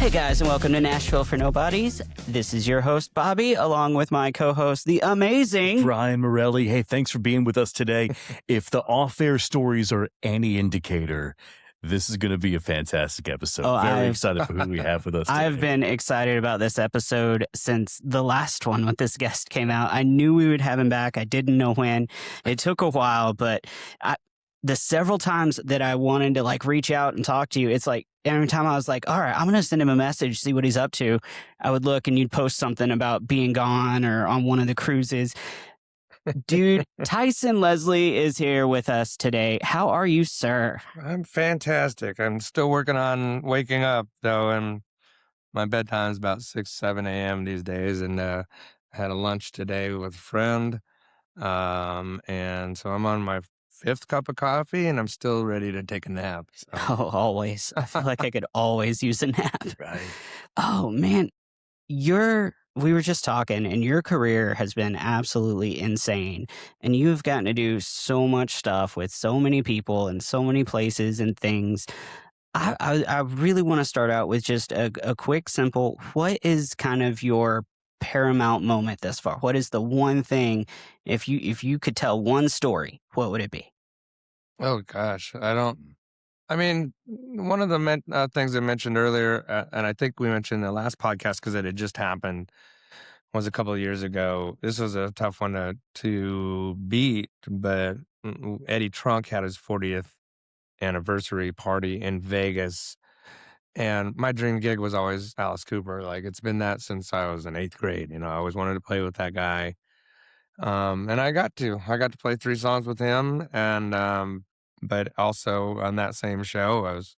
Hey guys, and welcome to Nashville for Nobodies. This is your host, Bobby, along with my co-host, the amazing Brian Morelli. Hey, thanks for being with us today. If the off-air stories are any indicator, this is going to be a fantastic episode. Very excited for who we have with us today. I've been excited about this episode since the last one with this guest came out. I knew we would have him back. I didn't know when. It took a while, but the several times that I wanted to reach out and talk to you, it's like every time I was like, all right, I'm going to send him a message, see what he's up to. I would look and you'd post something about being gone or on one of the cruises. Dude, Tyson Leslie is here with us today. How are you, sir? I'm fantastic. I'm still working on waking up, though, and my bedtime's about 6, 7 a.m. these days, and I had a lunch today with a friend, and so I'm on my 5th cup of coffee, and I'm still ready to take a nap. So. Oh, always. I feel like I could always use a nap. Right. Oh, man. We were just talking, and your career has been absolutely insane. And you've gotten to do so much stuff with so many people and so many places and things. I really want to start out with just a quick, simple, what is kind of your paramount moment thus far? What is the one thing, if you could tell one story, what would it be? Oh, gosh. I mean, one of the things I mentioned earlier, and I think we mentioned in the last podcast because it had just happened, was a couple of years ago. This was a tough one to beat, but Eddie Trunk had his 40th anniversary party in Vegas, and my dream gig was always Alice Cooper. Like, it's been that since I was in 8th grade. I always wanted to play with that guy, and I got to play 3 songs with him, and but also on that same show, I was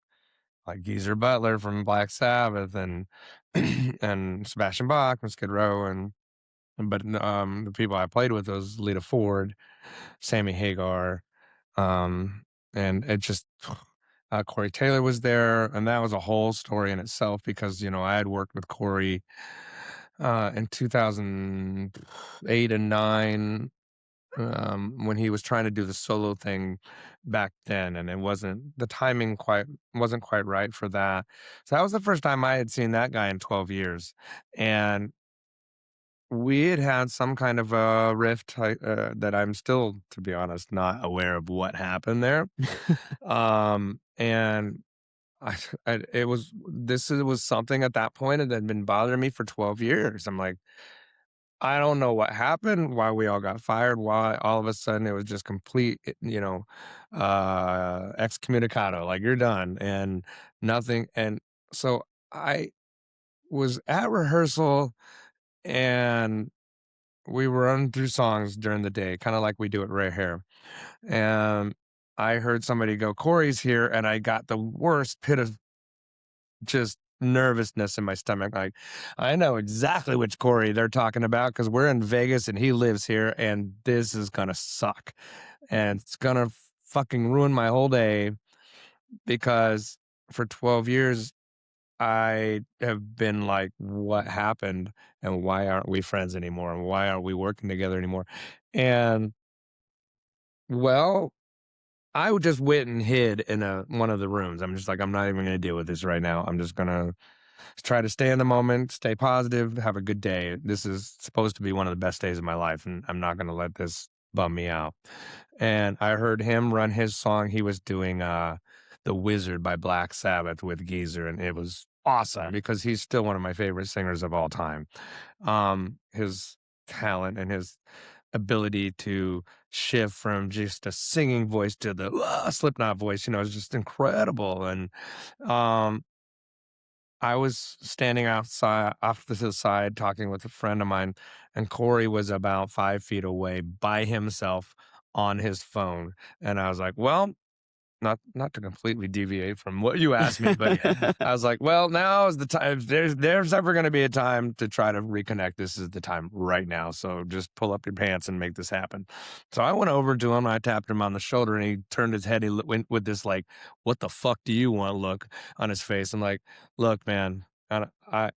like Geezer Butler from Black Sabbath and and Sebastian Bach from Skid Row, but the people I played with was Lita Ford, Sammy Hagar, and it just Corey Taylor was there, and that was a whole story in itself because I had worked with Corey in 2008 and 9 when he was trying to do the solo thing back then, and the timing wasn't quite right for that. So that was the first time I had seen that guy in 12 years, and we had some kind of a rift that I'm still, to be honest, not aware of what happened there. And it was something at that point that had been bothering me for 12 years. I'm like, I don't know what happened, why we all got fired, why all of a sudden it was just complete, excommunicado, like you're done and nothing. And so I was at rehearsal and we were running through songs during the day, kind of like we do it right here. And I heard somebody go, Corey's here. And I got the worst pit of just nervousness in my stomach. Like, I know exactly which Corey they're talking about because we're in Vegas and he lives here and this is going to suck. And it's going to fucking ruin my whole day because for 12 years, I have been like, what happened and why aren't we friends anymore? And why aren't we working together anymore? And well, I just went and hid in one of the rooms. I'm just like, I'm not even going to deal with this right now. I'm just going to try to stay in the moment, stay positive, have a good day. This is supposed to be one of the best days of my life, and I'm not going to let this bum me out. And I heard him run his song. He was doing The Wizard by Black Sabbath with Geezer, and it was awesome because he's still one of my favorite singers of all time. His talent and his ability to shift from just a singing voice to the Slipknot voice, is just incredible. And I was standing outside, off to the side, talking with a friend of mine, and Corey was about 5 feet away by himself on his phone. And I was like, well, not to completely deviate from what you asked me, but I was like, well, now is the time. If there's ever going to be a time to try to reconnect, this is the time right now. So just pull up your pants and make this happen. So I went over to him, I tapped him on the shoulder, and he turned his head. He went with this like, what the fuck do you want look on his face. I'm like, look, man, I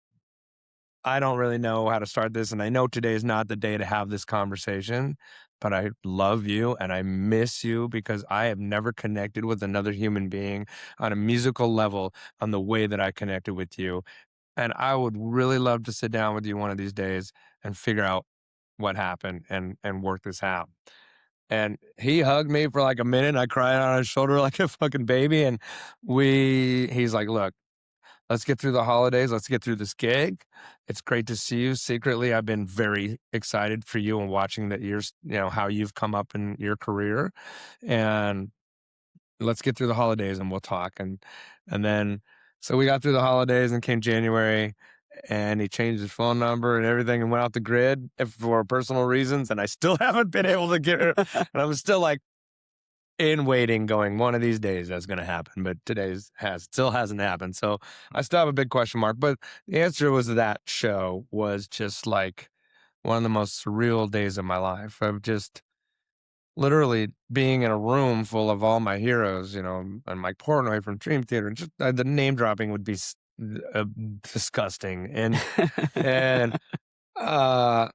don't really know how to start this, and I know today is not the day to have this conversation, but I love you and I miss you because I have never connected with another human being on a musical level on the way that I connected with you. And I would really love to sit down with you one of these days and figure out what happened and work this out. And he hugged me for like a minute. I cried on his shoulder like a fucking baby. And he's like, look, let's get through the holidays. Let's get through this gig. It's great to see you. Secretly, I've been very excited for you and watching that years, how you've come up in your career. And let's get through the holidays and we'll talk. And then so we got through the holidays and came January and he changed his phone number and everything and went off the grid for personal reasons. And I still haven't been able to get it. And I was still like in waiting, going, one of these days that's going to happen. But still hasn't happened. So I still have a big question mark. But the answer was that show was just like one of the most surreal days of my life. Of just literally being in a room full of all my heroes, and Mike Portnoy from Dream Theater, and just the name dropping would be disgusting. And I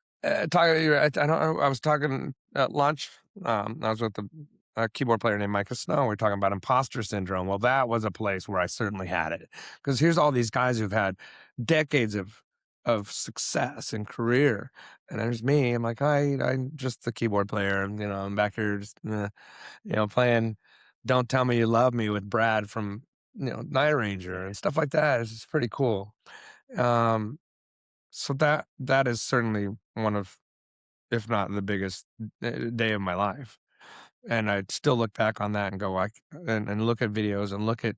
was talking at lunch. I was with a keyboard player named Micah Snow. We were talking about imposter syndrome. Well, that was a place where I certainly had it, because here's all these guys who've had decades of success and career, and there's me. I'm like, I'm just the keyboard player, and I'm back here just playing "Don't Tell Me You Love Me" with Brad from Night Ranger and stuff like that. It's just pretty cool. So that is certainly one of, if not the biggest day of my life. And I still look back on that and go, and look at videos and look at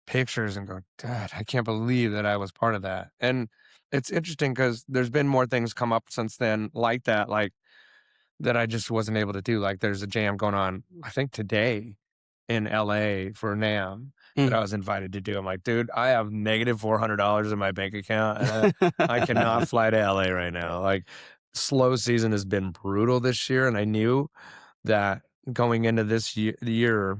pictures and go, Dad, I can't believe that I was part of that. And it's interesting because there's been more things come up since then like that, that I just wasn't able to do. Like there's a jam going on, I think today in LA for NAMM that I was invited to do. I'm like, dude, I have negative $400 in my bank account and I cannot fly to LA right now. Like slow season has been brutal this year. And I knew that going into this year,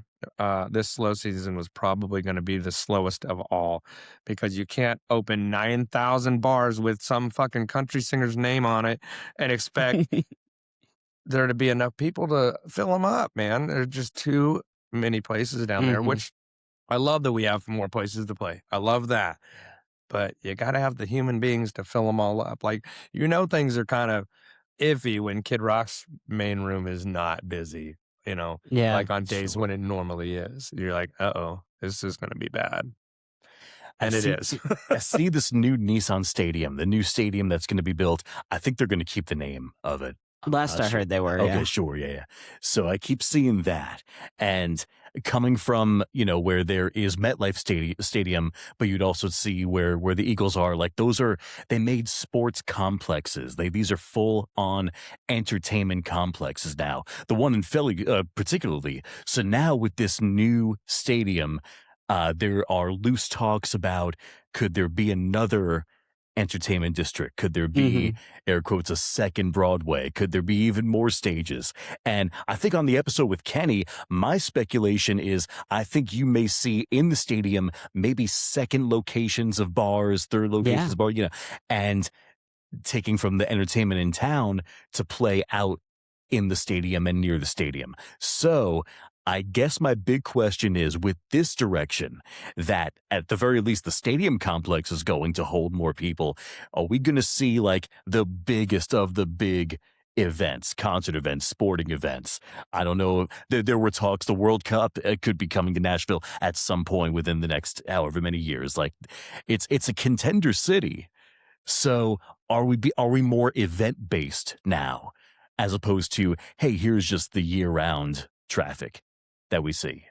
this slow season was probably going to be the slowest of all, because you can't open 9,000 bars with some fucking country singer's name on it and expect there to be enough people to fill them up, man. There's just too many places down there, which I love that we have more places to play. I love that. But you got to have the human beings to fill them all up. Like, things are kind of iffy when Kid Rock's main room is not busy, Yeah, like on days when it normally is. You're like, uh-oh, this is going to be bad. And it is. I see this new Nissan stadium, the new stadium that's going to be built. I think they're going to keep the name of it. Last I heard they were. Okay, yeah. sure. Yeah. So I keep seeing that. And coming from, where there is MetLife Stadium, but you'd also see where the Eagles are. Like they made sports complexes. These are full on entertainment complexes now. The one in Philly, particularly. So now with this new stadium, there are loose talks about, could there be another entertainment district? Could there be, air quotes, a second Broadway? Could there be even more stages? And I think on the episode with Kenny, my speculation is I think you may see in the stadium maybe second locations of bars, third locations of bars, and taking from the entertainment in town to play out in the stadium and near the stadium. So I guess my big question is, with this direction, that at the very least the stadium complex is going to hold more people, are we going to see like the biggest of the big events, concert events, sporting events? I don't know. There were talks the World Cup could be coming to Nashville at some point within the next however many years. Like it's a contender city. So are we more event based now, as opposed to, hey, here's just the year round traffic that we see?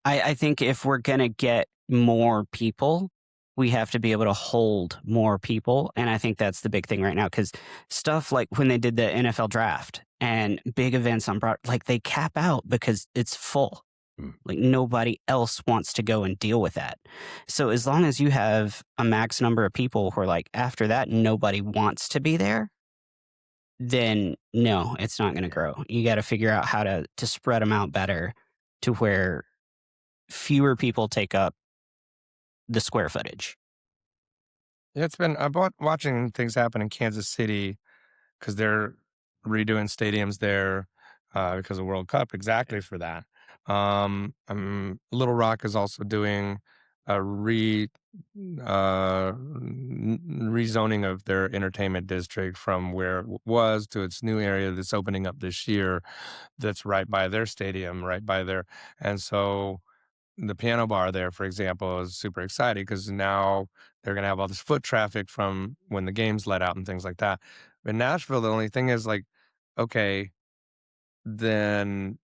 I think if we're going to get more people, we have to be able to hold more people. And I think that's the big thing right now, because stuff like when they did the NFL draft and big events on Broadway, like they cap out because it's full. Like nobody else wants to go and deal with that. So as long as you have a max number of people who are like, after that, nobody wants to be there, then no, it's not going to grow. You got to figure out how to spread them out better to where fewer people take up the square footage. Yeah, I'm watching things happen in Kansas City because they're redoing stadiums there because of World Cup, exactly for that. Little Rock is also doing a rezoning of their entertainment district from where it was to its new area that's opening up this year, that's right by their stadium, right by their, and so the piano bar there, for example, is super excited because now they're gonna have all this foot traffic from when the games let out and things like that. In Nashville, the only thing is like, okay, then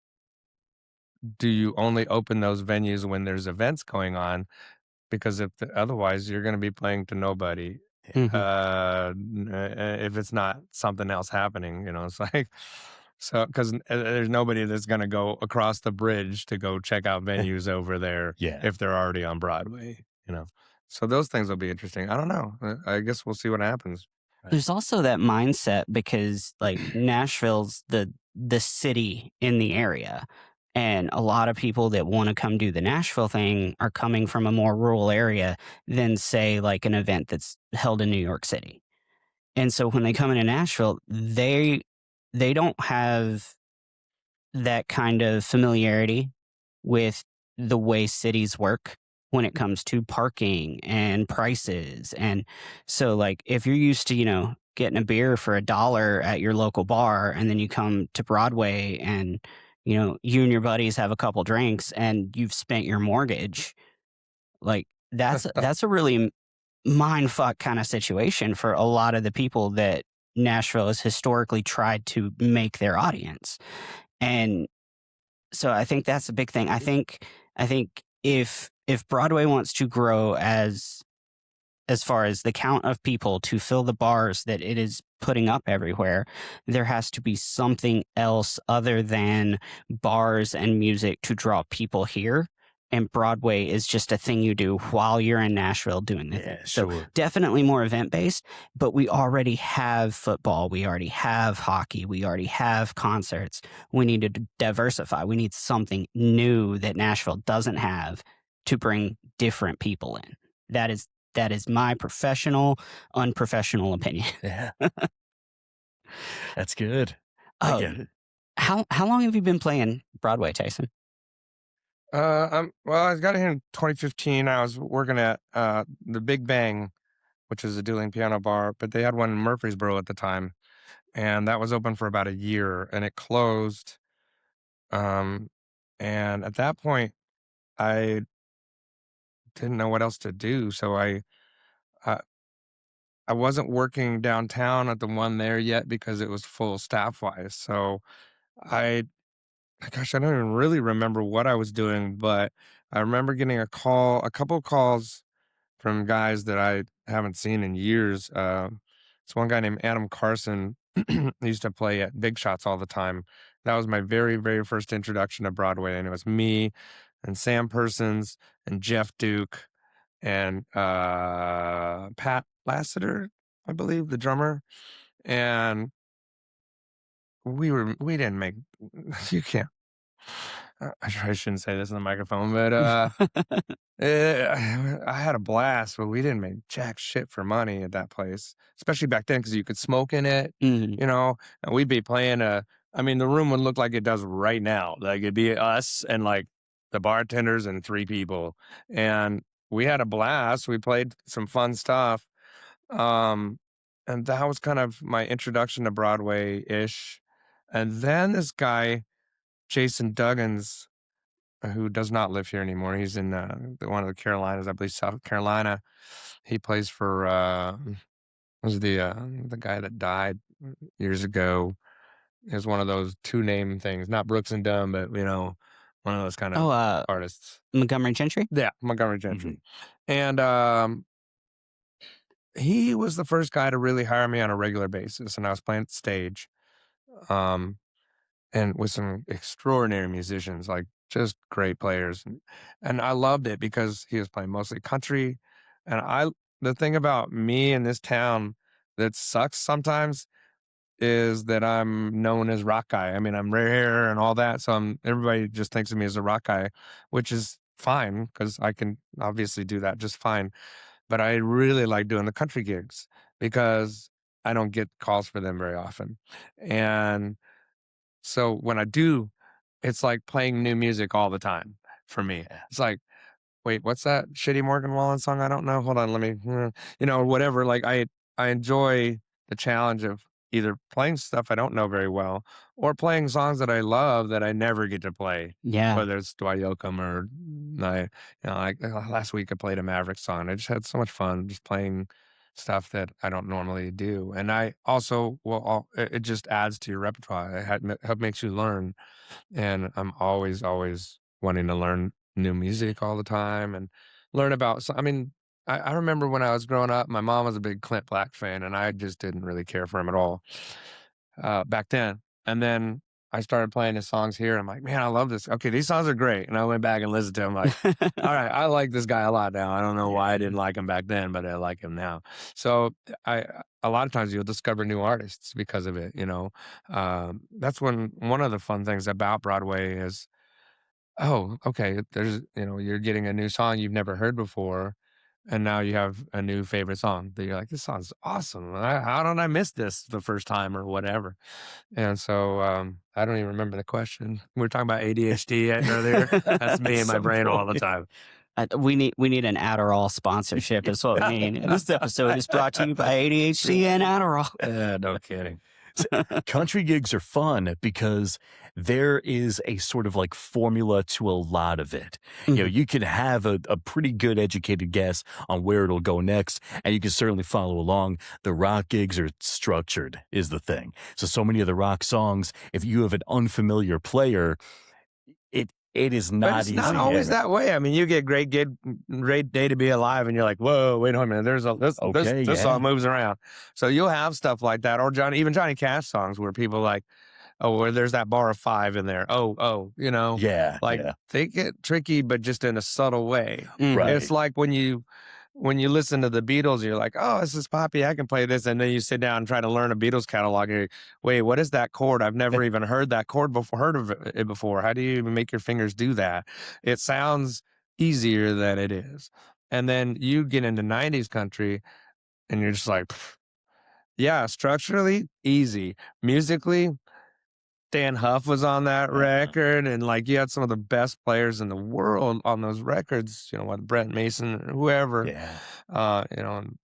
do you only open those venues when there's events going on? Because otherwise you're going to be playing to nobody. Hmm. If it's not something else happening, it's like, so because there's nobody that's going to go across the bridge to go check out venues over there Yeah. if they're already on Broadway. So those things will be interesting. I don't know. I guess we'll see what happens. Right. There's also that mindset because like Nashville's the city in the area. And a lot of people that want to come do the Nashville thing are coming from a more rural area than say like an event that's held in New York City. And so when they come into Nashville, they don't have that kind of familiarity with the way cities work when it comes to parking and prices. And so, like, if you're used to, getting a beer for $1 at your local bar, and then you come to Broadway and, you and your buddies have a couple drinks and you've spent your mortgage, like, that's a really mind fuck kind of situation for a lot of the people that Nashville has historically tried to make their audience. And so I think that's a big thing. I think if Broadway wants to grow as far as the count of people to fill the bars that it is putting up everywhere, there has to be something else other than bars and music to draw people here. And Broadway is just a thing you do while you're in Nashville doing the thing. Yeah, So sure. definitely more event based, but we already have football. We already have hockey. We already have concerts. We need to diversify. We need something new that Nashville doesn't have to bring different people in. That is my professional, unprofessional opinion. Yeah. That's good. I Oh, get it. how long have you been playing Broadway, Tyson? Well, I got here in 2015. I was working at the Big Bang, which is a dueling piano bar, but they had one in Murfreesboro at the time, and that was open for about a year, and it closed. Um, and at that point, I didn't know what else to do, so I, I wasn't working downtown at the one there yet because it was full staff wise. So I, gosh, I don't even really remember what I was doing, but I remember getting a couple calls from guys that I haven't seen in years. It's one guy named Adam Carson. He used to play at Big Shots all the time. That was my very, very first introduction to Broadway, and it was me and Sam Persons and Jeff Duke and Pat Lassiter, I believe, the drummer. And we didn't make you can't. I probably shouldn't say this in the microphone, but I had a blast, but we didn't make jack shit for money at that place, especially back then because you could smoke in it, Mhm. and we'd be playing I mean, the room would look like it does right now. Like it'd be us and like the bartenders and three people. And we had a blast. We played some fun stuff. Um, and that was kind of my introduction to Broadway ish. And then this guy, Jason Duggins, who does not live here anymore. He's in one of the Carolinas, I believe, South Carolina. He plays for was the guy that died years ago. Is one of those two name things, not Brooks and Dunn, but one of those kind of Oh, artists. Montgomery Gentry? Yeah, Montgomery Mhm. Gentry, and he was the first guy to really hire me on a regular basis, and I was playing at the stage. Um, and with some extraordinary musicians, like just great players. And I loved it because he was playing mostly country. And the thing about me in this town that sucks sometimes is that I'm known as rock guy. I mean, I'm rare hair and all that. So everybody just thinks of me as a rock guy, which is fine because I can obviously do that just fine. But I really like doing the country gigs because I don't get calls for them very often. And so when I do, it's like playing new music all the time for me. Yeah. It's like wait, what's that shitty Morgan Wallen song? I don't know. Hold on, let me, whatever. Like I enjoy the challenge of either playing stuff I don't know very well or playing songs that I love that I never get to play. Yeah. Whether it's Do I Yoakum or like last week I played a Maverick song. I just had so much fun just playing stuff that I don't normally do. And I also, it just adds to your repertoire. It makes you learn, and I'm always wanting to learn new music all the time and learn about. So, I mean, I remember when I was growing up, my mom was a big Clint Black fan, and I just didn't really care for him at all back then. And then I started playing his songs here. And I'm like, man, I love this. Okay, these songs are great. And I went back and listened to them. Like, all right, I like this guy a lot now. I don't know why I didn't like him back then, but I like him now. So a lot of times you'll discover new artists because of it. That's one of the fun things about Broadway is, oh, okay, there's, you're getting a new song you've never heard before. And now you have a new favorite song that you're like, this song's awesome. How don't I miss this the first time or whatever? And so I don't even remember the question. We were talking about ADHD earlier. That's me in my brain all the time. We need an Adderall sponsorship. Is what we need. This episode is brought to you by ADHD and Adderall. No kidding. Country gigs are fun because there is a sort of like formula to a lot of it. You can have a pretty good educated guess on where it'll go next, and you can certainly follow along. The rock gigs are structured, is the thing. So many of the rock songs, if you have an unfamiliar player, it is not but it's easy. not always that way. I mean, you get great day to be alive, and you're like, whoa, wait a minute. This song moves around. So you'll have stuff like that, or even Johnny Cash songs where people like, oh, where there's that bar of 5 in there. Oh, they get tricky, but just in a subtle way. Right. It's like when you listen to the Beatles, you're like, oh, this is poppy. I can play this. And then you sit down and try to learn a Beatles catalog. And you're like, wait, what is that chord? I've never even heard that chord before, heard of it before. How do you even make your fingers do that? It sounds easier than it is. And then you get into 90s country and you're just like, yeah, structurally easy. Musically, Dan Huff was on that record, and like you had some of the best players in the world on those records, Brett Mason or whoever. And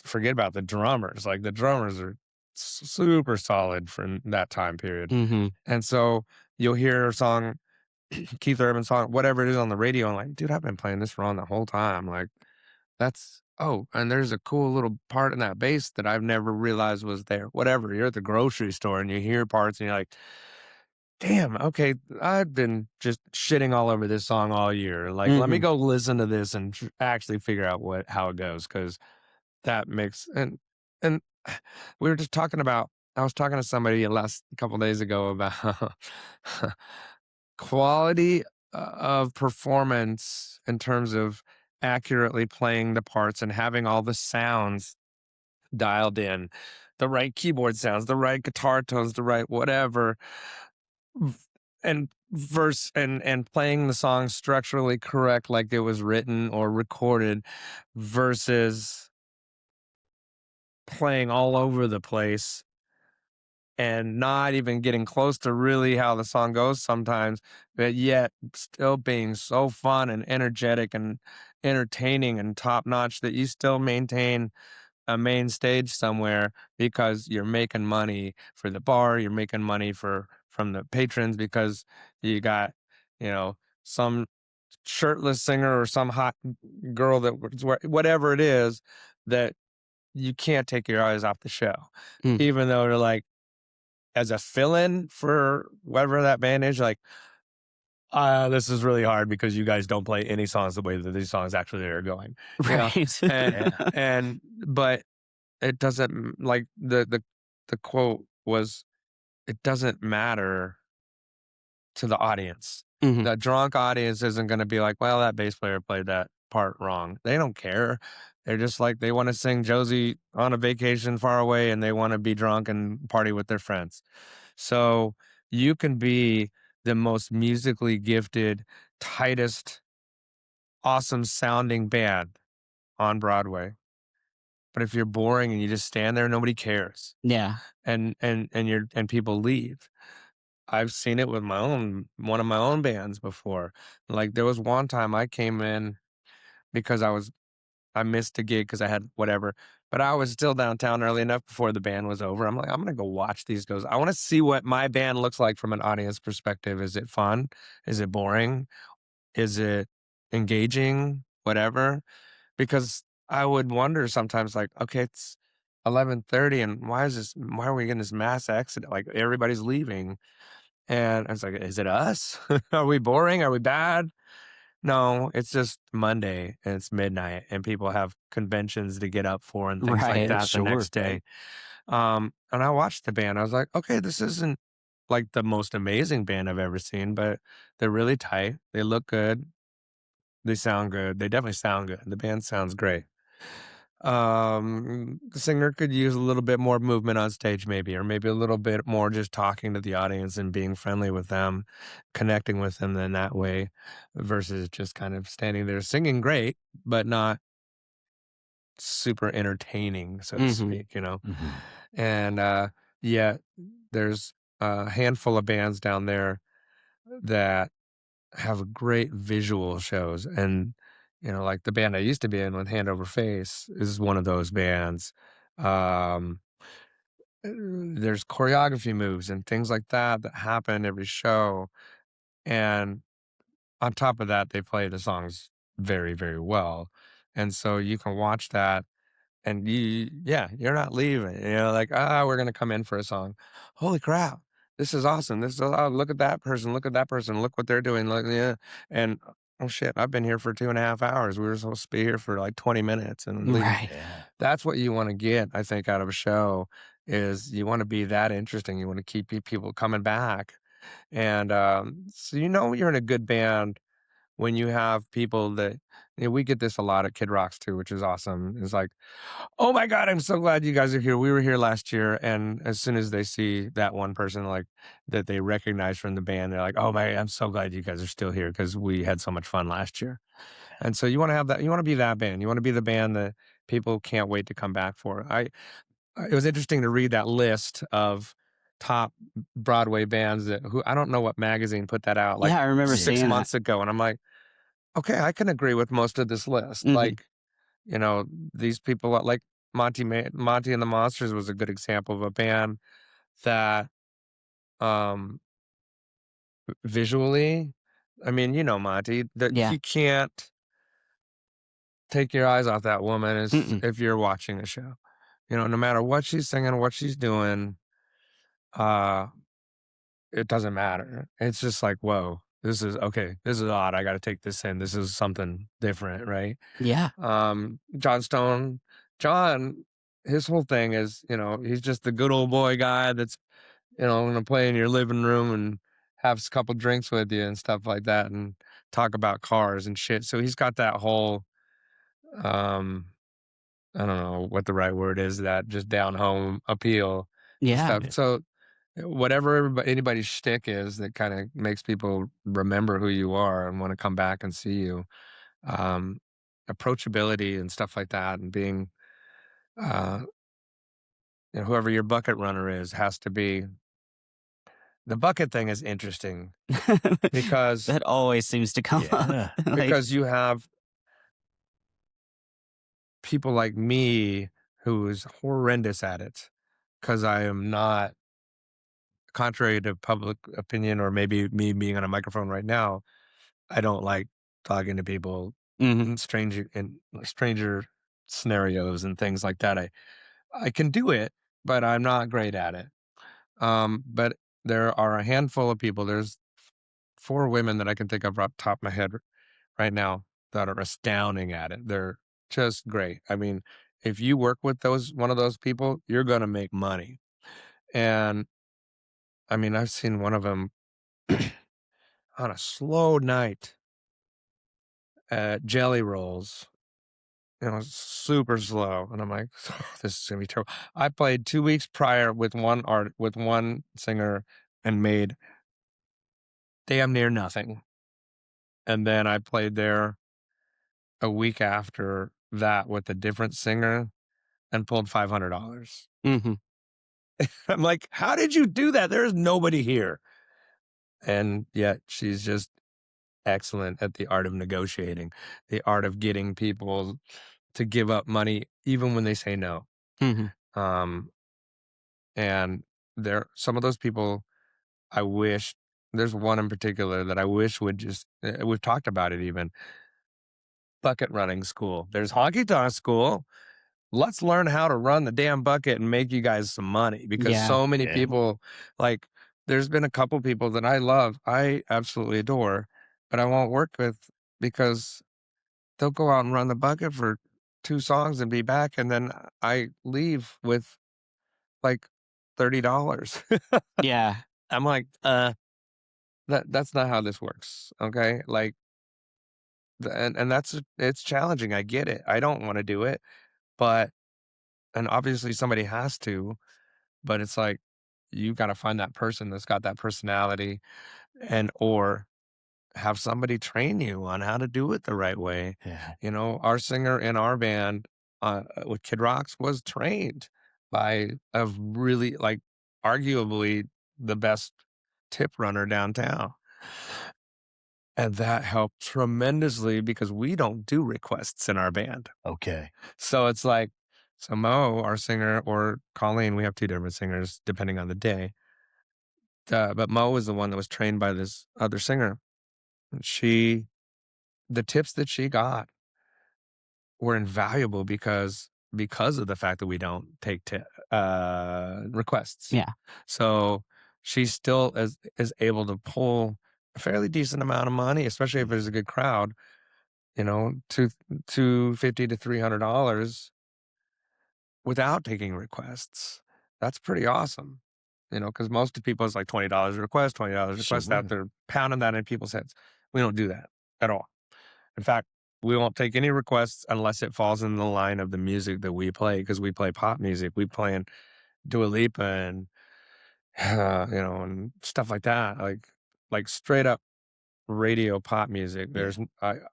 forget about the drummers. Like the drummers are super solid for that time period. And so you'll hear a song, Keith Urban song, whatever it is on the radio, and like, dude, I've been playing this wrong the whole time. Like, and there's a cool little part in that bass that I've never realized was there. Whatever, you're at the grocery store and you hear parts and you're like, damn, okay, I've been just shitting all over this song all year. Like, let me go listen to this and actually figure out how it goes, because that makes and we were just talking about. I was talking to somebody last couple days ago about quality of performance in terms of accurately playing the parts and having all the sounds dialed in, the right keyboard sounds, the right guitar tones, the right whatever, and and playing the song structurally correct like it was written or recorded versus playing all over the place and not even getting close to really how the song goes sometimes, but yet still being so fun and energetic and entertaining and top notch that you still maintain a main stage somewhere because you're making money for the bar, you're making money from the patrons because you got, some shirtless singer or some hot girl whatever it is, that you can't take your eyes off the show. Even though they're like, as a fill-in for whatever that band is, like, this is really hard because you guys don't play any songs the way that these songs actually are going. Right. But it doesn't, like the quote was, it doesn't matter to the audience. The drunk audience isn't going to be like, well, that bass player played that part wrong. They don't care. They're just like, they want to sing Josie on a vacation far away and they want to be drunk and party with their friends. So you can be the most musically gifted, tightest, awesome sounding band on Broadway. But if you're boring and you just stand there, nobody cares. Yeah. And people leave. I've seen it with one of my own bands before. Like there was one time I came in because I missed a gig because I had whatever, but I was still downtown early enough before the band was over. I'm like, I'm gonna go watch these goes. I want to see what my band looks like from an audience perspective. Is it fun? Is it boring? Is it engaging? Whatever. Because I would wonder sometimes, like, okay, it's 11:30, and why are we getting this mass exodus? Like everybody's leaving, and I was like, is it us? Are we boring? Are we bad? No, it's just Monday and it's midnight and people have conventions to get up for and things like Right. that the Sure. next day. And I watched the band. I was like, okay, this isn't like the most amazing band I've ever seen, but they're really tight. They look good. They sound good. They definitely sound good. The band sounds great. The singer could use a little bit more movement on stage, maybe, or maybe a little bit more just talking to the audience and being friendly with them, connecting with them in that way, versus just kind of standing there singing great, but not super entertaining, so to Hmm. speak, you know? Hmm. And yeah, there's a handful of bands down there that have great visual shows. And, you know, like the band I used to be in with Hand Over Face is one of those bands. Um, there's choreography moves and things like that that happen every show. And on top of that, they play the songs very, very well. And so you can watch that and you're not leaving. You know, like, we're gonna come in for a song. Holy crap, this is awesome. This is look at that person, look at that person, look what they're doing. Look, yeah. And oh shit, I've been here for 2.5 hours. We were supposed to be here for like 20 minutes and leave. Right. Yeah. That's what you want to get, I think, out of a show is you want to be that interesting. You want to keep people coming back. And so you're in a good band when you have people that we get this a lot at Kid Rocks too, which is awesome. It's like, oh my God, I'm so glad you guys are here. We were here last year. And as soon as they see that one person like that they recognize from the band, they're like, oh my, I'm so glad you guys are still here because we had so much fun last year. And so you want to have that, you want to be that band. You want to be the band that people can't wait to come back for. It was interesting to read that list of top Broadway bands that who I don't know what magazine put that out like Yeah, I remember six seeing that. months ago. And I'm like, okay, I can agree with most of this list. Hmm. Like, you know, these people like Monty and the Monsters was a good example of a band that um visually, I mean, you know, Monty, that Yeah. you can't take your eyes off that woman is Mm-mm. if you're watching the show. You know, no matter what she's singing, what she's doing, uh, it doesn't matter. It's just like, whoa, this is okay, this is odd. I gotta take this in. This is something different, right? Yeah. John Stone, John, his whole thing is, you know, he's just the good old boy guy that's, you know, gonna play in your living room and have a couple drinks with you and stuff like that and talk about cars and shit. So he's got that whole, um, I don't know what the right word is, that just down home appeal and Yeah. stuff. So whatever anybody's shtick is that kind of makes people remember who you are and want to come back and see you. Um, approachability and stuff like that, and being uh, whoever your bucket runner is has to be. The bucket thing is interesting because That always seems to come up. Yeah. Like, you have people like me who is horrendous at it because I am not, contrary to public opinion or maybe me being on a microphone right now, I don't like talking to people mhm. in stranger scenarios and things like that. I can do it, but I'm not great at it. But there are a handful of people. There's 4 women that I can think of off the top of my head right now that are astounding at it. They're just great. I mean, if you work with one of those people, you're gonna make money. And I mean, I've seen one of them on a slow night at Jelly Rolls. You know, super slow, and I'm like, oh, this is gonna be terrible. I played 2 weeks prior with one singer and made damn near nothing. And then I played there a week after that with a different singer and pulled $500. Mhm. I'm like, how did you do that? There's nobody here. And yet she's just excellent at the art of negotiating, the art of getting people to give up money even when they say no. Mhm. Um, and some of those people, I wish there's one in particular that I wish would just, we've talked about it even, bucket running school. There's honky tonk school. Let's learn how to run the damn bucket and make you guys some money, because Yeah. so many Yeah. people, like, there's been a couple people that I love, I absolutely adore, but I won't work with because they'll go out and run the bucket for 2 songs and be back, and then I leave with, like, $30. Yeah. I'm like, that's not how this works, okay? Like, and that's it's challenging, I get it. I don't wanna do it, but and obviously somebody has to, but it's like, you gotta find that person that's got that personality, and or have somebody train you on how to do it the right way. Yeah. You know, our singer in our band, with Kid Rocks was trained by a really, like, arguably the best tip runner downtown. And that helped tremendously because we don't do requests in our band. Okay. So it's like, so Mo, our singer, or Colleen, we have 2 different singers depending on the day. But Mo was the one that was trained by this other singer. And the tips that she got were invaluable because of the fact that we don't take requests. Yeah. So she still is able to pull a fairly decent amount of money, especially if there's a good crowd. You know, 250 to $300 without taking requests. That's pretty awesome. You know, because most of people, it's like $20 a request, $20 a request, Sure. that they're pounding that in people's heads. We don't do that at all. In fact, we won't take any requests unless it falls in the line of the music that we play, because we play pop music. We playing Dua Lipa and and stuff like that, like straight up radio pop music. Yeah.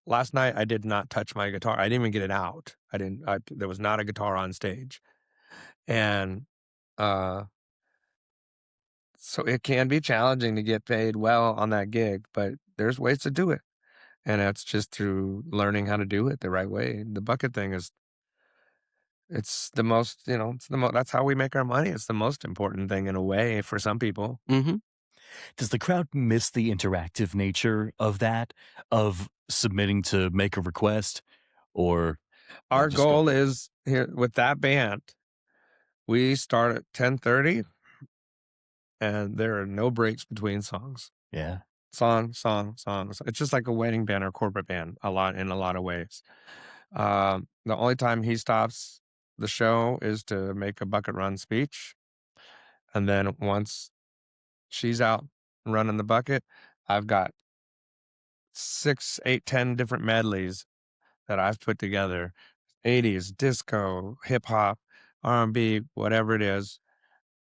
Last night I did not touch my guitar. I didn't even get it out. There was not a guitar on stage, and uh, so it can be challenging to get paid well on that gig, but there's ways to do it. And that's just through learning how to do it the right way. The bucket thing is, it's the most, that's how we make our money. It's the most important thing in a way for some people. Mhm. Does the crowd miss the interactive nature of that, of submitting to make a request, or they'll Our just go? goal is here with that band, we start at 10:30 and there are no breaks between songs. Yeah. Song, song, song. It's just like a wedding band or corporate band in a lot of ways. The only time he stops the show is to make a bucket run speech. And then once she's out running the bucket, I've got 6, 8, 10 different medleys that I've put together. 80s, disco, hip hop, R&B, whatever it is.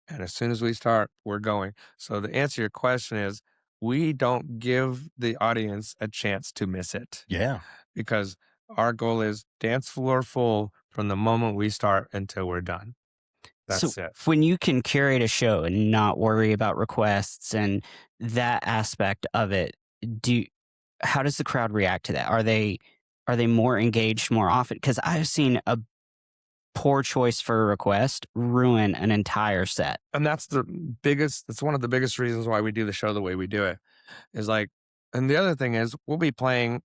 And as soon as we start, we're going. So the answer to your question is, we don't give the audience a chance to miss it, Yeah. because our goal is dance floor full from the moment we start until we're done. So That's it. when you can curate a show and not worry about requests and that aspect of it, do how does the crowd react to that? Are they more engaged more often? Because I've seen a poor choice for a request ruin an entire set. And that's one of the biggest reasons why we do the show the way we do it, is like, and the other thing is we'll be playing,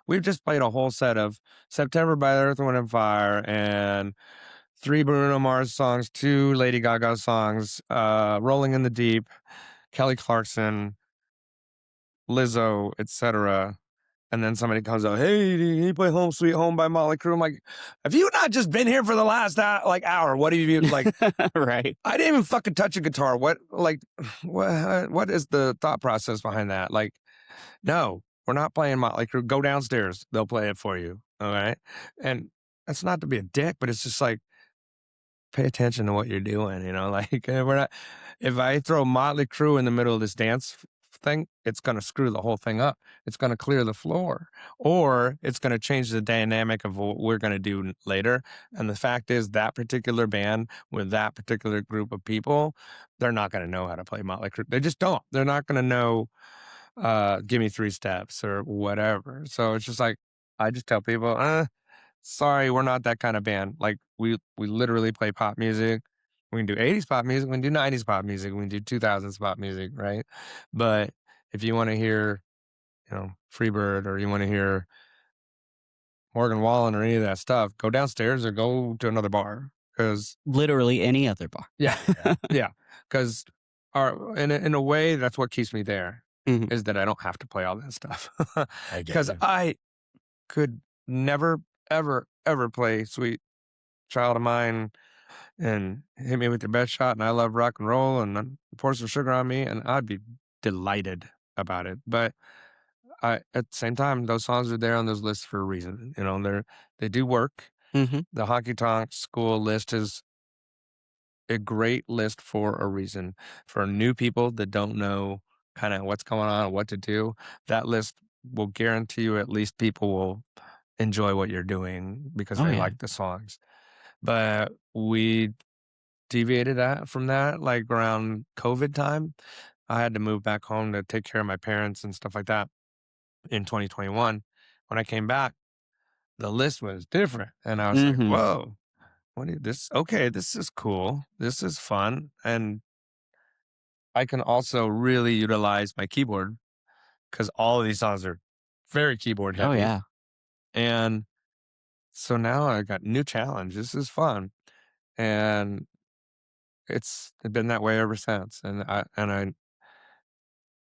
we've just played a whole set of September by Earth, Wind and Fire and 3 Bruno Mars songs, 2 Lady Gaga songs, Rolling in the Deep, Kelly Clarkson, Lizzo, etc. And then somebody comes out, hey, you play Home Sweet Home by Motley Crue? I'm like, have you not just been here for the last hour? What have you like? Right. I didn't even fucking touch a guitar. What is the thought process behind that? Like, no, we're not playing Motley Crue. Go downstairs. They'll play it for you. All right. And that's not to be a dick, but it's just like, pay attention to what you're doing, like, if I throw Motley Crue in the middle of this dance thing, it's going to screw the whole thing up. It's going to clear the floor, or it's going to change the dynamic of what we're going to do later. And the fact is, that particular band with that particular group of people, they're not going to know how to play Motley Crue. They just don't. They're not going to know Give Me Three Steps or whatever. So it's just like, I just tell people, sorry, we're not that kind of band. Like we literally play pop music. We can do 80s pop music, we can do 90s pop music, we can do 2000s pop music, right? But if you want to hear, Freebird, or you want to hear Morgan Wallen or any of that stuff, go downstairs or go to another bar. Because Literally any other bar. yeah, yeah, because in a way, that's what keeps me there, Mhm. is that I don't have to play all that stuff. I get Because you. I could never, ever, ever play Sweet Child of Mine and Hit Me With Your Best Shot and I Love Rock and Roll and then Pour Some Sugar on Me, and I'd be delighted about it. But at the same time, those songs are there on those lists for a reason. They do work. Mhm. The Honky Tonk School list is a great list for a reason. For new people that don't know kind of what's going on, what to do, that list will guarantee you at least people will enjoy what you're doing because Oh, they yeah. like the songs. But we deviated from that like around COVID time. I had to move back home to take care of my parents and stuff like that in 2021. When I came back, the list was different. And I was like, Mhm. whoa, okay, this is cool. This is fun. And I can also really utilize my keyboard because all of these songs are very keyboard Oh, heavy. yeah. And so now I got new challenge. This is fun. And it's been that way ever since.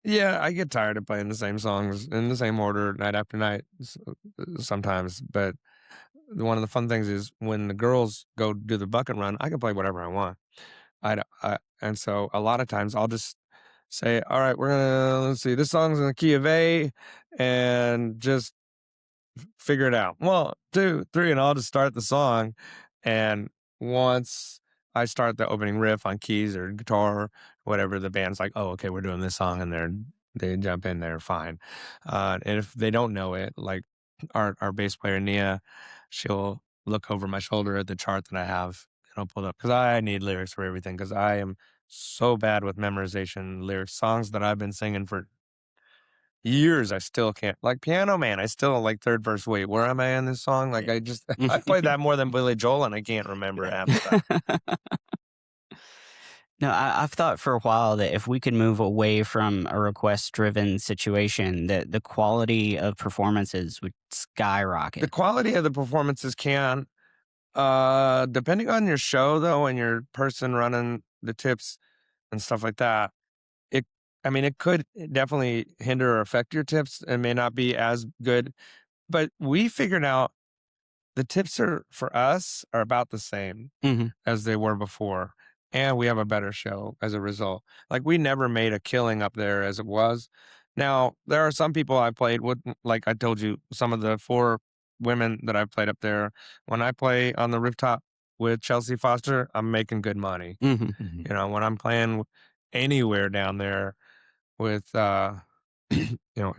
Yeah, I get tired of playing the same songs in the same order night after night sometimes. But one of the fun things is when the girls go do the bucket run, I can play whatever I want. And so a lot of times I'll just say, all right, let's see, this song's in the key of A, and just figure it out. 1, 2, 3, and I'll just start the song. And once I start the opening riff on keys or guitar, whatever, the band's like, oh, okay, we're doing this song, and they jump in there, fine. And if they don't know it, like our bass player Nia, she'll look over my shoulder at the chart that I have, I'll pull it up because I need lyrics for everything because I am so bad with memorization lyrics. Songs that I've been singing for years, I still can't. Like Piano Man, I still like third verse. Wait, where am I in this song? Like I played that more than Billy Joel, and I can't remember half the time. No, I've thought for a while that if we could move away from a request-driven situation, that the quality of performances would The skyrocket. quality of the performances can, depending on your show though, and your person running the tips and stuff like that. It, I mean, it could definitely hinder or affect your tips and may not be as good. But we figured out the tips for us are about the same Mhm. as they were before. And we have a better show as a result. Like we never made a killing up there as it was. Now, there are some people I played with, like I told you, some of the 4 women that I played up there. When I play on the rooftop with Chelsea Foster, I'm making good money. Mhm. When I'm playing anywhere down there with, you know,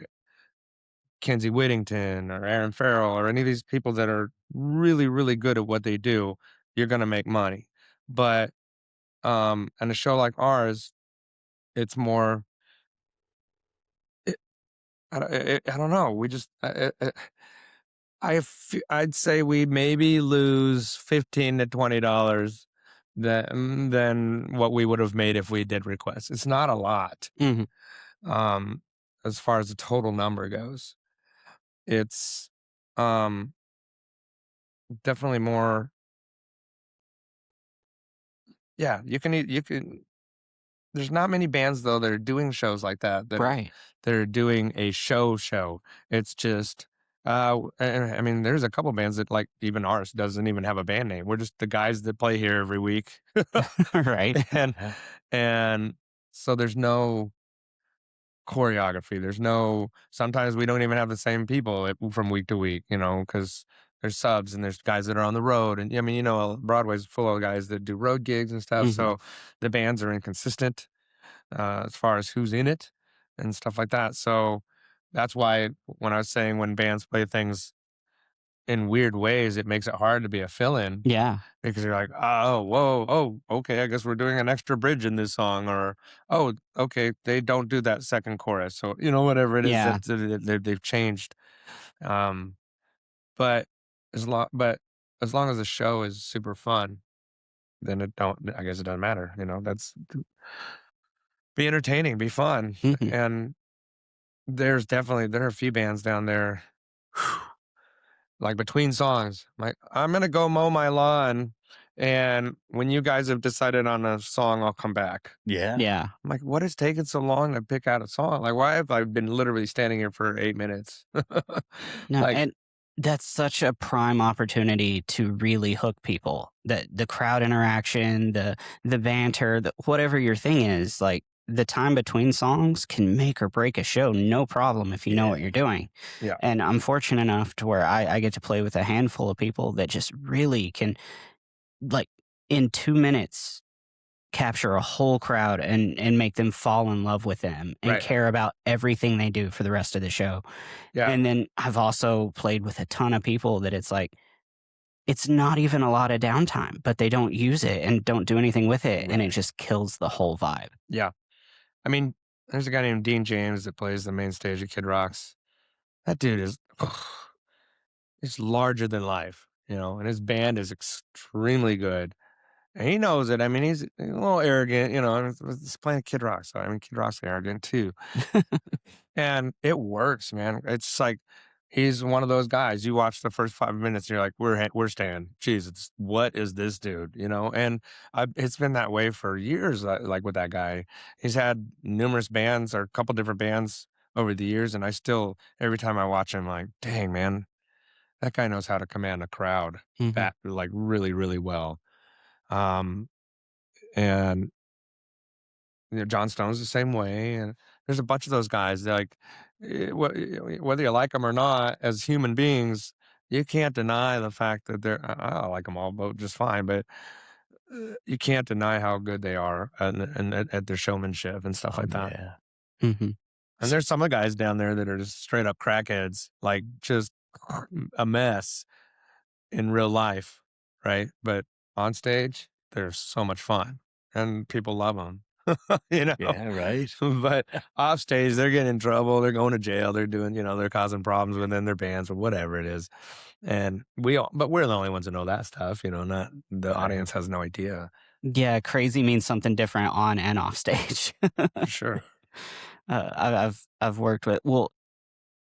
Kenzie Whittington or Aaron Farrell or any of these people that are really, really good at what they do, you're going to make money. But and a show like ours, it's more. I don't know. We just. I'd say we maybe lose $15 to $20 than what we would have made if we did requests. It's not a lot. Mhm. Um, as far as the total number goes, it's um definitely more. Yeah, you can. There's not many bands though that are doing shows like that Right. that are doing a show. It's just I mean there's a couple bands that like even ours doesn't even have a band name. We're just the guys that play here every week. Right. and Yeah. and so there's no choreography. There's no sometimes we don't even have the same people from week to week, because there's subs and there's guys that are on the road. And I mean, Broadway's full of guys that do road gigs and stuff. Mhm. So the bands are inconsistent as far as who's in it and stuff like that. So that's why when I was saying when bands play things in weird ways, it makes it hard to be a fill-in Yeah. because you're like, oh, whoa, oh, okay, I guess we're doing an extra bridge in this song, or oh, okay, they don't do that second chorus, so whatever it is Yeah. that they've changed. Um, but as long as the show is super fun, then I guess it doesn't matter. That's be entertaining, be fun, Mhm. and there are a few bands down there. Like between songs, like, I'm gonna go mow my lawn, and when you guys have decided on a song, I'll come back. Yeah. Yeah. I'm like, what is taking so long to pick out a song? Like, why have I been literally standing here for 8 minutes? No, Like, and that's such a prime opportunity to really hook people. The crowd interaction, the banter, whatever your thing is, like the time between songs can make or break a show, no problem if you know what Yeah. you're doing. yeah, And I'm fortunate enough to where I get to play with a handful of people that just really can, like, in 2 minutes capture a whole crowd and make them fall in love with them and right, care about everything they do for the rest of the show. yeah, And then I've also played with a ton of people that it's like, it's not even a lot of downtime, but they don't use it and don't do anything with it. And it Right. just kills the whole vibe. yeah. I mean, there's a guy named Dean James that plays the main stage of Kid Rocks. That dude is, it's larger than life, and his band is extremely good. And he knows it. I mean, he's a little arrogant, and he's playing Kid Rock. So, I mean, Kid Rock's arrogant too. And it works, man. It's like he's one of those guys. You watch the first 5 minutes, and you're like, we're staying. Jesus, what is this dude? And it's been that way for years. Like with that guy, he's had numerous bands or a couple different bands over the years, and I still every time I watch him, like, dang man, that guy knows how to command a crowd Hmm. that like really, really well. Um, and John Stone's the same way, and there's a bunch of those guys that, like, whether you like them or not, as human beings, you can't deny the fact that I like them all both just fine, but you can't deny how good they are and at their showmanship and stuff Oh, like that. yeah. Hmm. And there's some of the guys down there that are just straight up crackheads, like just a mess in real life, right? But on stage, they're so much fun, and people love them. you know. Yeah, right. But off stage, they're getting in trouble. They're going to jail. They're doing, they're causing problems within their bands or whatever it is. And but we're the only ones that know that stuff. Not the Right. audience has no idea Yeah, crazy means something different on and off stage. for sure. I've worked with, well,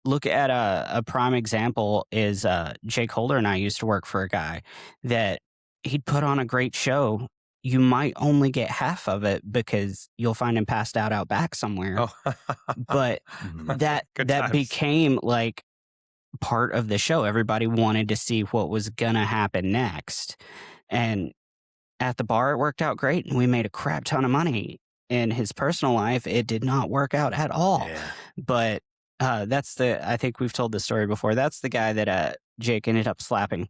look at a prime example is Jake Holder and I used to work for a guy that he'd put on a great show. You might only get half of it because you'll find him passed out back somewhere. Oh, But Mhm. good that times. became like part of the show. Everybody wanted to see what was gonna happen next. And at the bar, it worked out great, and we made a crap ton of money. In his personal life, it did not work out at all. Yeah. But I think we've told this story before. That's the guy that Jake ended up slapping.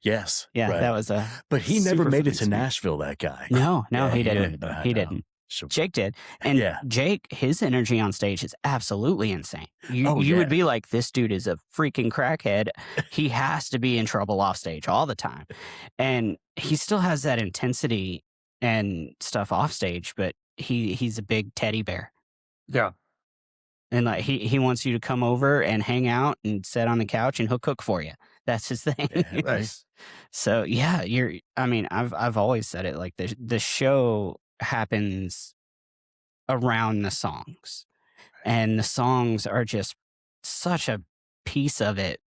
Yes. Yeah, Right. that was a But he never super made funny it to story. Nashville, that guy. No, Yeah, he he didn't. didn't. I He know. didn't. So Jake did. And yeah. Jake, his energy on stage is absolutely insane. You Oh, you would yeah. be like, this dude is a freaking crackhead. He has to be in trouble off stage all the time. And he still has that intensity and stuff off stage, but he's a big teddy bear. Yeah. And like he wants you to come over and hang out and sit on the couch and he'll cook for you. That's his thing. Yeah, right. Nice. So yeah, I mean, I've always said it, like the show happens around the songs. And the songs are just such a piece of it,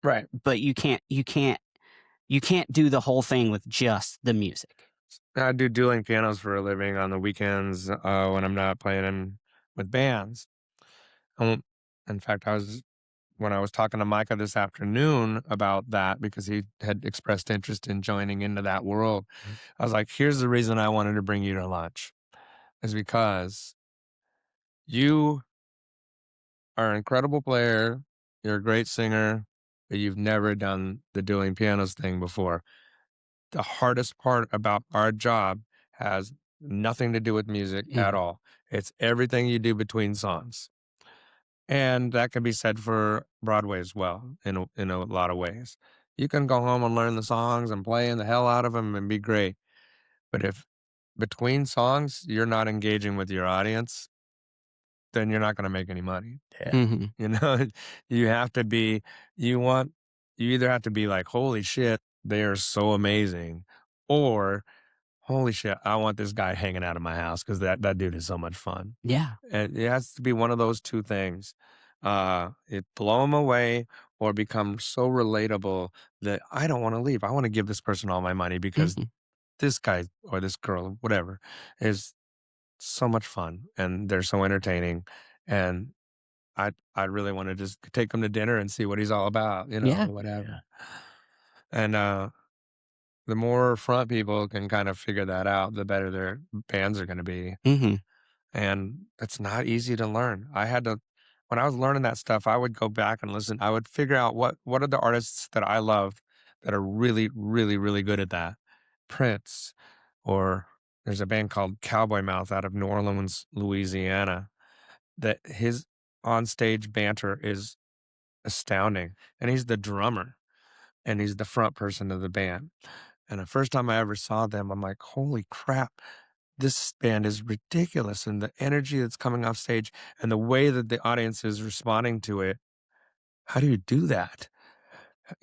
Right. but you can't do the whole thing with just the music. I do dueling pianos for a living on the weekends when I'm not playing in with bands. In fact, when I was talking to Micah this afternoon about that because he had expressed interest in joining into that world. I was like, here's the reason I wanted to bring you to lunch is because you are an incredible player. You're a great singer, but you've never done the dueling pianos thing before. The hardest part about our job has nothing to do with music at Mhm. all. It's everything you do between songs. And that can be said for Broadway as well in a lot of ways. You can go home and learn the songs and playing the hell out of them and be great. But if between songs you're not engaging with your audience, then you're not going to make any money. Yeah. Hmm. You know, you have to be, you want, you either have to be like, holy shit, they are so amazing, or holy shit, I want this guy hanging out of my house because that dude is so much fun. Yeah. And it has to be one of those two things. It blow them away or become so relatable that I don't want to leave. I want to give this person all my money because Hmm. this guy or this girl, whatever, is so much fun and they're so entertaining. And I really want to just take him to dinner and see what he's all about, Yeah. whatever. Yeah. And the more front people can kind of figure that out, the better their bands are going to be. Hmm. And it's not easy to learn. I had to when I was learning that stuff, I would go back and listen. I would figure out what are the artists that I love that are really, really, really good at that. Prince, or there's a band called Cowboy Mouth out of New Orleans, Louisiana, that his on-stage banter is astounding. And he's the drummer and he's the front person of the band. And the first time I ever saw them, I'm like, holy crap, this band is ridiculous. And the energy that's coming off stage and the way that the audience is responding to it. How do you do that?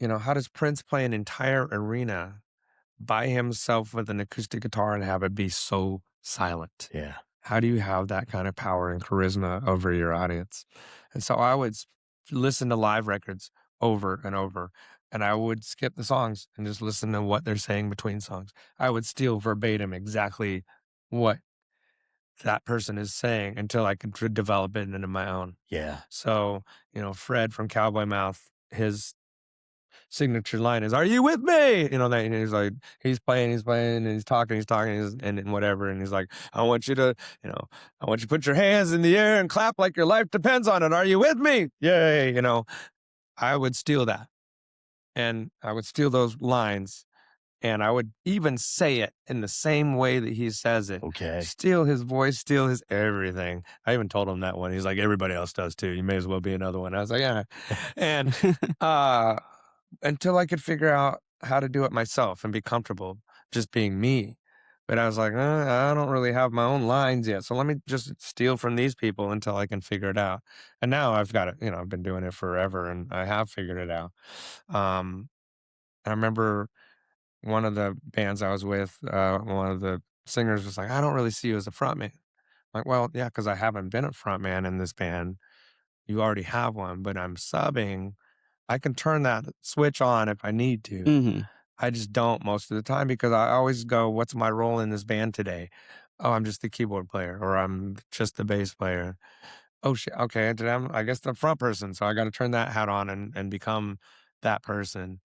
How does Prince play an entire arena by himself with an acoustic guitar and have it be so silent? Yeah. How do you have that kind of power and charisma over your audience? And so I would listen to live records over and over, and I would skip the songs and just listen to what they're saying between songs. I would steal verbatim exactly what that person is saying until I could develop it into my own. Yeah. So, Fred from Cowboy Mouth, his signature line is, "Are you with me?" And he's like, he's playing, and he's talking, and whatever. And he's like, I want you to, put your hands in the air and clap like your life depends on it. Are you with me? Yay. I would steal that. And I would steal those lines. And I would even say it in the same way that he says it. Okay. Steal his voice, steal his everything. I even told him that one. He's like, everybody else does too. You may as well be another one. I was like, yeah. And uh until I could figure out how to do it myself and be comfortable just being me. But I was like, I don't really have my own lines yet. So let me just steal from these people until I can figure it out. And now I've got it, I've been doing it forever and I have figured it out. Um, I remember one of the bands I was with, one of the singers was like, I don't really see you as a frontman. I'm like, well, yeah, because I haven't been a frontman in this band. You already have one, but I'm subbing. I can turn that switch on if I need to. Hmm. I just don't most of the time because I always go, what's my role in this band today? Oh, I'm just the keyboard player or I'm just the bass player. Oh shit. Okay. Today I guess the front person. So I got to turn that hat on and become that person.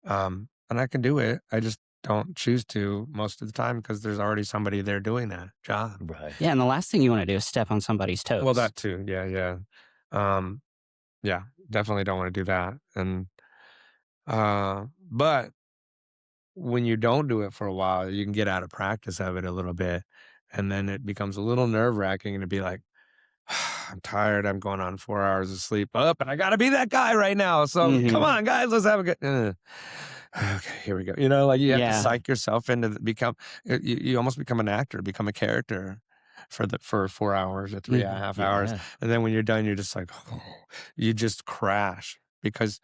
And I can do it. I just don't choose to most of the time because there's already somebody there doing that job. Right. Yeah. And the last thing you want to do is step on somebody's toes. Well, that too. Yeah. Yeah. Um, yeah, definitely don't want to do that. And, but when you don't do it for a while, you can get out of practice of it a little bit. And then it becomes a little nerve wracking and to be like, I'm tired. I'm going on 4 hours of sleep up and I got to be that guy right now. So come on, guys, let's have a good. Okay, here we go. Like you have to Yeah. psych yourself into you almost become an actor, become a character for 4 hours or 3.5 hours. Yeah. And then when you're done, you're just like, you just crash because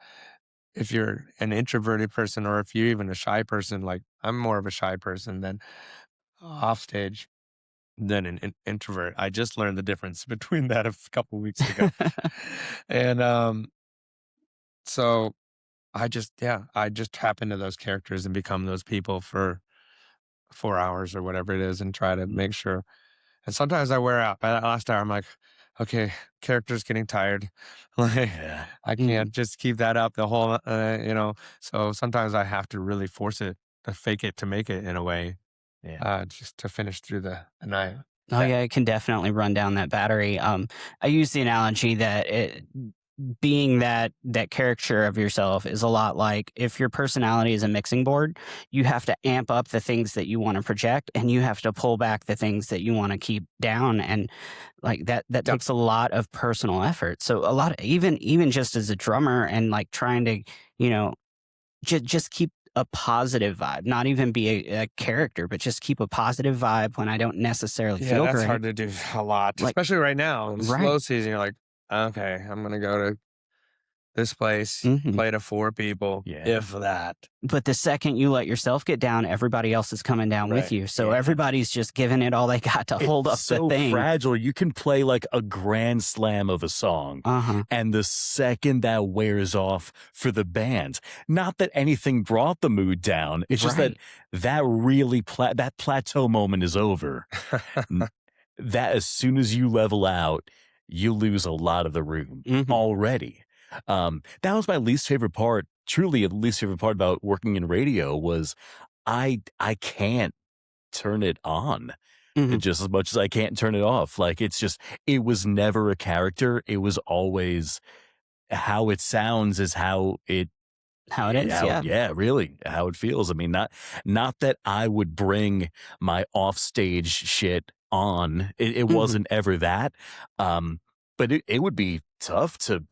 if you're an introverted person or if you're even a shy person, like I'm more of a shy person than off stage than an introvert. I just learned the difference between that a couple weeks ago. And so I just tap into those characters and become those people for 4 hours or whatever it is and try to make sure. And sometimes I wear out. By that last hour, I'm like, okay, character's getting tired. Like, Yeah. I can't just keep that up the whole, So sometimes I have to really force it, to fake it, to make it in a way, Yeah. just to finish through the night. Oh yeah, it can definitely run down that battery. I use the analogy that being that caricature of yourself is a lot like if your personality is a mixing board, you have to amp up the things that you want to project, and you have to pull back the things that you want to keep down, and like that takes a lot of personal effort. So a lot of even just as a drummer and like trying to you know just keep a positive vibe, not even be a character, but just keep a positive vibe when I don't necessarily Yeah, feel that's great. hard to do a lot, Like, especially right now in right. slow season. You're like, okay, I'm gonna go to this place, Hmm. play to 4 people, Yeah. if that. But the second you let yourself get down, everybody else is coming down with Right. you. So Yeah. everybody's just giving it all they got to It's hold up the so thing. fragile. You can play like a grand slam of a song, Uh-huh. and the second that wears off for the band, not that anything brought the mood down, it's just that Right. that really that plateau moment is over. N- that as soon as you level out, you lose a lot of the room Hmm. already. That was my least favorite part. Truly, the least favorite part about working in radio was I can't turn it on Hmm. just as much as I can't turn it off. Like it's just it was never a character. It was always how it sounds is how it How it is. how Yeah. yeah, really how it feels. I mean, not that I would bring my offstage shit on. It Hmm. wasn't ever that. Um, but it would be tough to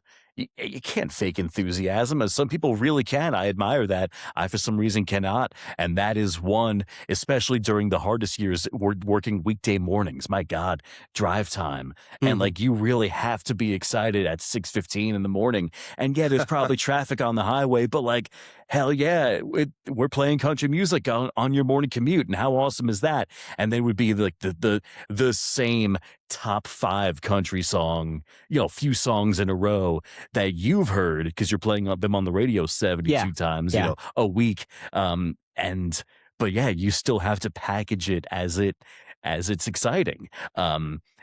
you can't fake enthusiasm as some people really can. I admire that. I for some reason cannot. And that is one, especially during the hardest years, we're working weekday mornings. My God, drive time. And Hmm. like you really have to be excited at 6:15 in the morning. And yeah, there's probably traffic on the highway, but like, hell yeah, we're playing country music on your morning commute. And how awesome is that? And they would be like the same top 5 country song, few songs in a row that you've heard because you're playing them on the radio Yeah. 72 times, Yeah. a week. And but yeah, you still have to package it as it's exciting.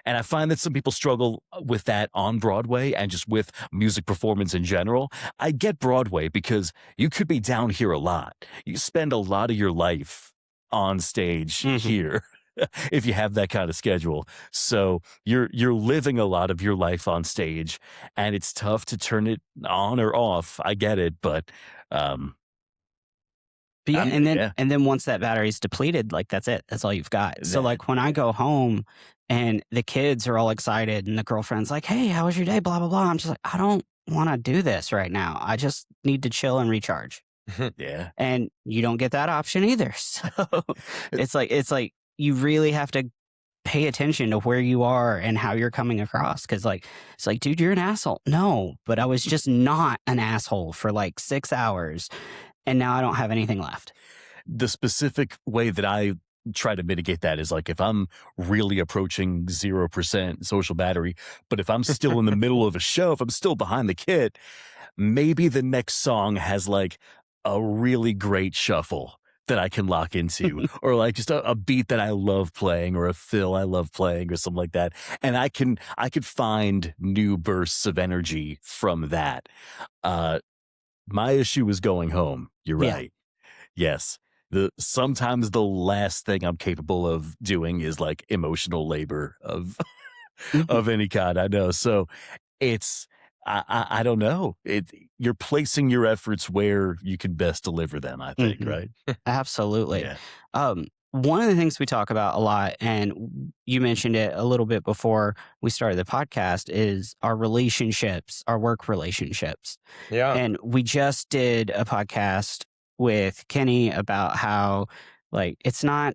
And I find that some people struggle with that on Broadway and just with music performance in general. I get Broadway because you could be down here a lot. You spend a lot of your life on stage Hmm. here. If you have that kind of schedule. So you're living a lot of your life on stage and it's tough to turn it on or off. I get it, but um But yeah, yeah. and then once that battery's depleted, like that's it. That's all you've got. So That like when I go home and the kids are all excited and the girlfriend's like, "Hey, how was your day?" Blah blah blah. I'm just like, I don't want to do this right now. I just need to chill and recharge. yeah. And you don't get that option either. So it's like you really have to pay attention to where you are and how you're coming across. Cause like, it's like, dude, you're an asshole. No, but I was just not an asshole for like 6 hours and now I don't have anything left. The specific way that I try to mitigate that is like if I'm really approaching 0% social battery, but if I'm still in the middle of a show, if I'm still behind the kit, maybe the next song has like a really great shuffle that I can lock into, or like just a beat that I love playing, or a fill I love playing, or something like that. And I could find new bursts of energy from that. Uh, my issue is going home. You're Yeah. right. Yes. Sometimes the last thing I'm capable of doing is like emotional labor of Mhm. of any kind. I know. So it's I don't know. You're placing your efforts where you can best deliver them, I think, Mhm. right? Absolutely. Yeah. One of the things we talk about a lot, and you mentioned it a little bit before we started the podcast, is our relationships, our work relationships. Yeah. And we just did a podcast with Kenny about how like it's not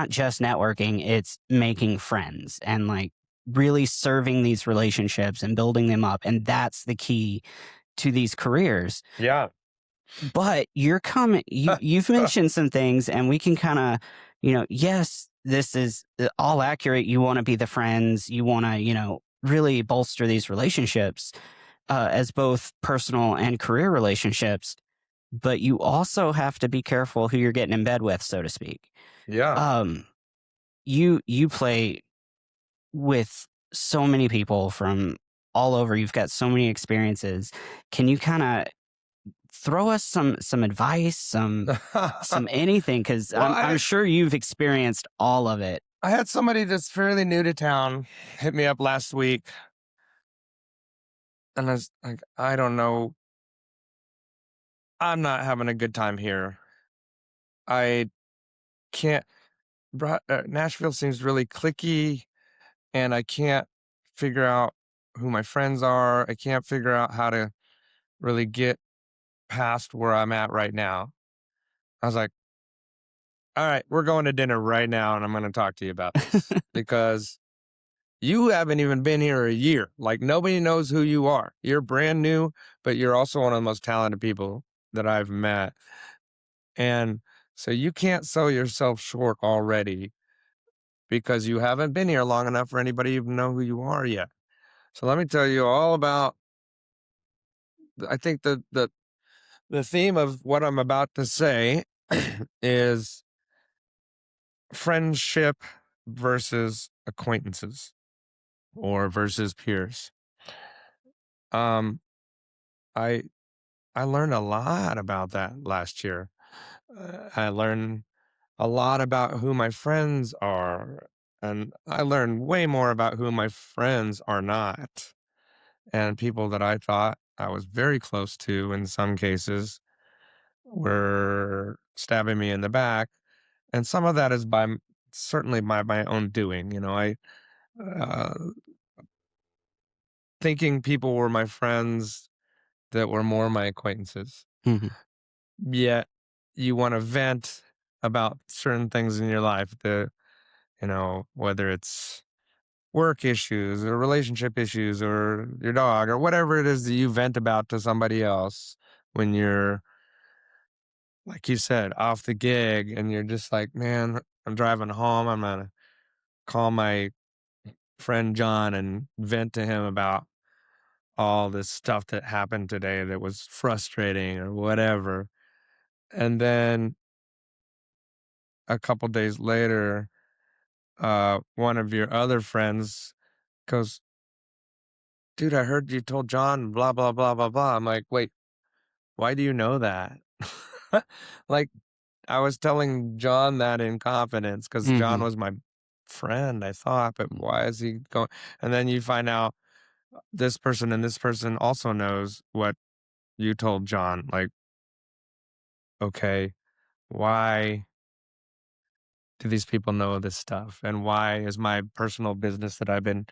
just networking, it's making friends and like really serving these relationships and building them up. And that's the key to these careers. Yeah. But you're coming, you've mentioned some things, and we can kind of, yes, this is all accurate. You want to be the friends, you want to, really bolster these relationships as both personal and career relationships. But you also have to be careful who you're getting in bed with, so to speak. Yeah. Um, you play with so many people from all over. You've got so many experiences. Can you kind of throw us some advice, some anything? Because Well, I'm sure you've experienced all of it. I had somebody that's fairly new to town hit me up last week, and I was like, I don't know, I'm not having a good time here. I can't. Nashville seems really cliquey, and I can't figure out who my friends are. I can't figure out how to really get past where I'm at right now, I was like, all right, we're going to dinner right now and I'm going to talk to you about this because you haven't even been here a year. Like nobody knows who you are. You're brand new, but you're also one of the most talented people that I've met. And so you can't sell yourself short already because you haven't been here long enough for anybody to even know who you are yet. So let me tell you all about I think the theme of what I'm about to say is friendship versus acquaintances or versus peers. Um I I learned a lot about that last year. I learned a lot about who my friends are, and I learned way more about who my friends are not. And people that I thought I was very close to in some cases were stabbing me in the back. And some of that is certainly by my own doing. Uh, thinking people were my friends that were more my acquaintances. Hmm. Yet you want to vent about certain things in your life that, whether it's work issues or relationship issues or your dog or whatever it is that you vent about to somebody else when you're, like you said, off the gig and you're just like, man, I'm driving home. I'm going to call my friend John and vent to him about all this stuff that happened today that was frustrating or whatever. And then a couple days later, one of your other friends goes, dude, I heard you told John blah, blah, blah, blah, blah. I'm like, wait, why do you know that? Like, I was telling John that in confidence because John Hmm. was my friend, I thought, but why is he going? And then you find out this person and this person also knows what you told John. Like, okay, why do these people know this stuff? And why is my personal business that I've been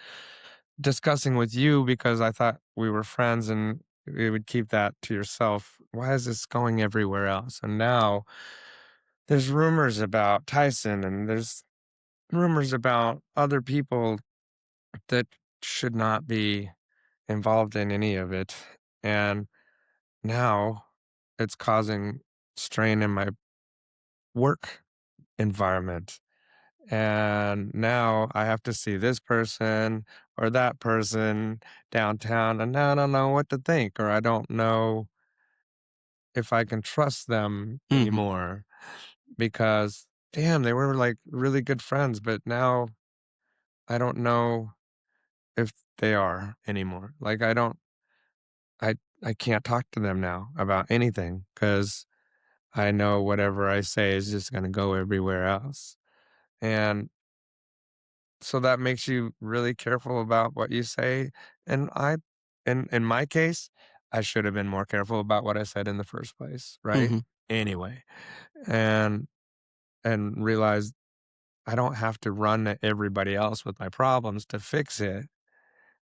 discussing with you because I thought we were friends and you would keep that to yourself? Why is this going everywhere else? And now there's rumors about Tyson and there's rumors about other people that should not be involved in any of it. And now it's causing strain in my work environment. And now I have to see this person or that person downtown, and now I don't know what to think, or I don't know if I can trust them Hmm. anymore because, damn, they were like really good friends, but now I don't know if they are anymore. Like I, I can't talk to them now about anything because I know whatever I say is just going to go everywhere else. And so that makes you really careful about what you say. And in my case, I should have been more careful about what I said in the first place, right? Hmm. Anyway, and realize I don't have to run at everybody else with my problems to fix it.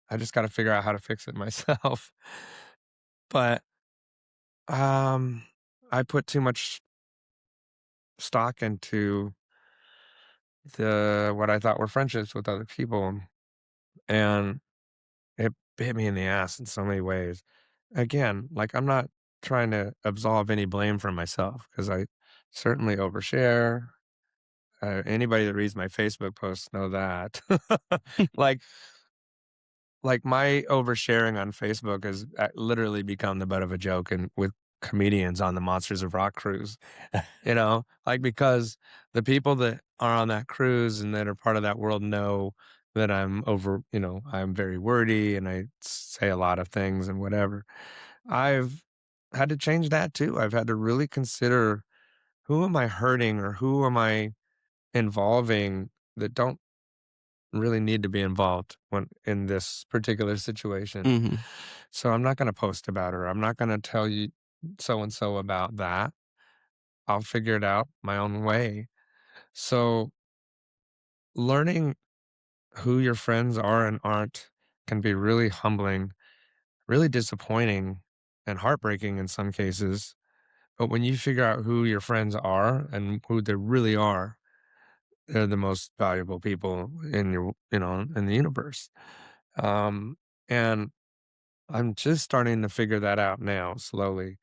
I just got to figure out how to fix it myself. But um, I put too much stock into the what I thought were friendships with other people, and it bit me in the ass in so many ways. Again, like, I'm not trying to absolve any blame from myself because I certainly overshare. Anybody that reads my Facebook posts know that. Like my oversharing on Facebook has literally become the butt of a joke and with comedians on the Monsters of Rock cruise. Like, because the people that are on that cruise and that are part of that world know that I'm very wordy and I say a lot of things and whatever. I've had to change that too. I've had to really consider who am I hurting or who am I involving that don't really need to be involved when in this particular situation. Hmm. So I'm not going to post about her. I'm not going to tell you so and so about that. I'll figure it out my own way. So learning who your friends are and aren't can be really humbling, really disappointing, and heartbreaking in some cases. But when you figure out who your friends are and who they really are, they're the most valuable people in in the universe. Um, and I'm just starting to figure that out now, slowly,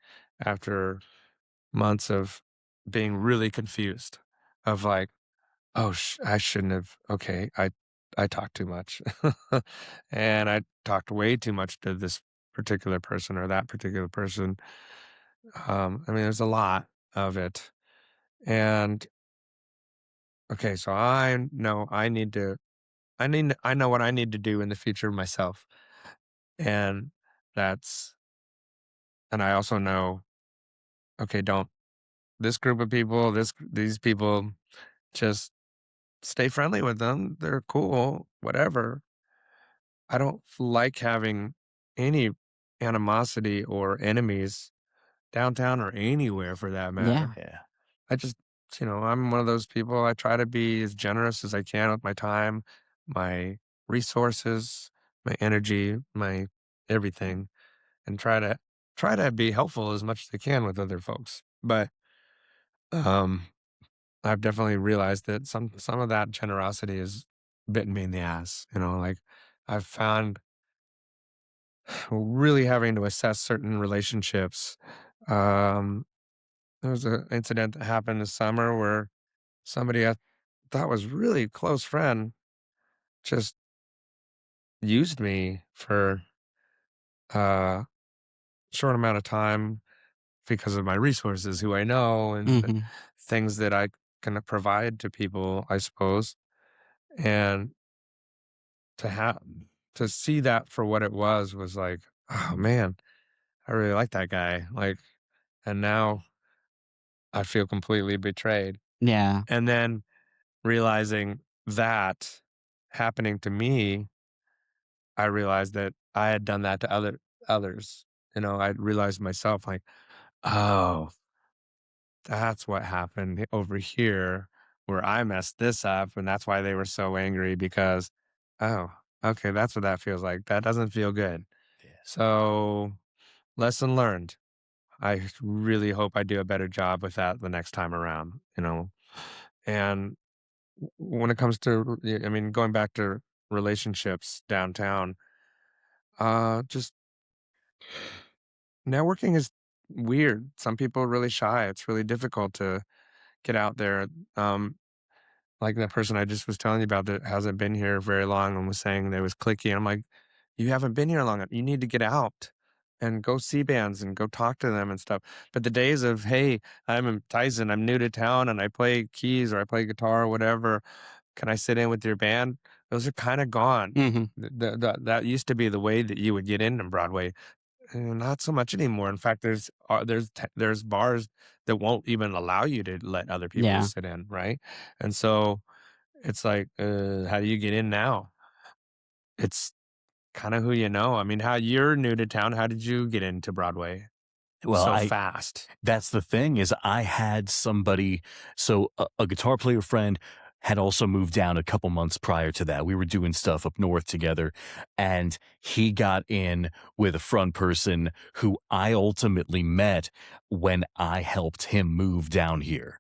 after months of being really confused, of like, oh, I shouldn't have. Okay, I talked too much, and I talked way too much to this particular person or that particular person. I mean, there's a lot of it, and okay, so I know I know what I need to do in the future myself, and that's and I also know, okay, don't this group of people, these people, just stay friendly with them. They're cool, whatever. I don't like having any animosity or enemies downtown or anywhere for that Yeah. matter. Yeah. I just, I'm one of those people. I try to be as generous as I can with my time, my resources, my energy, my everything, and try to be helpful as much as I can with other folks. But um I've definitely realized that some of that generosity is bitten me in the ass. Like I've found really having to assess certain relationships. Um, there was an incident that happened this summer where somebody I thought was really close friend just used me for a short amount of time because of my resources, who I know, and Hmm. things that I can provide to people, I suppose. And to have to see that for what it was like, oh man, I really like that guy. Like, and now I feel completely betrayed. Yeah. And then realizing that happening to me, I realized that I had done that to others. I realized myself like, oh, that's what happened over here where I messed this up. And that's why they were so angry because, oh, okay, that's what that feels like. That doesn't feel good. Yeah. So, lesson learned. I really hope I do a better job with that the next time around. And when it comes to, I mean, going back to relationships downtown, just networking is weird. Some people are really shy. It's really difficult to get out there. Um, like the person I just was telling you about that hasn't been here very long and was saying that it was clicky. I'm like, you haven't been here long enough. You need to get out and go see bands and go talk to them and stuff. But the days of, hey, I'm Tyson, I'm new to town and I play keys or I play guitar or whatever. Can I sit in with your band? Those are kind of gone. Hmm. That used to be the way that you would get into Broadway. Not so much anymore. In fact, there's bars that won't even allow you to let other people Yeah. sit in, right? And so it's like, how do you get in now? It's kind of who you know. I mean, how you're new to town. How did you get into Broadway Well, so I fast? That's the thing is I had somebody, so a guitar player friend had also moved down a couple months prior to that. We were doing stuff up north together, and he got in with a front person who I ultimately met when I helped him move down here.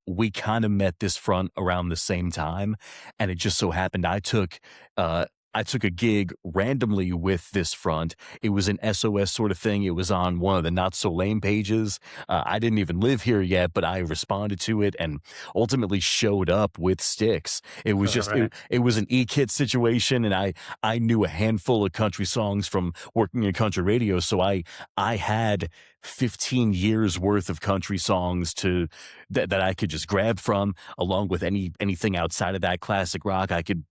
We kind of met this front around the same time, and it just so happened I took a gig randomly with this front. It was an SOS sort of thing. It was on one of the Not So Lame pages. I didn't even live here yet, but I responded to it and ultimately showed up with sticks. It was just Right. it was an e-kit situation, and I knew a handful of country songs from working in country radio, so I had 15 years worth of country songs that I could just grab from, along with anything outside of that classic rock I could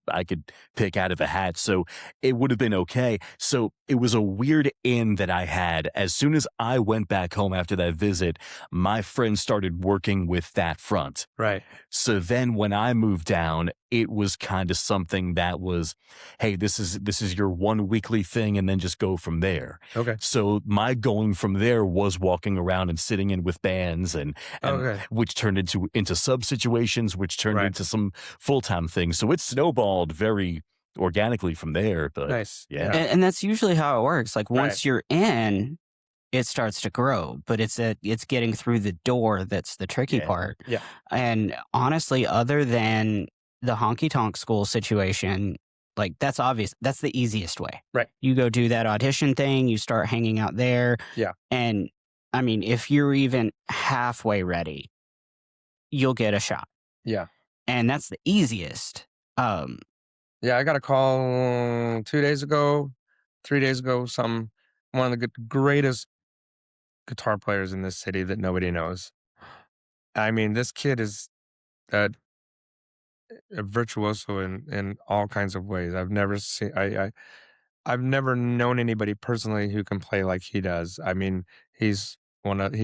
pick out of a hat. So it would have been okay. So it was a weird in that I had. As soon as I went back home after that visit, my friend started working with that front. Right. So then when I moved down, it was kind of something that was, hey, this is your one weekly thing, and then just go from there. Okay. So my going from there was walking around and sitting in with bands, and Okay. which turned into sub situations, which turned Right. into some full-time things. So it snowballed very organically from there. But Nice. yeah. Yeah. And that's usually how it works. Like Right. once you're in, it starts to grow, but it's getting through the door that's the tricky Yeah. part. Yeah. And honestly, other than the honky tonk school situation, like that's obvious. That's the easiest way. Right. You go do that audition thing, you start hanging out there. Yeah. And I mean, if you're even halfway ready, you'll get a shot. Yeah. And that's the easiest. Um, Yeah. I got a call 2 days ago, 3 days ago, one of the greatest guitar players in this city that nobody knows. I mean, this kid is a, a virtuoso in all kinds of ways. I've never known anybody personally who can play like he does. I mean, he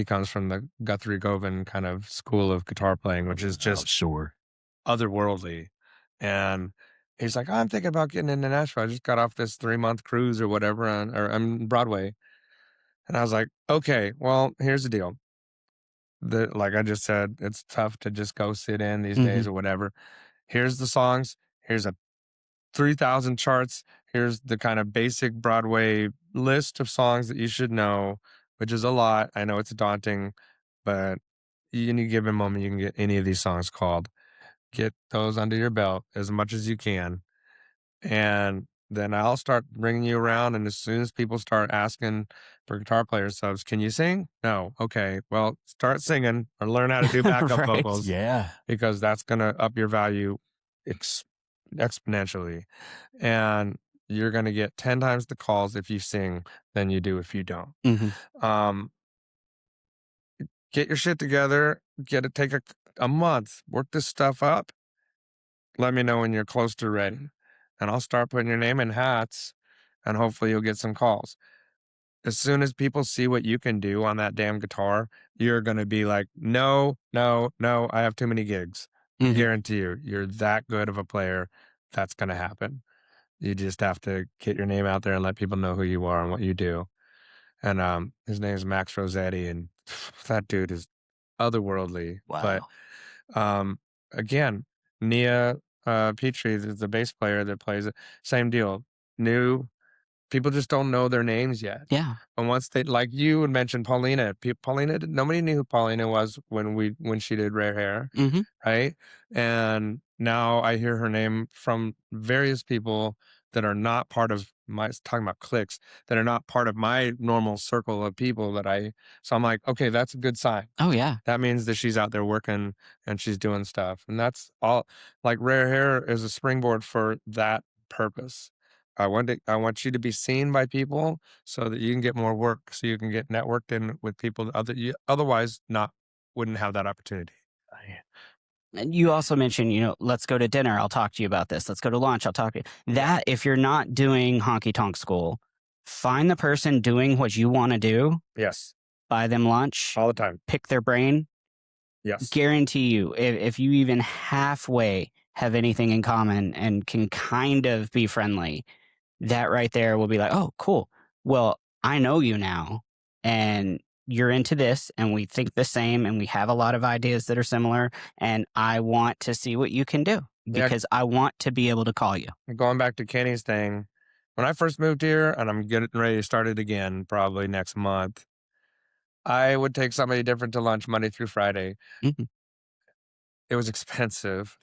comes from the Guthrie Govan kind of school of guitar playing, which is Oh, just sure. otherworldly. And he's like, I'm thinking about getting into Nashville. I just got off this 3-month cruise or whatever on Broadway. And I was like, okay, well, here's the deal. Like I just said, it's tough to just go sit in these mhm. days or whatever. Here's the songs. Here's a 3,000 charts. Here's the kind of basic Broadway list of songs that you should know, which is a lot. I know it's daunting, but any given moment, you can get any of these songs called. Get those under your belt as much as you can. And then I'll start bringing you around. And as soon as people start asking for guitar player subs, can you sing? No. Okay. Well, start singing or learn how to do backup Right. vocals Yeah. because that's going to up your value ex- exponentially. And you're going to get 10 times the calls if you sing than you do if you don't. Mhm. Um, get your shit together, take a month, work this stuff up. Let me know when you're close to ready. And I'll start putting your name in hats and hopefully you'll get some calls. As soon as people see what you can do on that damn guitar, you're going to be like, no, no, no, I have too many gigs. I Mhm. guarantee you, you're that good of a player. That's going to happen. You just have to get your name out there and let people know who you are and what you do. And his name is Max Rossetti, and that dude is otherworldly. But Wow. um, again, Nia Petrie, the bass player that plays it, same deal. New people just don't know their names yet. Yeah. And once they, like you would mention Paulina, nobody knew who Paulina was when she did Rare Hair, Mhm. right? And now I hear her name from various people that are not part of my talking about clicks that are not part of my normal circle of people so I'm like, okay, that's a good sign. Oh, yeah. That means that she's out there working and she's doing stuff. And that's all like Rare Hair is a springboard for that purpose. I want you to be seen by people so that you can get more work, so you can get networked in with people that you otherwise not wouldn't have that opportunity. I- And you also mentioned, let's go to dinner. I'll talk to you about this. Let's go to lunch. I'll talk to you. Yeah. That, if you're not doing honky tonk school, find the person doing what you want to do, Yes. buy them lunch, All the time. pick their brain. Yes. Guarantee you, if you even halfway have anything in common and can kind of be friendly, that right there will be like, oh, cool. Well, I know you now and you're into this and we think the same and we have a lot of ideas that are similar. And I want to see what you can do Yeah. because I want to be able to call you. Going back to Kenny's thing, when I first moved here, and I'm getting ready to start it again probably next month, I would take somebody different to lunch Monday through Friday. Mhm. It was expensive,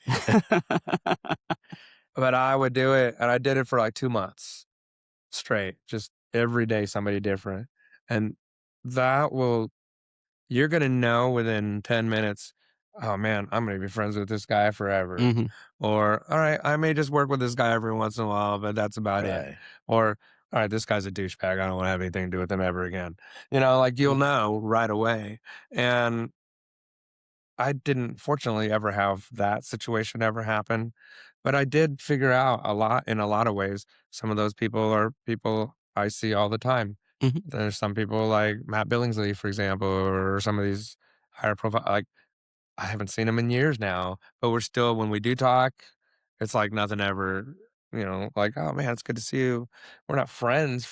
but I would do it, and I did it for like 2 months straight, just every day somebody different. And that will you're gonna know within 10 minutes, oh man, I'm gonna be friends with this guy forever. Mhm. Or all right, I may just work with this guy every once in a while, but that's about it. Right. Or all right, this guy's a douchebag. I don't want to have anything to do with him ever again. Like you'll know right away. And I didn't fortunately ever have that situation ever happen, but I did figure out in a lot of ways. Some of those people are people I see all the time. Mhm. There's some people like Matt Billingsley, for example, or some of these higher profile. Like I haven't seen him in years now, but we're still when we do talk, it's like nothing ever. Like oh man, it's good to see you. We're not friends,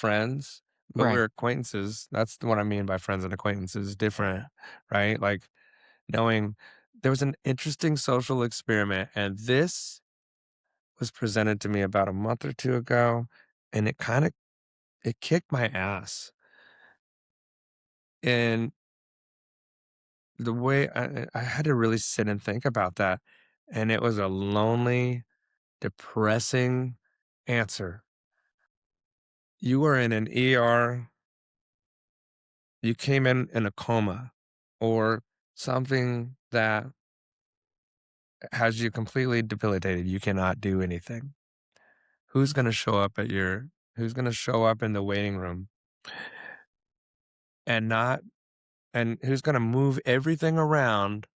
but Right. we're acquaintances. That's what I mean by friends and acquaintances. Different, Yeah. right? Like knowing there was an interesting social experiment, and this was presented to me about a month or two ago, and it kicked my ass. And the way I had to really sit and think about that, and it was a lonely, depressing answer. You were in an ER, you came in a coma or something that has you completely debilitated. You cannot do anything. Who's going to show up at your who's going to show up in the waiting room and not and who's going to move everything around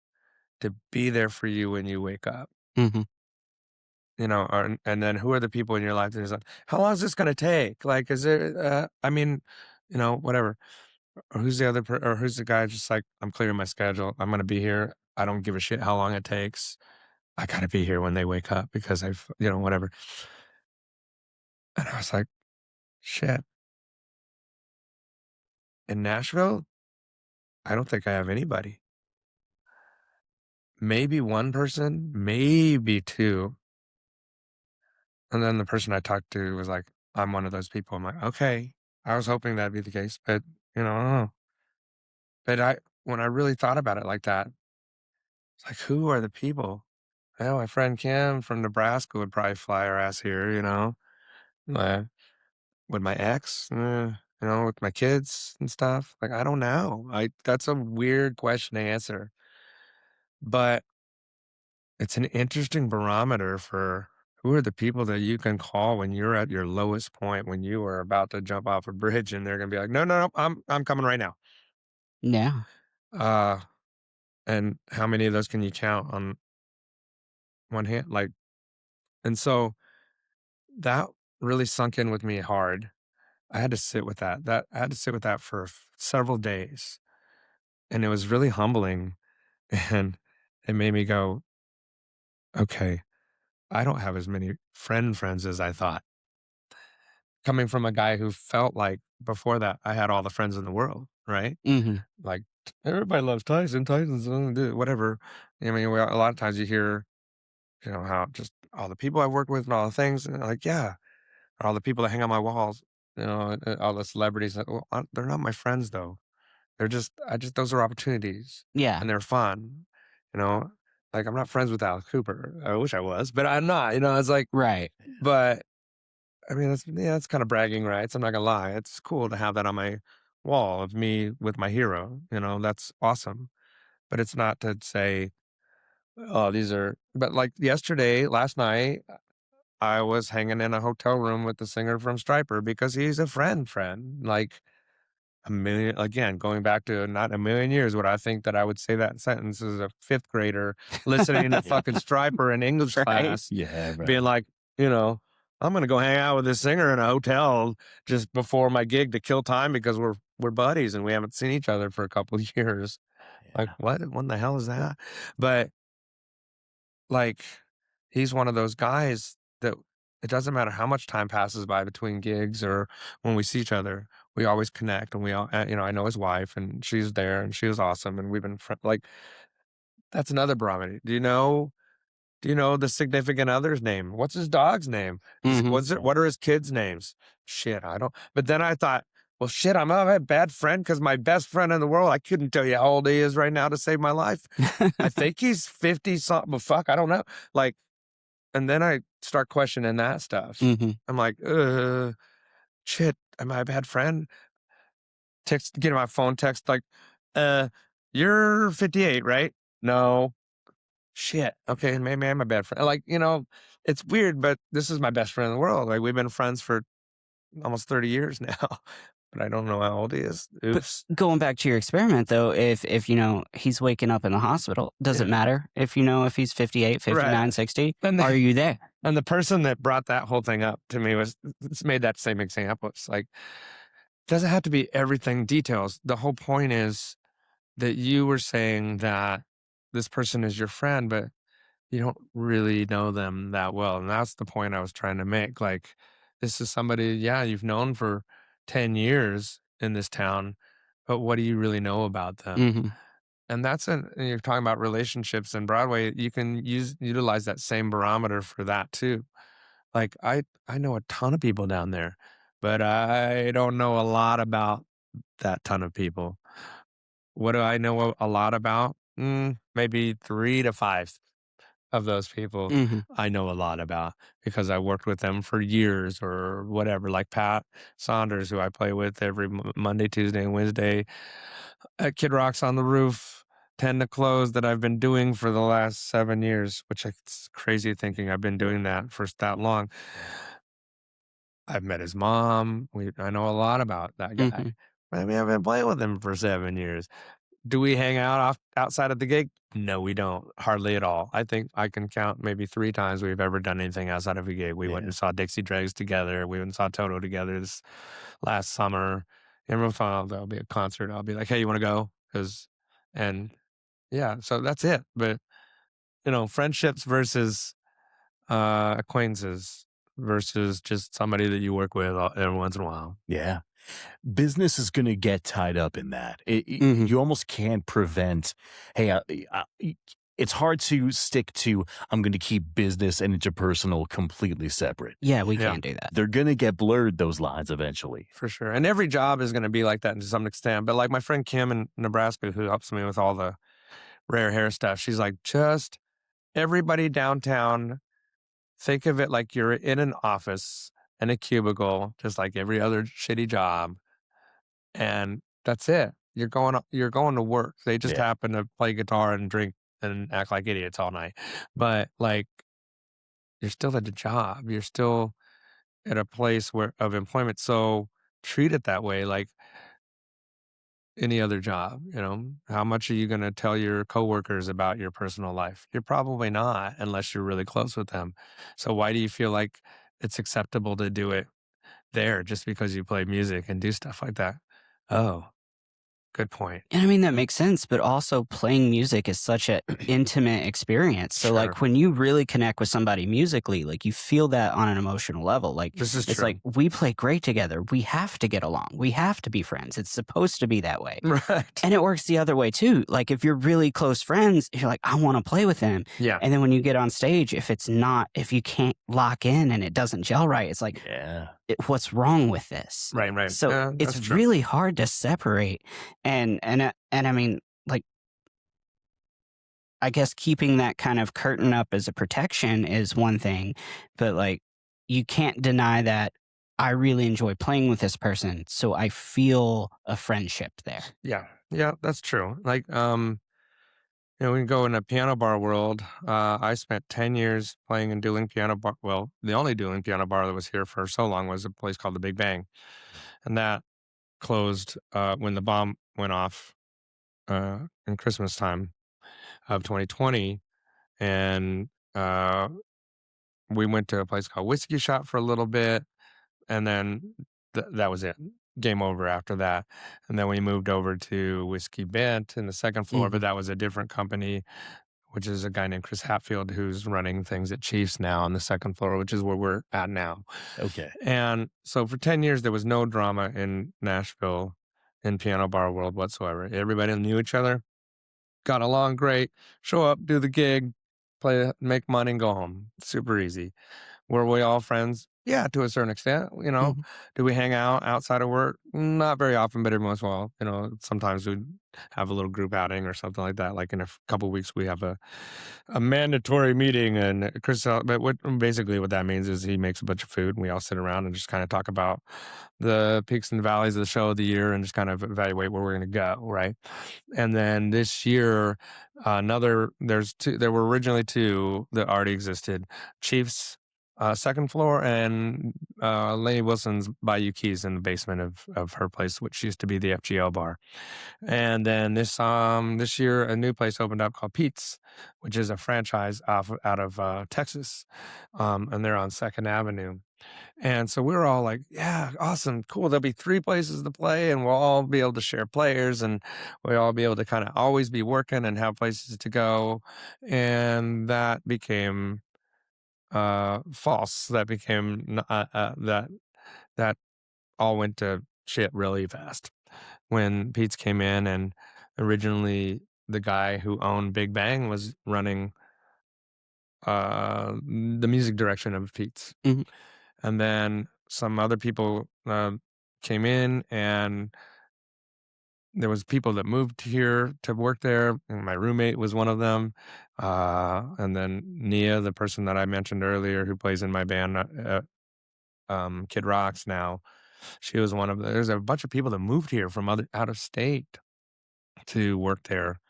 to be there for you when you wake up? Mhm. And then who are the people in your life that is like, how long is this going to take? Like, is there, I mean, whatever. Or who's the or who's the guy just like, I'm clearing my schedule. I'm going to be here. I don't give a shit how long it takes. I got to be here when they wake up because whatever. And I was like, shit. In Nashville, I don't think I have anybody. Maybe one person, maybe two. And then the person I talked to was like, I'm one of those people. I'm like, okay, I was hoping that'd be the case, but I don't know. But when I really thought about it like that, it's like, who are the people? Well, my friend Kim from Nebraska would probably fly her ass here, uh, with my ex, with my kids and stuff. Like, I don't know. That's a weird question to answer, but it's an interesting barometer for who are the people that you can call when you're at your lowest point, when you are about to jump off a bridge, and they're gonna be like, no, no, no, I'm coming right now. Yeah. Uh, and how many of those can you count on one hand? Like, and so that really sunk in with me hard. I had to sit with that. I had to sit with that for several days, and it was really humbling. And it made me go, okay, I don't have as many friends as I thought. Coming from a guy who felt like before that I had all the friends in the world, right? Mhm. Like everybody loves Tyson. Tyson's whatever. I mean, a lot of times you hear, how just all the people I worked with and all the things, and like, yeah, all the people that hang on my walls, all the celebrities. Well, they're not my friends though. Those are opportunities Yeah. and they're fun, you know. Like I'm not friends with Alice Cooper. I wish I was, but I'm not. It's like, Right. but I mean, that's kind of bragging rights. I'm not gonna lie. It's cool to have that on my wall of me with my hero. That's awesome. But it's not to say, oh, these are. But like last night, I was hanging in a hotel room with the singer from Striper because he's a friend. Like a million, again, going back to not a million years, would I think that I would say that sentence as a fifth grader listening to Yeah. fucking Striper in English Right. class, Yeah, being right. like, you know, I'm gonna go hang out with this singer in a hotel just before my gig to kill time because we're buddies and we haven't seen each other for a couple of years. Like, Yeah. what in the hell is that? But like, he's one of those guys that it doesn't matter how much time passes by between gigs or when we see each other, we always connect. And we all, I know his wife and she's there and she was awesome. And we've been like, that's another barometer. Do you know the significant other's name? What's his dog's name? Mhm. What are his kids' names? Shit, I don't. But then I thought, well, shit, I'm not a bad friend because my best friend in the world, I couldn't tell you how old he is right now to save my life. I think he's 50 something, but fuck, I don't know. Like, and then I start questioning that stuff. Mhm. I'm like, shit, am I a bad friend? Get my phone text like, uh, you're 58, right? No. Shit. Okay, maybe I'm a bad friend. Like, it's weird, but this is my best friend in the world. Like we've been friends for almost 30 years now, but I don't know how old he is. But Oops. going back to your experiment though, if he's waking up in the hospital, does it Yeah. matter if he's 58, Right. 59, 60? And Are the, you there? and the person that brought that whole thing up to me it's made that same example. It's like, doesn't have to be everything details. The whole point is that you were saying that this person is your friend, but you don't really know them that well. And that's the point I was trying to make. Like, this is somebody, yeah, you've known for 10 years in this town, but what do you really know about them? Mhm. And and you're talking about relationships in Broadway, you can utilize that same barometer for that too. Like I know a ton of people down there, but I don't know a lot about that ton of people. What do I know a lot about? Maybe 3 to 5 of those people Mhm. I know a lot about because I worked with them for years or whatever, like Pat Saunders, who I play with every Monday, Tuesday, and Wednesday at Kid Rock's on the Roof, 10 to Close that I've been doing for the last 7 years, which it's crazy thinking I've been doing that for that long. I've met his mom. I know a lot about that guy. Mhm. I mean, I've been playing with him for 7 years. Do we hang out outside of the gig? No, we don't. Hardly at all. I think I can count maybe 3 times we've ever done anything outside of a gig. We went Yeah. and saw Dixie Dregs together. We went and saw Toto together this last summer. Every time there'll be a concert, I'll be like, "Hey, you wanna go?" 'Cause and yeah, so that's it. But, friendships versus, acquaintances versus just somebody that you work with every once in a while. Yeah. Business is going to get tied up in that. Mhm. You almost can't prevent, hey, it's hard to stick to, I'm going to keep business and interpersonal completely separate. Yeah, we Yeah. can't do that. They're going to get blurred, those lines eventually. For sure. And every job is gonna be like that to some extent. But like my friend Kim in Nebraska, who helps me with all the rare hair stuff, she's like, just everybody downtown, think of it like you're in an office in a cubicle, just like every other shitty job. And that's it. You're going to work. They just Yeah. happen to play guitar and drink and act like idiots all night. But like you're still at a job. You're still at a place where of employment. So treat it that way. Like any other job, how much are you going to tell your coworkers about your personal life? You're probably not unless you're really close with them. So why do you feel like it's acceptable to do it there just because you play music and do stuff like that? Oh, good point. And I mean, that makes sense, but also playing music is such an intimate experience. So, Sure. like, when you really connect with somebody musically, like, you feel that on an emotional level. Like, This is it's true. like, we play great together. We have to get along. We have to be friends. It's supposed to be that way. Right. And it works the other way too. Like, if you're really close friends, you're like, I want to play with him. Yeah. And then when you get on stage, if you can't lock in and it doesn't gel right, it's like, Yeah. what's wrong with this? Right. Right. So Yeah, it's that's true. really hard to separate. And I mean, like, I guess keeping that kind of curtain up as a protection is one thing, but like, you can't deny that I really enjoy playing with this person, so I feel a friendship there. Yeah. Yeah, that's true. Like, we can go in a piano bar world. I spent 10 years playing and dueling piano bar. Well, the only dueling piano bar that was here for so long was a place called the Big Bang. And that closed when the bomb went off in Christmas time of 2020. And we went to a place called Whiskey Shop for a little bit. And then that was it. Game over after that. And then we moved over to Whiskey Bent in the second floor, but Mhm. that was a different company, which is a guy named Chris Hatfield who's running things at Chiefs now on the second floor, which is where we're at now. Okay. And so for 10 years, there was no drama in Nashville in piano bar world whatsoever. Everybody knew each other, got along great, show up, do the gig, play, make money, and go home. Super easy. Were we all friends? Yeah, to a certain extent. Mhm. Do we hang out outside of work? Not very often, but every once in a while. Sometimes we have a little group outing or something like that. Like in a couple weeks, we have a mandatory meeting, and Chris. But basically what that means is he makes a bunch of food, and we all sit around and just kind of talk about the peaks and valleys of the show of the year, and just kind of evaluate where we're going to go, right? And then this year, there's two. There were originally two that already existed. Chiefs second floor, and Lainey Wilson's Bayou Keys in the basement of her place, which used to be the FGL bar. And then this year, a new place opened up called Pete's, which is a franchise out of Texas, and they're on Second Avenue. And so we were all like, "Yeah, awesome, cool. There'll be 3 places to play, and we'll all be able to share players, and we'll all be able to kind of always be working and have places to go." And that became false. That became that all went to shit really fast when Pete's came in, and originally the guy who owned Big Bang was running the music direction of Pete's, Mhm. and then some other people came in and there was people that moved here to work there, and my roommate was one of them. And then Nia, the person that I mentioned earlier, who plays in my band, Kid Rocks now, she was one of the. There's a bunch of people that moved here from other out of state to work there,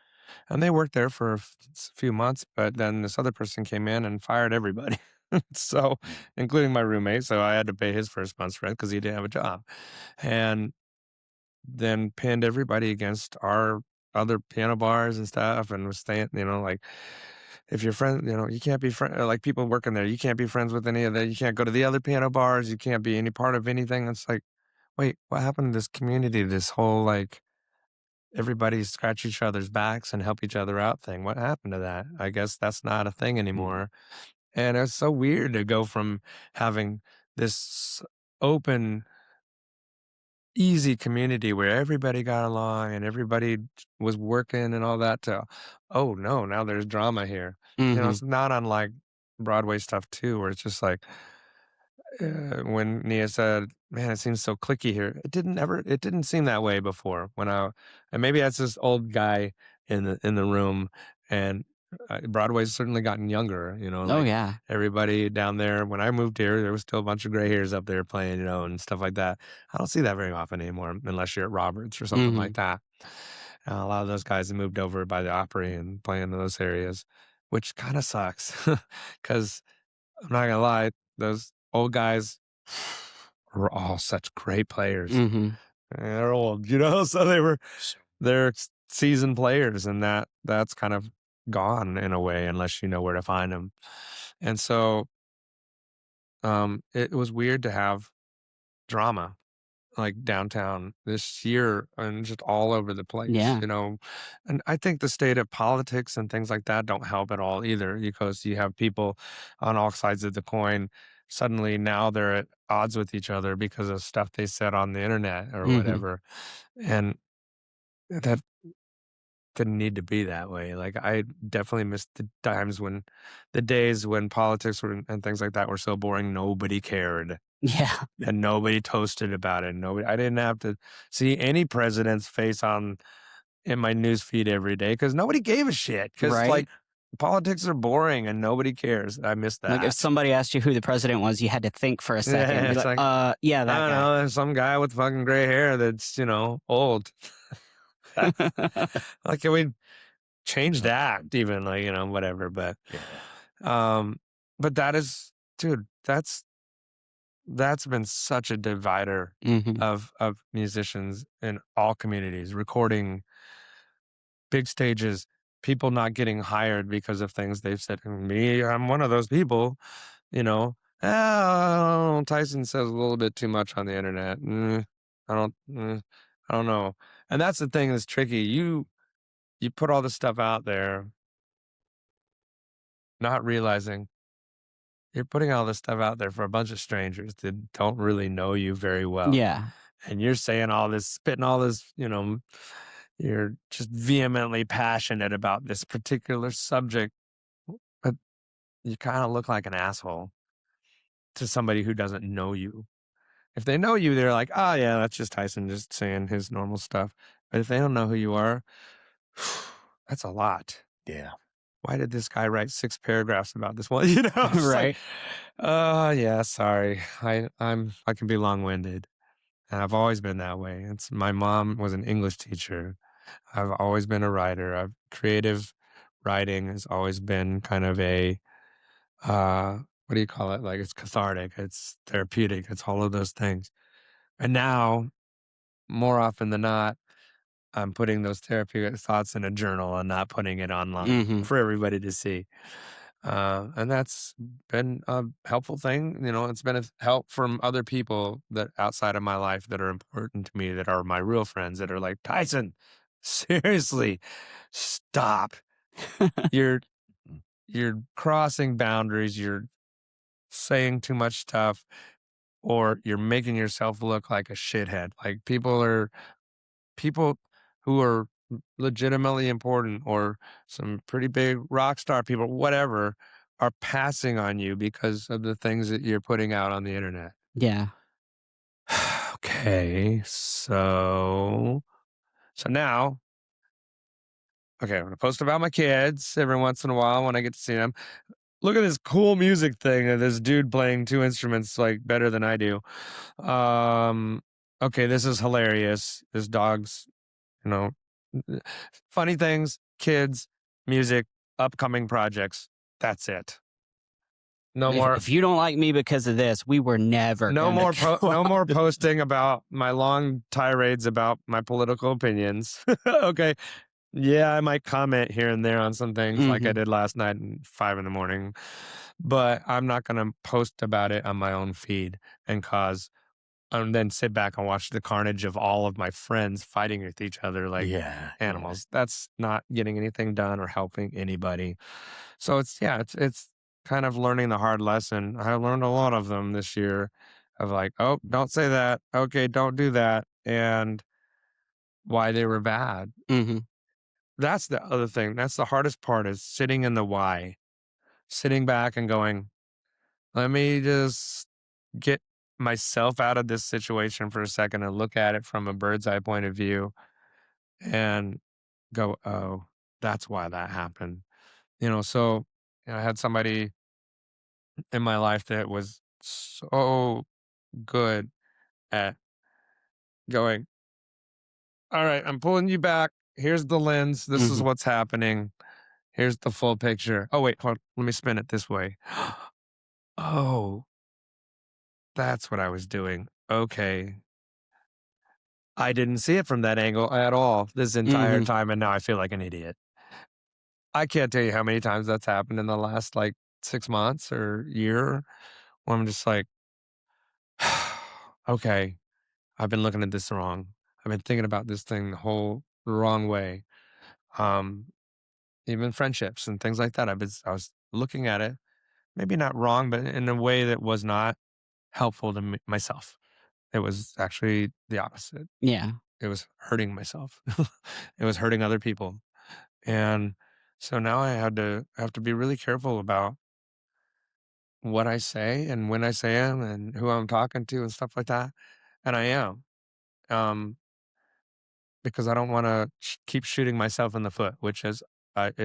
and they worked there for few months. But then this other person came in and fired everybody, so including my roommate. So I had to pay his first month's rent because he didn't have a job, and then pinned everybody against our other piano bars and stuff, and was staying, like, if you're friend, you can't be friend, like, people working there, you can't be friends with any of that. You can't go to the other piano bars. You can't be any part of anything. It's like, wait, what happened to this community? This whole, like, everybody scratch each other's backs and help each other out thing. What happened to that? I guess that's not a thing anymore. And it's so weird to go from having this open, easy community where everybody got along and everybody was working and all that to, oh no, now there's drama here. Mm-hmm. It's not unlike Broadway stuff too, where it's just like, when Nia said, "Man, it seems so clicky here." It didn't seem that way before and maybe that's this old guy in the room, and Broadway's certainly gotten younger, Oh like yeah. everybody down there. When I moved here, there was still a bunch of gray hairs up there playing, and stuff like that. I don't see that very often anymore, unless you're at Roberts or something Mm-hmm. like that. A lot of those guys have moved over by the Opry and playing in those areas, which kind of sucks because I'm not gonna lie, those old guys were all such great players. Mm-hmm. And they're old, so they're seasoned players, and that's kind of gone in a way unless you know where to find them. And so, it was weird to have drama like downtown this year and just all over the place, Yeah. And I think the state of politics and things like that don't help at all either, because you have people on all sides of the coin. Suddenly now they're at odds with each other because of stuff they said on the internet or Mm-hmm. whatever. And that didn't need to be that way. Like, I definitely missed the days when politics were and things like that were so boring, nobody cared. Yeah. And nobody toasted about it. I didn't have to see any president's face in my news feed every day because nobody gave a shit. Because Right. like, politics are boring and nobody cares. I miss Like if that. somebody asked you who the president was, you had to think for a second. Yeah, Be it's like, like, yeah, I that don't guy. know, there's some guy with fucking gray hair that's old. Like, can we change that even, like, whatever. But but that is, dude, that's been such a divider Mm-hmm. of musicians in all communities, recording big stages, people not getting hired because of things they've said. And me, I'm one of those people, you know. Oh, Tyson says a little bit too much on the internet. I don't, I don't know. And that's the thing that's tricky. You put all this stuff out there, not realizing you're putting all this stuff out there for a bunch of strangers that don't really know you very well. Yeah. And you're saying all this, spitting all this, you're just vehemently passionate about this particular subject, but you kind of look like an asshole to somebody who doesn't know you. If they know you, they're like, oh, yeah, that's just Tyson just saying his normal stuff. But if they don't know who you are, that's a lot. Yeah. Why did this guy write 6 paragraphs about this one? It's like, Right. yeah, sorry. I can be long-winded. And I've always been that way. My mom was an English teacher. I've always been a writer. Creative writing has always been kind of what do you call it? Like, it's cathartic, it's therapeutic, it's all of those things. And now, more often than not, I'm putting those therapeutic thoughts in a journal and not putting it online Mm-hmm. for everybody to see. And that's been a helpful thing. It's been a help from other people that outside of my life that are important to me, that are my real friends, that are like, Tyson, seriously, stop. You're you're crossing boundaries, you're saying too much stuff, or you're making yourself look like a shithead. Like, people who are legitimately important, or some pretty big rock star people, whatever, are passing on you because of the things that you're putting out on the internet. Yeah. Okay, so So now, okay, I'm going to post about my kids every once in a while when I get to see them. Look at this cool music thing of this dude playing 2 instruments like better than I do. Okay, this is hilarious. This dog's, you know, funny things, kids, music, upcoming projects. That's it. No more. If you don't like me because of this, we were never No gonna more. go No on. more posting about my long tirades about my political opinions. Okay. Yeah, I might comment here and there on some things like I Mhm. did last night at 5 in the morning, but I'm not going to post about it on my own feed and then sit back and watch the carnage of all of my friends fighting with each other like Yeah. animals. That's not getting anything done or helping anybody. So it's kind of learning the hard lesson. I learned a lot of them this year of like, oh, don't say that. Okay, don't do that. And why they were bad. Mhm. That's the other thing. That's the hardest part is sitting in the why, sitting back and going, let me just get myself out of this situation for a second and look at it from a bird's eye point of view and go, oh, that's why that happened. So I had somebody in my life that was so good at going, all right, I'm pulling you back. Here's the lens. This is Mhm. what's happening. Here's the full picture. Oh, wait, hold on. Let me spin it this way. Oh, that's what I was doing. Okay. I didn't see it from that angle at all this entire Mhm. time, and now I feel like an idiot. I can't tell you how many times that's happened in the last, like, 6 months or year where I'm just like, "Okay, I've been looking at this wrong. I've been thinking about this thing the wrong way." Um, Even friendships and things like that, I was looking at it, maybe not wrong, but in a way that was not helpful to myself. It was actually the opposite. Yeah. It was hurting myself. It was hurting other people. And so now I have to be really careful about what I say and when I say them and who I'm talking to and stuff like that. And I am, um, because I don't want to keep shooting myself in the foot, which is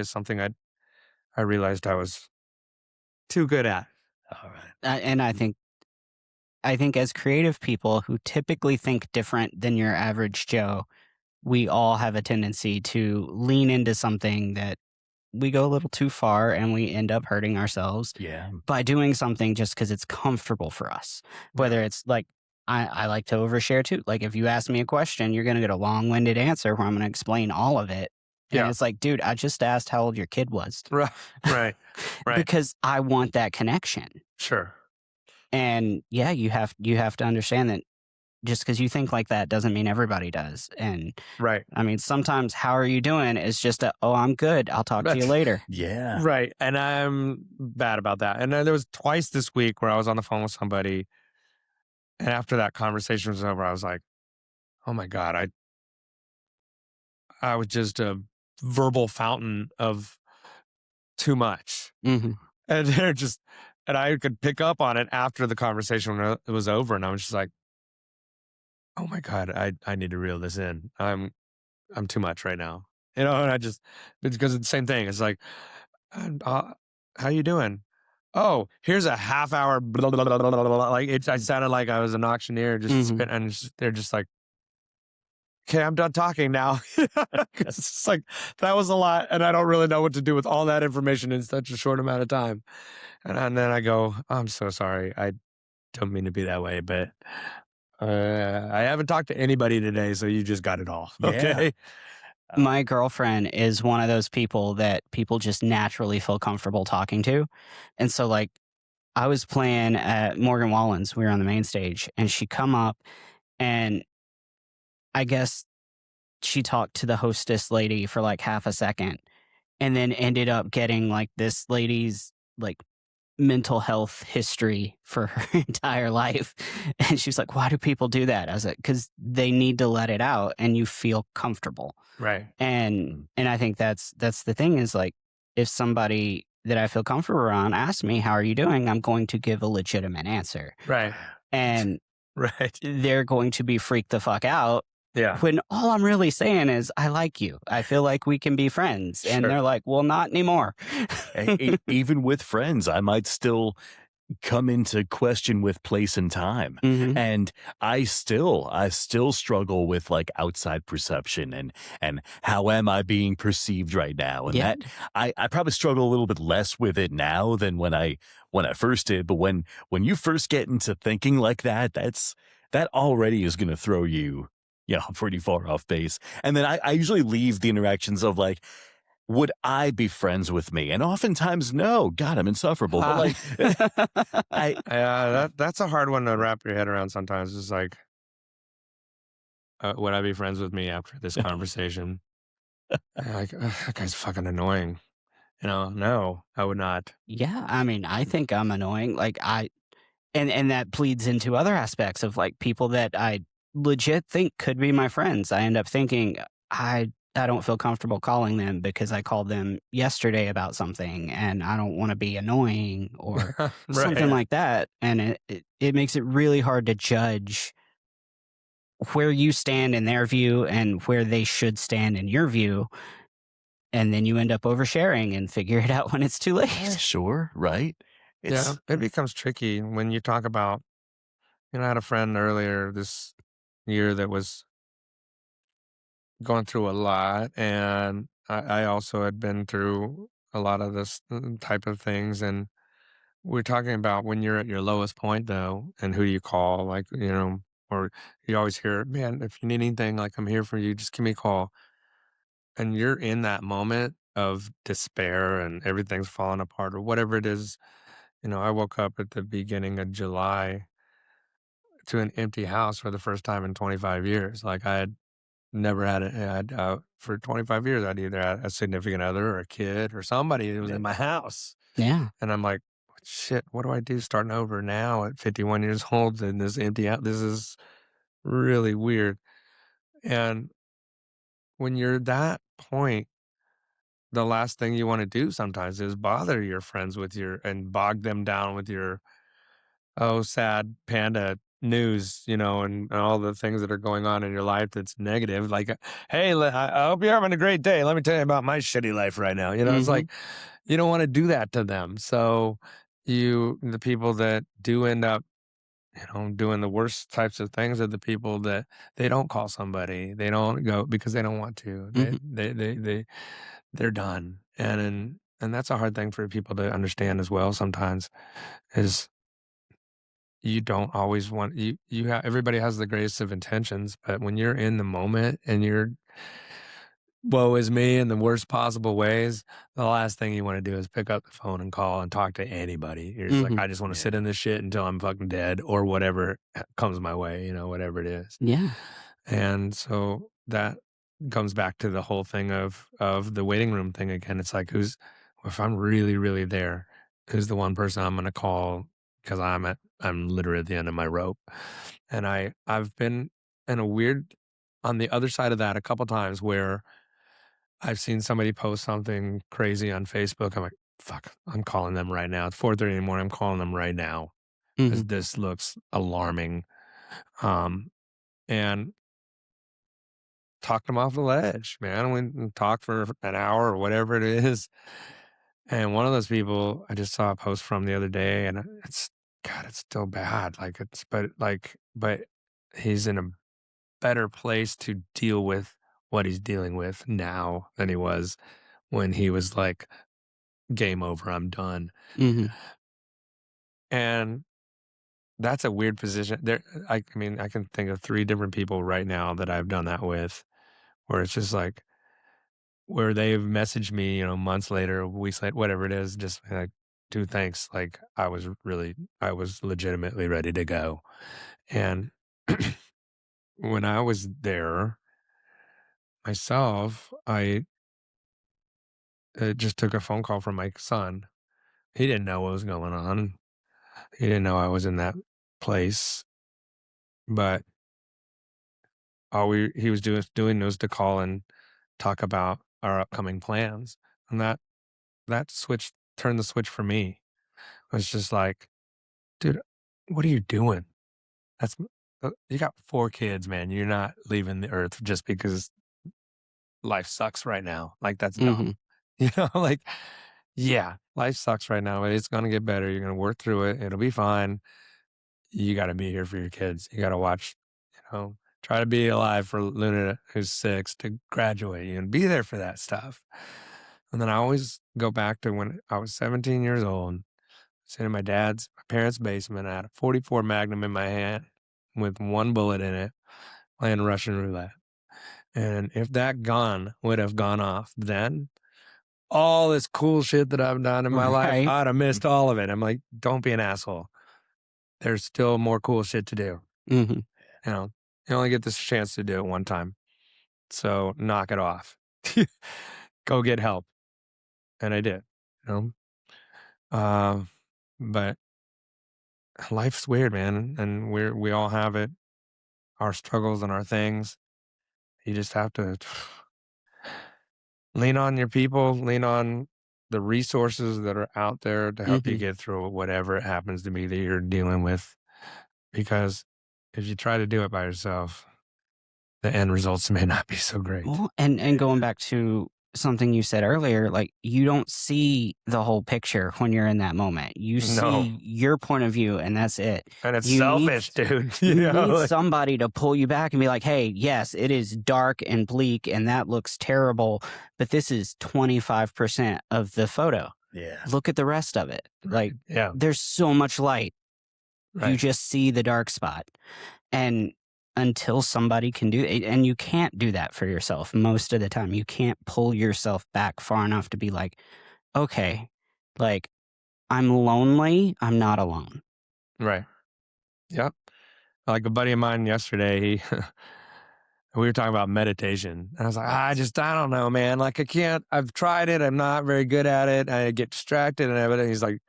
something I realized I was too good at. All right. And I think as creative people who typically think different than your average Joe, we all have a tendency to lean into something that we go a little too far and we end up hurting ourselves Yeah. by doing something just because it's comfortable for us. Yeah. Whether it's like, I like to overshare too. Like, if you ask me a question, you're going to get a long winded answer where I'm going to explain all of it. And Yeah. it's like, dude, I just asked how old your kid was Right. Right. Right. because I want that connection. Sure. And yeah, you have to understand that just because you think like that doesn't mean everybody does. And Right. I mean, sometimes how are you doing is just oh, I'm good. I'll talk to you later. Yeah. Right. And I'm bad about that. And then there was twice this week where I was on the phone with somebody. And after that conversation was over, I was like, oh my God, I was just a verbal fountain of too much. Hmm. And and I could pick up on it after the conversation when it was over. And I was just like, oh my God, I need to reel this in. I'm too much right now. And it's because it's the same thing. It's like, how you doing? Oh, here's a half hour. Blah, blah, blah, blah, blah, blah. Like I sounded like I was an auctioneer, and they're just like, okay, I'm done talking now. 'Cause it's like that was a lot, and I don't really know what to do with all that information in such a short amount of time. And then I go, I'm so sorry. I don't mean to be that way, but I haven't talked to anybody today, so you just got it all. Yeah. Okay. My girlfriend is one of those people that people just naturally feel comfortable talking to. And so, like, I was playing at Morgan Wallen's. We were on the main stage, and she come up, and I guess she talked to the hostess lady for like half a second, and then ended up getting like this lady's like mental health history for her entire life. And she's like, why do people do that? I was like, because they need to let it out and you feel comfortable. Right. And I think that's the thing is like, if somebody that I feel comfortable around asks me, how are you doing? I'm going to give a legitimate answer. Right. And Right. they're going to be freaked the fuck out Yeah. when all I'm really saying is, I like you. I feel like we can be friends. And Sure. they're like, well, not anymore. Even with friends, I might still come into question with place and time. Hmm. And I still struggle with like outside perception and how am I being perceived right now? And Yeah. that I probably struggle a little bit less with it now than when I first did. But when you first get into thinking like that, that already is gonna throw you, pretty far off base. And then I usually leave the interactions of like, would I be friends with me? And oftentimes, no. God, I'm insufferable. But Uh, like, I Yeah, that's a hard one to wrap your head around sometimes. It's like, would I be friends with me after this conversation? And like, "Ugh, that guy's fucking annoying. No, I would not. yeah. I mean, I think I'm annoying. Like, and that bleeds into other aspects of like people that I legit think could be my friends. I end up thinking I don't feel comfortable calling them because I called them yesterday about something and I don't want to be annoying or something Right. like that. And it makes it really hard to judge where you stand in their view and where they should stand in your view. And then you end up oversharing and figure it out when it's too late. sure, right? Yeah, It's it becomes tricky when you talk about, I had a friend earlier this year that was going through a lot, and I also had been through a lot of this type of things. And we're talking about when you're at your lowest point, though, and who do you call? Like, or you always hear, man, if you need anything, like, I'm here for you, just give me a call. And you're in that moment of despair and everything's falling apart or whatever it is. I woke up at the beginning of July to an empty house for the first time in 25 years. Like, I had never for 25 years, I'd either had a significant other or a kid or somebody that was in my house. Yeah. And I'm like, shit, what do I do starting over now at 51 years old in this empty house? This is really weird. And when you're that point, the last thing you want to do sometimes is bother your friends and bog them down with your, oh, sad panda news, and all the things that are going on in your life that's negative. Like, hey, I hope you're having a great day. Let me tell you about my shitty life right now. It's Hmm. like, you don't want to do that to them. So the people that do end up, doing the worst types of things are the people that they don't call somebody. They don't go because they don't want to. Hmm. They're done. And that's a hard thing for people to understand as well sometimes is you don't always want everybody has the greatest of intentions, but when you're in the moment and you're woe is me in the worst possible ways, the last thing you want to do is pick up the phone and call and talk to anybody. You're just like, Hmm. I just want to yeah. sit in this shit until I'm fucking dead or whatever comes my way, whatever it is. Yeah. And so that comes back to the whole thing of the waiting room thing again. It's like, if I'm really, really there, who's the one person I'm going to call because I'm literally at the end of my rope. And I've been in a weird on the other side of that a couple times where I've seen somebody post something crazy on Facebook. I'm like, fuck, I'm calling them right now. It's 4:30 in the morning. I'm calling them right now Hmm. because this looks alarming. Um, and talked them off the ledge, man. We talked for an hour or whatever it is. And one of those people I just saw a post from the other day, and it's still bad. Like but he's in a better place to deal with what he's dealing with now than he was when he was like, game over, I'm done. Hmm. And that's a weird position. I mean, I can think of 3 different people right now that I've done that with, where it's just like, where they've messaged me, months later, weeks later, whatever it is, just like, dude, thanks. Like, I was legitimately ready to go. And when I was there myself, I just took a phone call from my son. He didn't know what was going on. He didn't know I was in that place, but he was doing was to call and talk about our upcoming plans. And that turned the switch for me. It was just like, dude, what are you doing? That's you got 4 kids, man. You're not leaving the earth just because life sucks right now. Like, that's dumb. Like, yeah, life sucks right now, but it's going to get better. You're going to work through it. It'll be fine. You got to be here for your kids. You got to watch, try to be alive for Luna, who's 6, to graduate and be there for that stuff. And then I always go back to when I was 17 years old, sitting in my parents' basement. I had a 44 Magnum in my hand with 1 bullet in it, playing Russian roulette. And if that gun would have gone off then, all this cool shit that I've done in my life, I'd have missed all of it. I'm like, don't be an asshole. There's still more cool shit to do. You only get this chance to do it one time. So knock it off. Go get help. And I did, but life's weird, man. And we all have it, our struggles and our things. You just have to lean on your people, lean on the resources that are out there to help you get through whatever it happens to be that you're dealing with. Because if you try to do it by yourself, the end results may not be so great. Well, and going back to something you said earlier, like, you don't see the whole picture when you're in that moment. You see your point of view, and that's it. And it's selfish, dude. You need somebody to pull you back and be like, hey, yes, it is dark and bleak and that looks terrible, but this is 25% of the photo. Yeah. Look at the rest of it. Like, Yeah. there's so much light. Right. You just see the dark spot. And until somebody can do it, and you can't do that for yourself most of the time. You can't pull yourself back far enough to be like, okay, like, I'm lonely, I'm not alone. Right. Yep. Like a buddy of mine yesterday, we were talking about meditation. And I was like, I don't know, man. Like, I can't, I've tried it. I'm not very good at it. I get distracted and everything. He's like,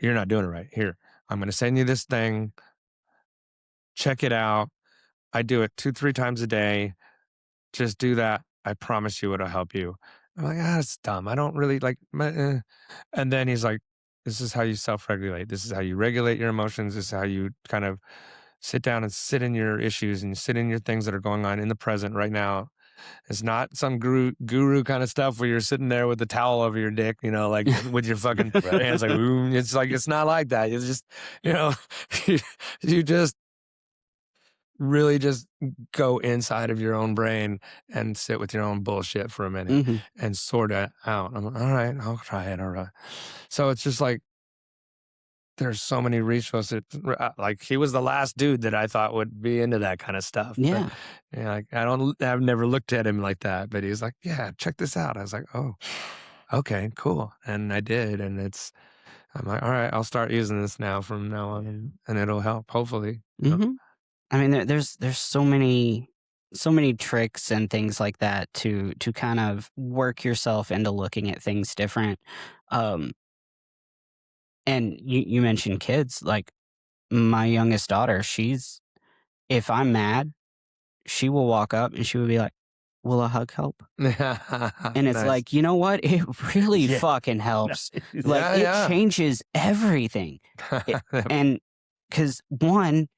you're not doing it right. Here, I'm going to send you this thing. Check it out. I do it 2-3 times a day. Just do that. I promise you it'll help you. I'm like, it's dumb. I don't really like, And then he's like, this is how you self-regulate. This is how you regulate your emotions. This is how you kind of sit down and sit in your issues and sit in your things that are going on in the present right now. It's not some guru kind of stuff where you're sitting there with the towel over your dick, like with your fucking hands like, it's like, it's not like that. It's just, you just really just go inside of your own brain and sit with your own bullshit for a minute and sort it out. I'm like, all right, I'll try it. All right. So it's just like, there's so many resources. Like, he was the last dude that I thought would be into that kind of stuff. Yeah. But, I've never looked at him like that, but he's like, yeah, check this out. I was like, oh, okay, cool. And I did. And I'm like, all right, I'll start using this now from now on, and it'll help, hopefully. I mean, there's so many tricks and things like that to kind of work yourself into looking at things different. And you mentioned kids. Like, my youngest daughter, if I'm mad, she will walk up and she will be like, will a hug help? And it's like, you know what? It really fucking helps. Like, it changes everything. And because, one,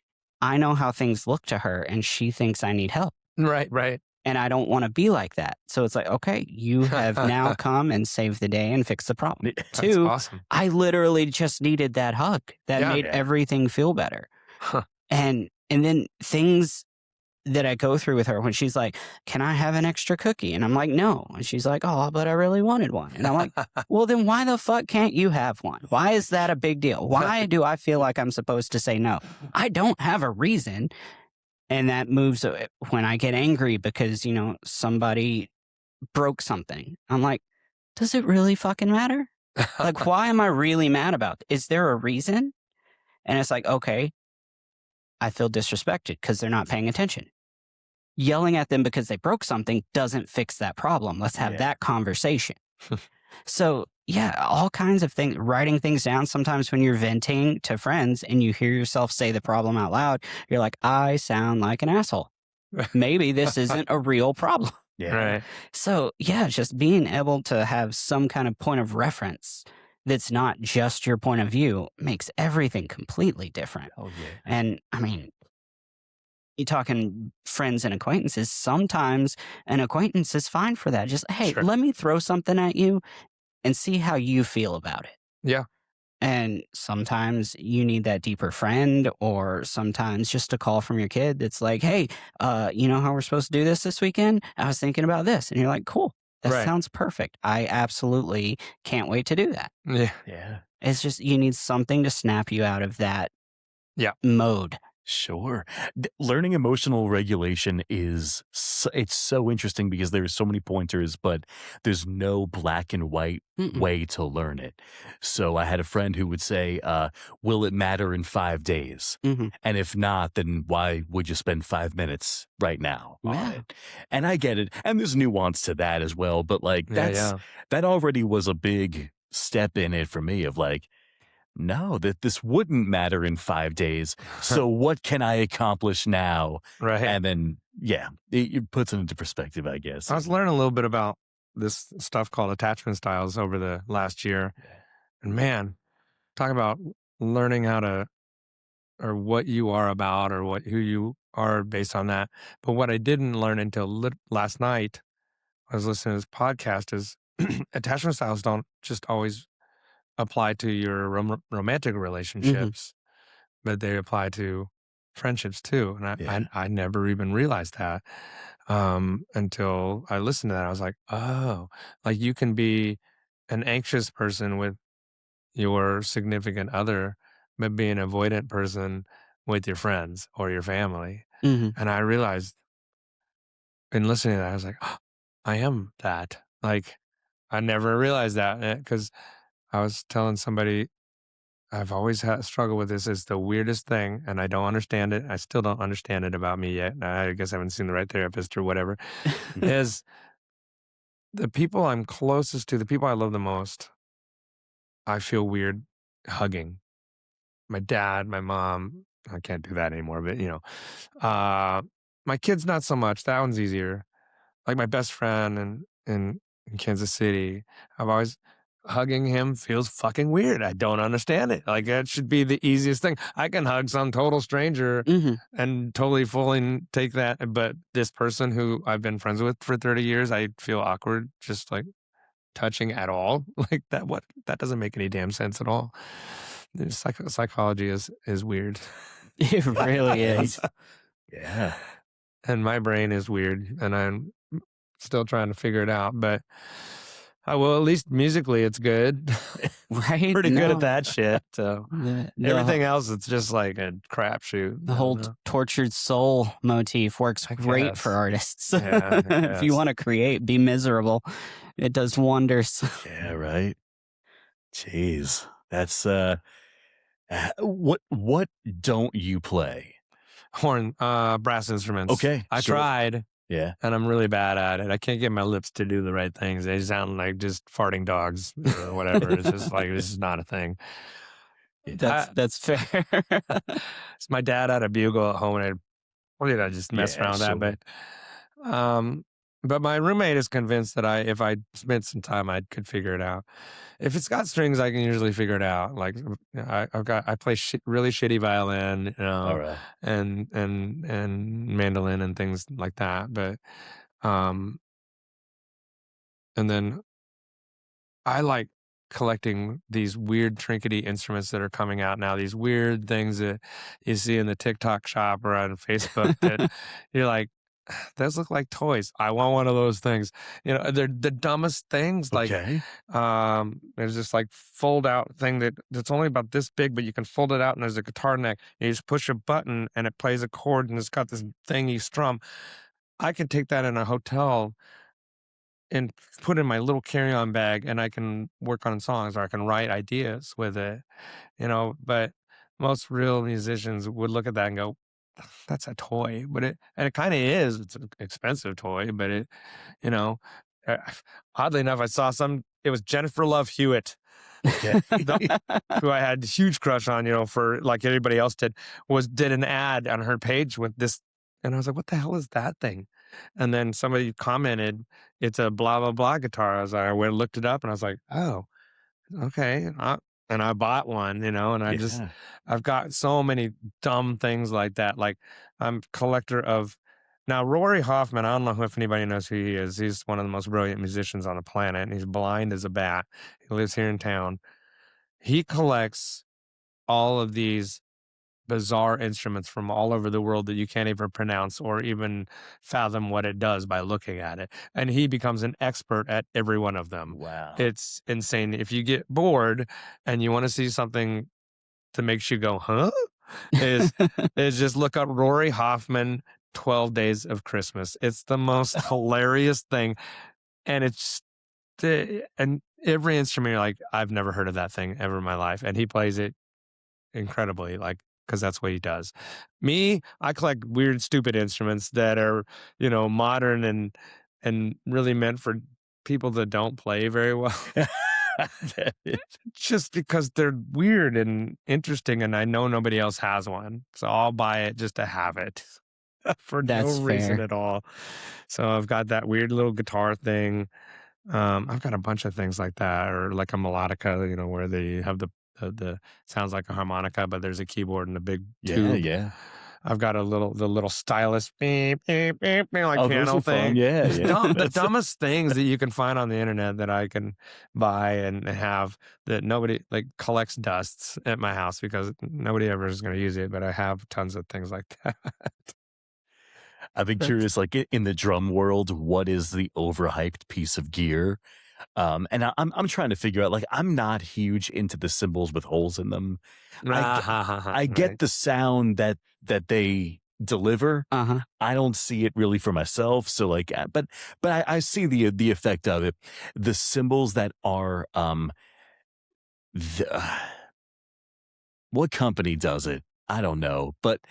I know how things look to her and she thinks I need help. Right. And I don't want to be like that. So it's like, okay, you have now come and saved the day and fixed the problem. That's 2, awesome. I literally just needed that hug that made everything feel better. And then things that I go through with her when she's like, can I have an extra cookie? And I'm like, no. And she's like, oh, but I really wanted one. And I'm like, well, then why the fuck can't you have one? Why is that a big deal? Why do I feel like I'm supposed to say no? I don't have a reason. And that moves when I get angry because, somebody broke something. I'm like, does it really fucking matter? Like, why am I really mad about it? Is there a reason? And it's like, okay, I feel disrespected because they're not paying attention. Yelling at them because they broke something doesn't fix that problem. Let's have that conversation. So, all kinds of things, writing things down. Sometimes when you're venting to friends and you hear yourself say the problem out loud, you're like, I sound like an asshole. Maybe this isn't a real problem. Right. So, just being able to have some kind of point of reference that's not just your point of view makes everything completely different. Oh, yeah. And I mean, You talking friends and acquaintances, sometimes an acquaintance is fine for that. Just, hey, Sure. let me throw something at you and see how you feel about it. Yeah. And sometimes you need that deeper friend, or sometimes just a call from your kid that's like, hey, you know how we're supposed to do this weekend? I was thinking about this. And you're like, cool, that Right. sounds perfect. I absolutely can't wait to do that. Yeah. Yeah. It's just, you need something to snap you out of that Yeah. mode. Sure. Learning emotional regulation it's so interesting because there's so many pointers, but there's no black and white Mm-mm. way to learn it. So I had a friend who would say, will it matter in 5 days? Hmm. And if not, then why would you spend 5 minutes right now on Yeah. it? And I get it. And there's nuance to that as well. But like, Yeah. Yeah. that already was a big step in it for me of like, no, that this wouldn't matter in 5 days. So what can I accomplish now? Right. And then, yeah, it puts it into perspective, I guess. I was learning a little bit about this stuff called attachment styles over the last year. Yeah. And man, talk about learning how to, or what you are about, or who you are based on that. But what I didn't learn until last night, I was listening to this podcast, is attachment styles don't just always apply to your romantic Hmm. relationships, but they apply to friendships too. And Yeah. I never even realized that until I listened to that. I was like, oh, like you can be an anxious person with your significant other, but be an avoidant person with your friends or your family. Hmm. And I realized in listening to that, I was like, oh, I am that. Like, I never realized that because I was telling somebody I've always had struggle with this. It's the weirdest thing, and I don't understand it. I still don't understand it about me yet. I guess I haven't seen the right therapist or whatever. Is the people I'm closest to, the people I love the most, I feel weird hugging. My dad, my mom. I can't do that anymore, but my kids not so much. That one's easier. Like my best friend in Kansas City, I've always hugging him feels fucking weird. I don't understand it. Like that should be the easiest thing. I can hug some total stranger Hmm. and totally fully take that, but this person who I've been friends with for 30 years, I feel awkward just like touching at all. Like that doesn't make any damn sense at all. Psychology is weird. It really Right. is. Yeah. And my brain is weird, and I'm still trying to figure it out, but well, at least musically it's good. Right? Pretty good at No. that shit. So The everything else, it's just like a crapshoot. the I don't whole know. tortured soul motif works I great for guess. artists. Yeah, I If you guess. want to create, be miserable. It does wonders. Yeah. Right. Jeez. That's, what don't you play? Horn, brass instruments. Okay. I Sure. tried, Yeah. and I'm really bad at it. I can't get my lips to do the right things. They sound like just farting dogs or whatever. It's just like, this is not a thing. That's fair. So my dad had a bugle at home, and I just mess Yeah. around with that. Sure. But my roommate is convinced that if I spent some time, I could figure it out. If it's got strings, I can usually figure it out. Like I play really shitty violin, All right. and mandolin and things like that. But um, and then I like collecting these weird trinkety instruments that are coming out now. These weird things that you see in the TikTok shop or on Facebook that you're like, those look like toys. I want one of those things. They're the dumbest things. Like, Okay. there's this like fold out thing that's only about this big, but you can fold it out and there's a guitar neck. You just push a button and it plays a chord and it's got this thing you strum. I can take that in a hotel and put in my little carry-on bag and I can work on songs or I can write ideas with it, but most real musicians would look at that and go, that's a toy, but it kind of is. It's an expensive toy, but you know, uh, oddly enough, it was Jennifer Love Hewitt, Okay. who I had a huge crush on, for like everybody else did an ad on her page with this. And I was like, what the hell is that thing? And then somebody commented, it's a blah, blah, blah guitar. I went and looked it up and I was like, oh, okay. and I bought one, and Yeah. I've got so many dumb things like that. Like I'm a collector of now Rory Hoffman. I don't know if anybody knows who he is. He's one of the most brilliant musicians on the planet, and he's blind as a bat. He lives here in town. He collects all of these bizarre instruments from all over the world that you can't even pronounce or even fathom what it does by looking at it. And he becomes an expert at every one of them. Wow. It's insane. If you get bored and you want to see something that makes you go, huh? Is just look up Rory Hoffman 12 Days of Christmas. It's the most hilarious thing. And it's and every instrument you're like, I've never heard of that thing ever in my life. And he plays it incredibly, like, because that's what he does. Me, I collect weird, stupid instruments that are, modern and really meant for people that don't play very well. Just because they're weird and interesting, and I know nobody else has one, so I'll buy it just to have it for That's no reason fair. at all. So I've got that weird little guitar thing. I've got a bunch of things like that, or like a melodica, where they have the sounds like a harmonica, but there's a keyboard and a big tube. Yeah. I've got the little stylus beep, beep, beep, beep, like Oh, those piano are fun. thing. Yeah. The dumbest things that you can find on the internet that I can buy and have that nobody like collects dusts at my house because nobody ever is going to use it. But I have tons of things like that. I've been curious, like in the drum world, what is the overhyped piece of gear? And I'm trying to figure out. Like, I'm not huge into the cymbals with holes in them. I get Right. the sound that they deliver. Uh-huh. I don't see it really for myself. So like, but I see the effect of it. The cymbals that are the, what company does it? I don't know, but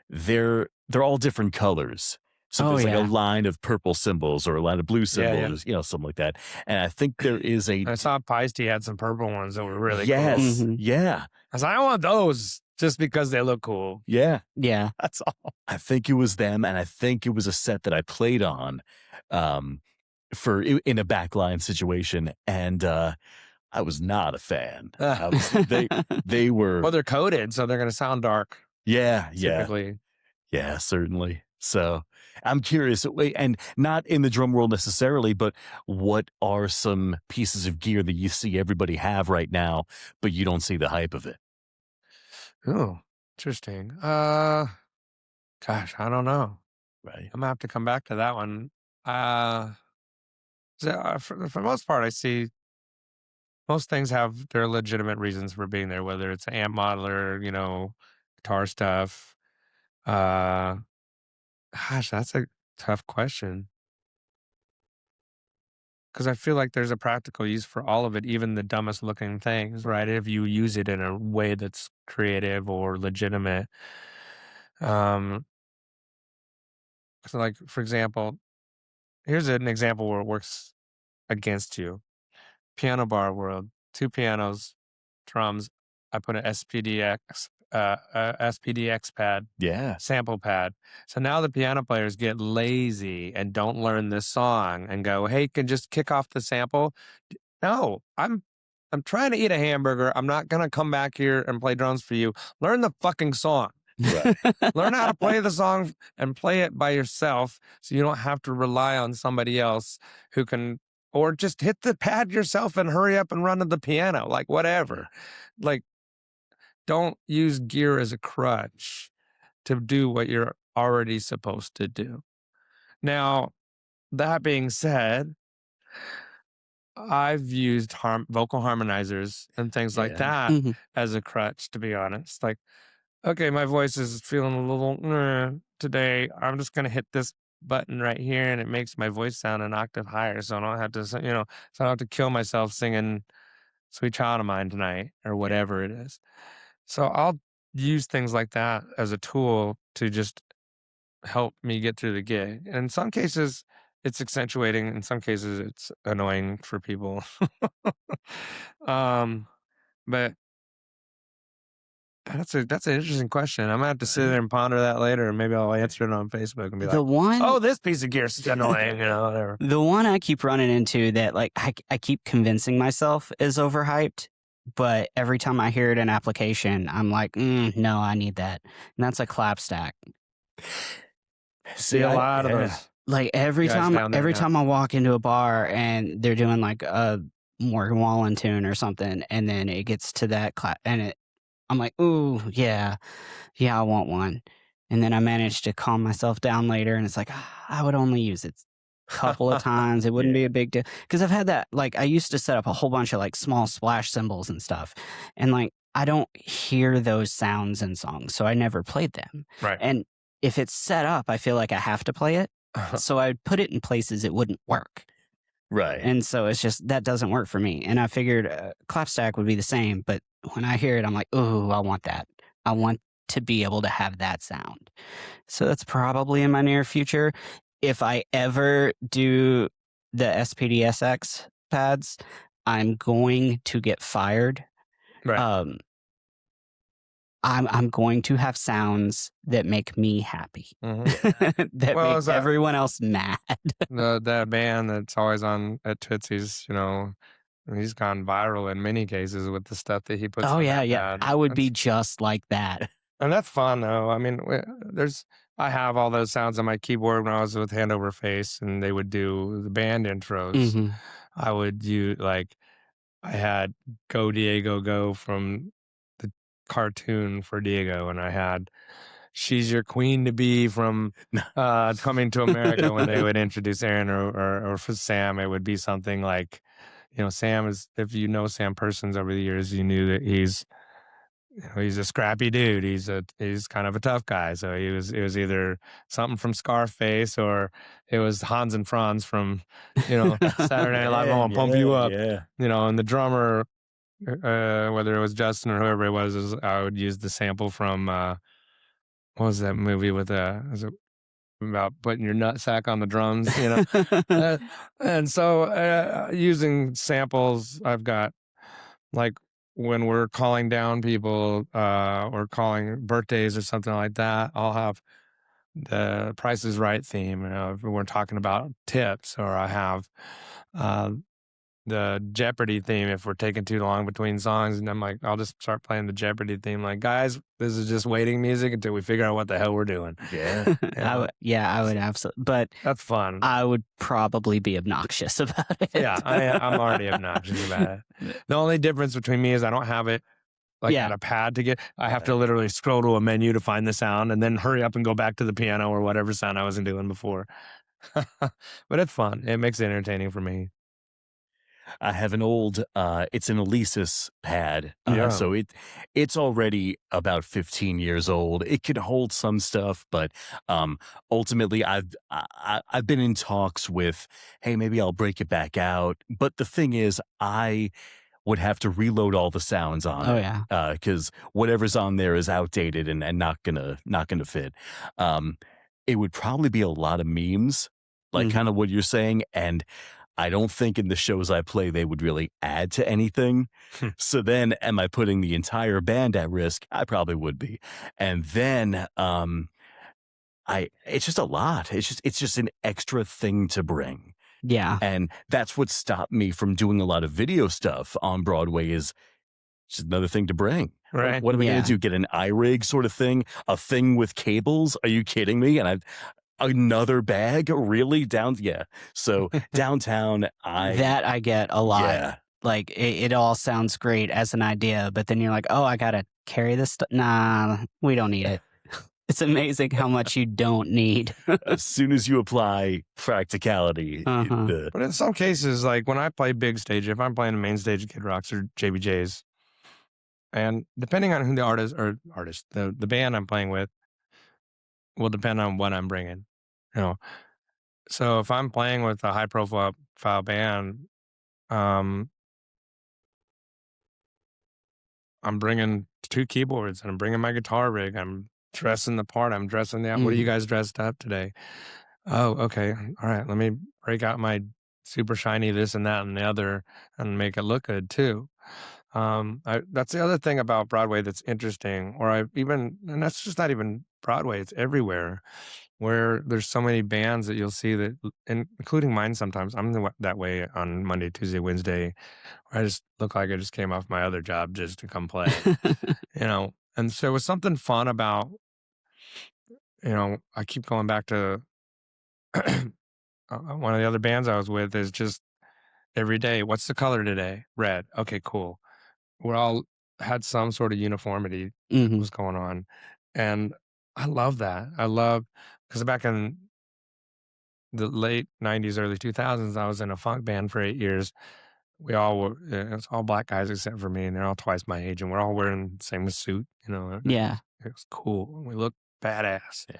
they're all different colors. So Oh, there's like a yeah. line of purple symbols or a line of blue Yeah. symbols, something like that. And I think there is a I saw Peisty had some purple ones that were really cool. yes, Mhm. yeah, I was like, I want those just because they look cool. yeah. Yeah. That's all. I think it was them, and I think it was a set that I played on, for in a backline situation, and I was not a fan. They were Well, they're coated, so they're going to sound dark. yeah. Typically. Yeah, certainly. So I'm curious, and not in the drum world necessarily, but what are some pieces of gear that you see everybody have right now, but you don't see the hype of it? Oh, interesting. Gosh, I don't know. Right. I'm gonna have to come back to that one. For the most part, I see most things have their legitimate reasons for being there, whether it's amp modeler, guitar stuff. Uh, Gosh, that's a tough question because I feel like there's a practical use for all of it, even the dumbest looking things, right? If you use it in a way that's creative or legitimate. So like for example, here's an example where it works against you. Piano bar world, 2 pianos, drums. I put an SPDX pad, Yeah. sample pad. So now the piano players get lazy and don't learn this song and go, "Hey, can just kick off the sample." No, I'm trying to eat a hamburger. I'm not gonna come back here and play drums for you. Learn the fucking song. Right. Learn how to play the song and play it by yourself so you don't have to rely on somebody else who can, or just hit the pad yourself and hurry up and run to the piano, like whatever. Like, don't use gear as a crutch to do what you're already supposed to do. Now, that being said, I've used vocal harmonizers and things like Yeah. that Mhm. as a crutch, to be honest. Like, okay, my voice is feeling a little today. I'm just gonna hit this button right here, and it makes my voice sound an octave higher, so I don't have to, so I don't have to kill myself singing "Sweet Child of Mine" tonight or whatever it is. So I'll use things like that as a tool to just help me get through the gig. And in some cases, it's accentuating. In some cases, it's annoying for people. um, but that's an interesting question. I'm gonna have to sit there and ponder that later, and maybe I'll answer it on Facebook and be The like, one "Oh, this piece of gear is annoying," whatever. the one I keep running into that like I keep convincing myself is overhyped but every time I hear it in application, I'm like, no, I need that. And that's a clap stack. See a lot of yeah. those Like guys down there. every Yeah. time I walk into a bar and they're doing like a Morgan Wallen tune or something, and then it gets to that clap, and I'm like, ooh, yeah, I want one. And then I manage to calm myself down later, and it's like, I would only use it a couple of times. It wouldn't be a big deal. Because I've had that, like, I used to set up a whole bunch of like small splash cymbals and stuff. And like, I don't hear those sounds in songs, so I never played them. Right. And if it's set up, I feel like I have to play it. So I'd put it in places it wouldn't work. Right. And so it's just, that doesn't work for me. And I figured clapstack would be the same, but when I hear it, I'm like, ooh, I want that. I want to be able to have that sound. So that's probably in my near future. If I ever do the SPDSX pads, I'm going to get fired. Right. I'm going to have sounds that make me happy, that Well, make everyone else mad. that band that's always on at Tootsie's, he's gone viral in many cases with the stuff that he puts Oh on yeah, that yeah. pad. I would be just like that. And that's fun though. I mean, I have all those sounds on my keyboard when I was with Hand Over Face, and they would do the band intros. hmm I would do like I had Go Diego Go from the cartoon for Diego, and I had She's Your Queen to Be from Coming to America when they would introduce Aaron, or for Sam, it would be something like, Sam is, if you know Sam Persons over the years, you knew that he's a scrappy dude. He's kind of a tough guy. So it was either something from Scarface, or it was Hans and Franz from, Saturday Night Live. I want to pump you up. Yeah. And the drummer, whether it was Justin or whoever it was, I would use the sample from what was that movie with was it about putting your nut sack on the drums, and so using samples, I've got like when we're calling down people or calling birthdays or something like that, I'll have the Price is Right theme. If we're talking about tips, or I have the Jeopardy theme if we're taking too long between songs, and I'm like, I'll just start playing the Jeopardy theme. Like, guys, this is just waiting music until we figure out what the hell we're doing. Yeah. I would absolutely, but That's fun. I would probably be obnoxious about it. Yeah, I'm already obnoxious about it. The only difference between me is I don't have it at a pad to get. I have to literally scroll to a menu to find the sound, and then hurry up and go back to the piano or whatever sound I wasn't doing before. But it's fun. It makes it entertaining for me. I have an old it's an Alesis pad. Yeah. So it's already about 15 years old. It could hold some stuff, but ultimately I've been in talks with, hey, maybe I'll break it back out. But the thing is, I would have to reload all the sounds on Oh it. yeah. Because whatever's on there is outdated and not gonna fit. It would probably be a lot of memes, like kind of what you're saying, and I don't think in the shows I play they would really add to anything. So then, am I putting the entire band at risk? I probably would be. And then, it's just a lot. It's just an extra thing to bring. Yeah. And that's what stopped me from doing a lot of video stuff on Broadway. Is just another thing to bring. Right. What am I going to do? Get an iRig sort of thing? A thing with cables? Are you kidding me? And another bag? Really? So downtown, that I get a lot. Yeah. Like it all sounds great as an idea, but then you're like, oh, I gotta carry this stuff. Nah, we don't need it. It's amazing how much you don't need. As soon as you apply practicality. But in some cases, like when I play big stage, if I'm playing the main stage at Kid Rocks or JBJ's, and depending on who the the band I'm playing with will depend on what I'm bringing. So if I'm playing with a high profile band, I'm bringing 2 keyboards and I'm bringing my guitar rig. I'm dressing the part. I'm dressing the. What are you guys dressed up today? Oh, okay. All right. Let me break out my super shiny this and that and the other and make it look good too. That's the other thing about Broadway that's interesting, and that's just not even Broadway. It's everywhere. where there's so many bands that you'll see that, and including mine sometimes. I'm that way on Monday, Tuesday, Wednesday, where I just look like I just came off my other job just to come play, you know? And so it was something fun about, I keep going back to one of the other bands I was with is just every day, what's the color today? Red. Okay, cool. We're all had some sort of uniformity that Hmm. was going on. And I love that. I love, because back in the late 90s, early 2000s, I was in a funk band for 8 years. We all were, it's all black guys except for me, and they're all twice my age, and we're all wearing the same suit, Yeah. it was cool. We looked badass. Yeah.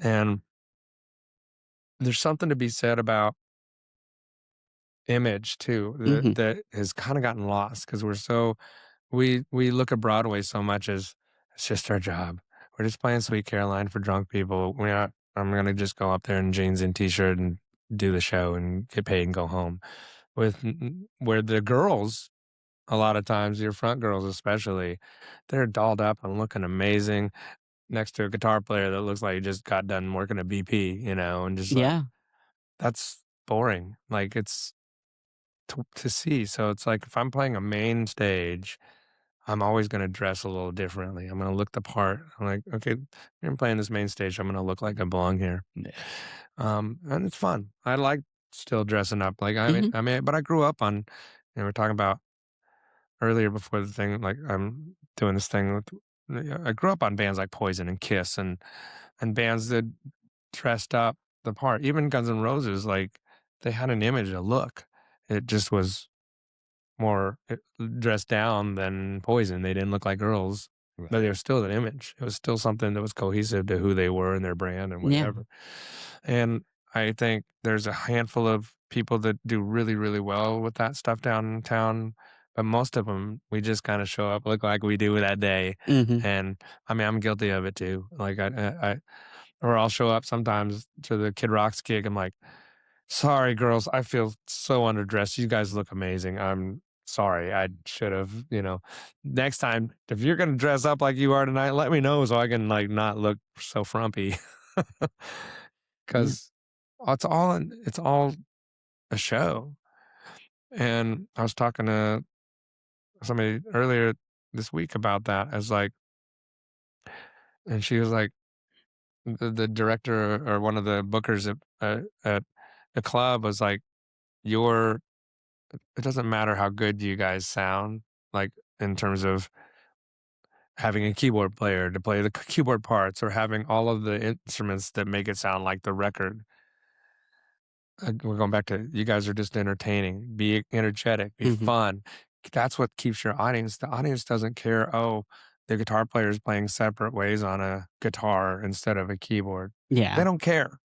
And there's something to be said about image too Hmm. that has kind of gotten lost because we look at Broadway so much as it's just our job. We're just playing Sweet Caroline for drunk people. I'm gonna just go up there in jeans and t-shirt and do the show and get paid and go home. Where the girls, a lot of times, your front girls especially, they're dolled up and looking amazing next to a guitar player that looks like he just got done working at BP, and just like Yeah. that's boring. Like it's to see. So it's like if I'm playing a main stage, I'm always going to dress a little differently. I'm going to look the part. I'm like, okay, I'm playing this main stage. I'm going to look like I belong here. Yeah. And it's fun. I like still dressing up. Like Hmm. but I grew up on. We're talking about earlier before the thing. Like I'm doing this thing with. I grew up on bands like Poison and Kiss and bands that dressed up the part. Even Guns N' Roses, like they had an image, a look. It just was more dressed down than Poison. They didn't look like girls, Right. but they were still an image. It was still something that was cohesive to who they were and their brand and Yeah. whatever. And I think there's a handful of people that do really, really well with that stuff downtown. But most of them, we just kind of show up, look like we do that day. Hmm. And I mean, I'm guilty of it too. Like or I'll show up sometimes to the Kid Rock's gig. I'm like, sorry, girls, I feel so underdressed. You guys look amazing. I'm sorry. I should have, next time, if you're going to dress up like you are tonight, let me know so I can like not look so frumpy. Yeah. Cause it's all a show. And I was talking to somebody earlier this week about that as like, and she was like, the director or one of the bookers at the club was like, your it doesn't matter how good you guys sound, like in terms of having a keyboard player to play the keyboard parts or having all of the instruments that make it sound like the record. We're going back to you guys are just entertaining, be energetic, be Hmm. fun. That's what keeps your audience. The audience doesn't care, oh, the guitar player is playing separate ways on a guitar instead of a keyboard. They Yeah. don't care.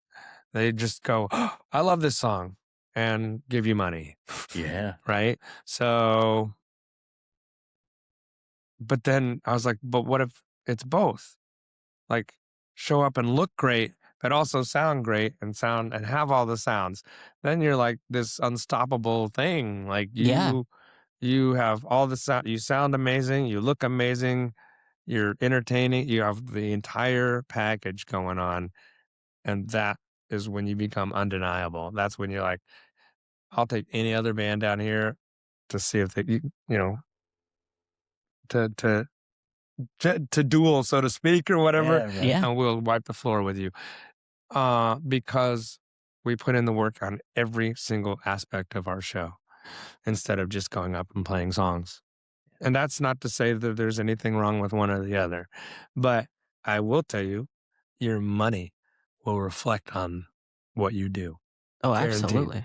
They just go, oh, I love this song and give you money. Yeah. Right. So but then I was like, but what if it's both? Like show up and look great, but also sound great and have all the sounds. Then you're like this unstoppable thing. Like Yeah. you have all the sound, you sound amazing, you look amazing, you're entertaining, you have the entire package going on. And that is when you become undeniable. That's when you're like, I'll take any other band down here to see if they, to to duel, so to speak, or whatever, Yeah. Right. Yeah. and we'll wipe the floor with you. Because we put in the work on every single aspect of our show instead of just going up and playing songs. And that's not to say that there's anything wrong with one or the other, but I will tell you, your money will reflect on what you do. Oh, Guaranteed. absolutely.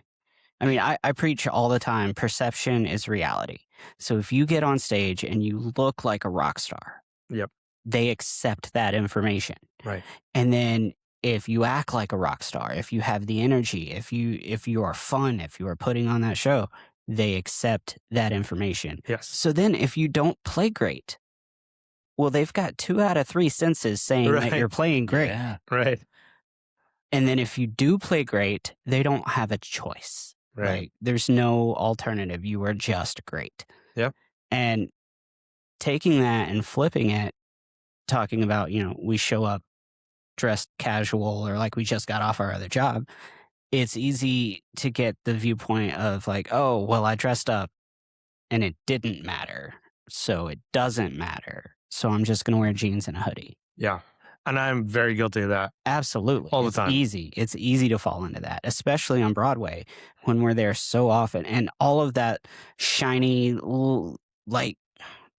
I mean, I preach all the time perception is reality. So if you get on stage and you look like a rock star, Yep. they accept that information. Right. And then if you act like a rock star, if you have the energy, if you are fun, if you are putting on that show, they accept that information. Yes. So then if you don't play great, well, they've got 2 out of 3 senses saying that Right. you're playing great. Yeah. Right. And then if you do play great, they don't have a choice. Right. Like there's no alternative. You are just great. Yep. And taking that and flipping it, talking about, we show up dressed casual or like we just got off our other job, it's easy to get the viewpoint of like, oh, well, I dressed up and it didn't matter. So it doesn't matter. So I'm just going to wear jeans and a hoodie. Yeah. And I'm very guilty of that. Absolutely. All the It's time. easy. It's easy to fall into that, especially on Broadway when we're there so often. And all of that shiny, like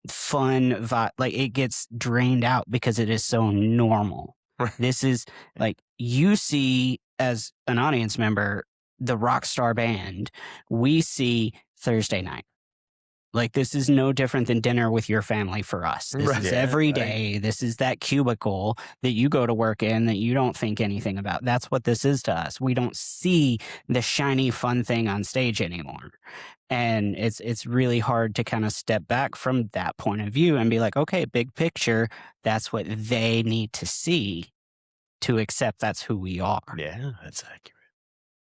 fun vibe, like it gets drained out because it is so normal. This is like you see as an audience member, the rock star band, we see Thursday night. Like this is no different than dinner with your family for us. This Right. is Yeah, every right. day. This is that cubicle that you go to work in that you don't think anything about. That's what this is to us. We don't see the shiny fun thing on stage anymore. And it's really hard to kind of step back from that point of view and be like, okay, big picture, that's what they need to see to accept that's who we are. Yeah, that's accurate.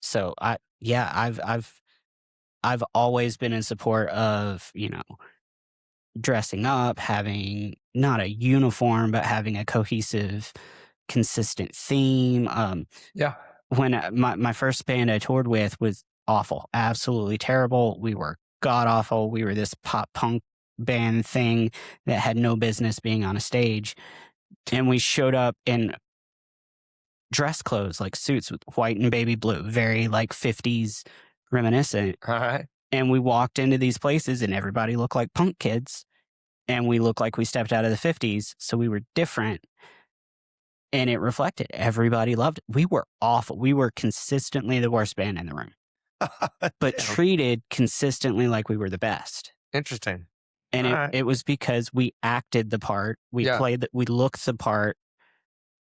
So I've always been in support of, you know, dressing up, having not a uniform, but having a cohesive, consistent theme. Yeah. When my first band I toured with was awful, absolutely terrible. We were god awful. We were this pop punk band thing that had no business being on a stage. And we showed up in dress clothes, like suits with white and baby blue, very like 50s reminiscent. All right. And we walked into these places and everybody looked like punk kids. And we looked like we stepped out of the 50s. So we were different. And it reflected. Everybody loved it. We were awful. We were consistently the worst band in the room, but Damn. treated consistently like we were the best. Interesting. And All right. it was because we acted the part. We Yeah. played we looked the part.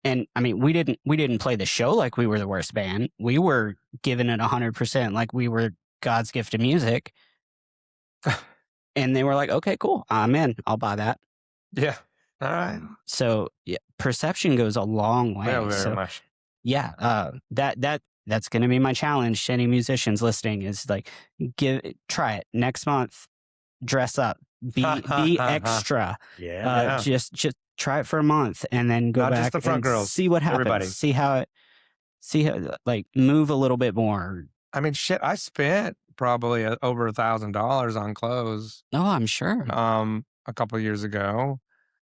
And I mean, we didn't play the show like we were the worst band. We were giving it 100% like we were God's gift to music. And they were like, okay, cool. I'm in. I'll buy that. Yeah. All right. So yeah, perception goes a long way. Yeah, very So much. yeah, that's going to be my challenge to any musicians listening is like, try it next month, dress up, be extra. Yeah. Just try it for a month and then go Not back just the front and girls, see what happens. everybody. See how like move a little bit more. I mean, shit, I spent probably over $1,000 on clothes Oh, I'm sure. a couple of years ago,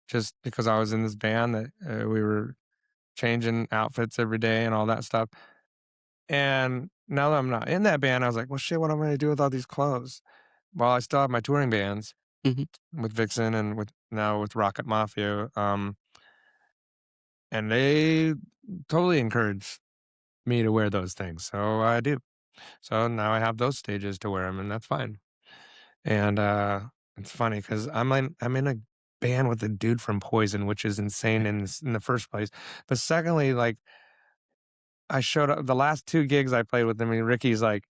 just because I was in this band that we were changing outfits every day and all that stuff. And now that I'm not in that band, I was like, well, shit, what am I going to do with all these clothes? Well, I still have my touring bands Mhm. with Vixen and now with Rocket Mafia. And they totally encourage me to wear those things. So I do. So now I have those stages to wear them, and that's fine. And it's funny because I'm in a band with a dude from Poison, which is insane in the first place. But secondly, like I showed up the last 2 gigs I played with him, and Ricky's like,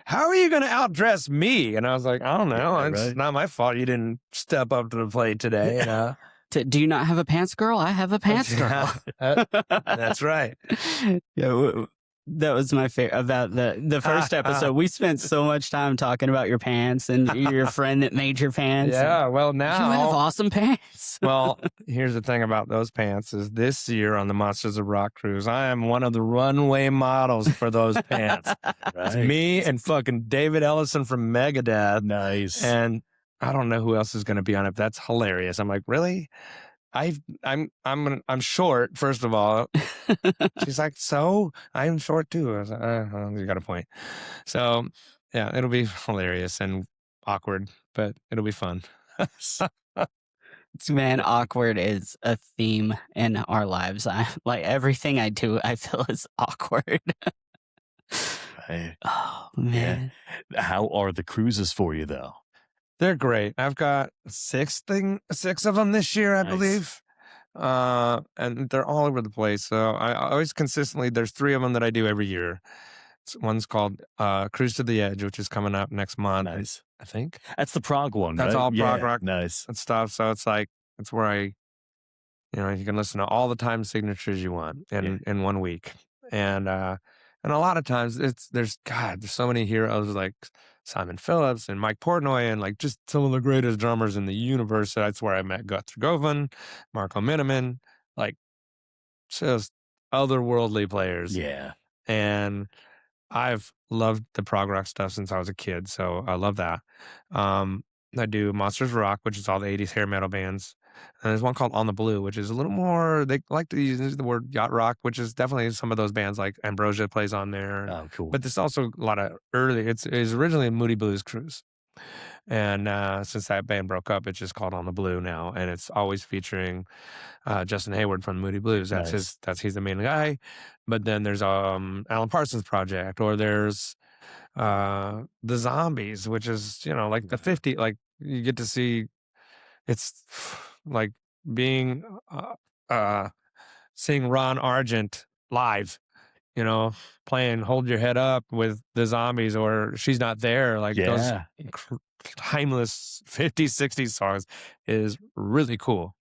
"How are you going to outdress me?" And I was like, "I don't know. Yeah, It's right. not my fault you didn't step up to the plate today." You know? Do you not have a pants girl? I have a pants girl. That's right. Yeah, that was my favorite about the first episode. We spent so much time talking about your pants and your friend that made your pants. Yeah. Well, You have now. awesome pants. Well, here's the thing about those pants is this year on the Monsters of Rock cruise, I am one of the runway models for those pants. It's Right. me and fucking David Ellison from Megadeth. Nice. And I don't know who else is going to be on it. That's hilarious. I'm like, really? I'm short, first of all. She's like, so I'm short too. I was like, you got a point. So yeah, it'll be hilarious and awkward, but it'll be fun. Man, awkward is a theme in our lives. I like everything I do, I feel is awkward. Right. Oh man. How are the cruises for you though? They're great. I've got 6 of them this year, I Nice. believe. And they're all over the place. So I always consistently, there's 3 of them that I do every year. One's called Cruise to the Edge, which is coming up next month. Nice. I think That's the prog one, That's right? all prog Yeah, rock. Nice. and stuff. So it's like, it's where you can listen to all the time signatures you want in 1 week. And a lot of times there's so many heroes like Simon Phillips and Mike Portnoy and like just some of the greatest drummers in the universe. That's where I met Guthrie Govan, Marco Miniman, like just otherworldly players. Yeah. And I've loved the prog rock stuff since I was a kid, so I love that. Um, I do Monsters of Rock, which is all the 80s hair metal bands. And there's one called On the Blue, which is a little more, they like to use the word yacht rock, which is definitely some of those bands like Ambrosia plays on there. Oh, cool. But there's also a lot of early, it's originally a Moody Blues Cruise. And since that band broke up, it's just called On the Blue now. And it's always featuring Justin Hayward from Moody Blues. Nice. He's the main guy. But then there's Alan Parsons Project, or there's the Zombies, which is, you know, like the 50, like you get to see, it's like being seeing Ron Argent live, you know, playing Hold Your Head Up with the Zombies, or She's Not There, like those Yeah. timeless 50s, 60s songs is really cool.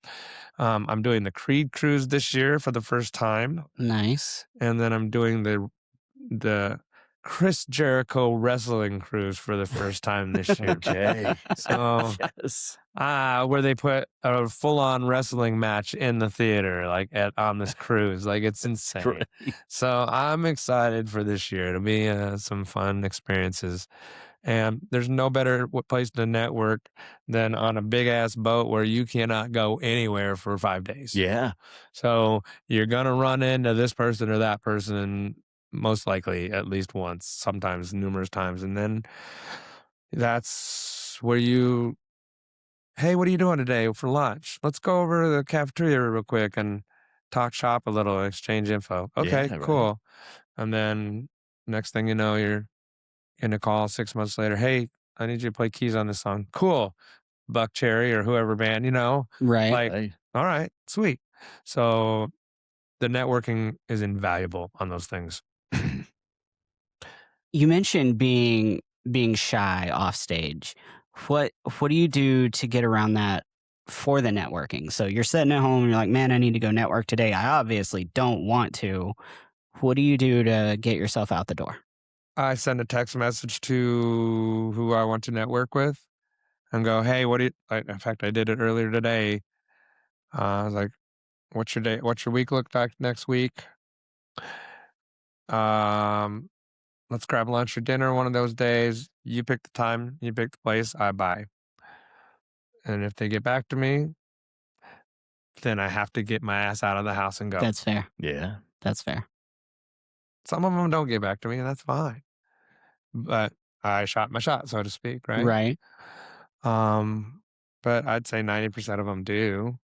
I'm doing the Creed cruise this year for the first time, Nice. and then I'm doing the Chris Jericho wrestling cruise for the first time this year. Okay. So Yes. where they put a full-on wrestling match in the theater, like on this cruise, like it's insane. Great. So I'm excited for this year. It'll be some fun experiences. And there's no better place to network than on a big ass boat where you cannot go anywhere for 5 days. Yeah. So you're gonna run into this person or that person, most likely at least once, sometimes numerous times, and then that's where you, hey, what are you doing today for lunch? Let's go over to the cafeteria real quick and talk shop a little, exchange info. Okay, Yeah, right. cool. And then next thing you know, you're in a call 6 months later. Hey, I need you to play keys on this song. Cool. Buck Cherry or whoever band, you know, Right. like, Right. all right, sweet. So the networking is invaluable on those things. You mentioned being shy off stage. What do you do to get around that for the networking? So you're sitting at home and you're like, man, I need to go network today. I obviously don't want to. What do you do to get yourself out the door? I send a text message to who I want to network with and go, hey, what do you, in fact, I did it earlier today. I was like, what's your day? What's your week look like next week? Um, let's grab lunch or dinner one of those days. You pick the time, you pick the place, I buy. And if they get back to me, then I have to get my ass out of the house and go. That's fair. Yeah. That's fair. Some of them don't get back to me, and that's fine. But I shot my shot, so to speak, right? Right. But I'd say 90% of them do,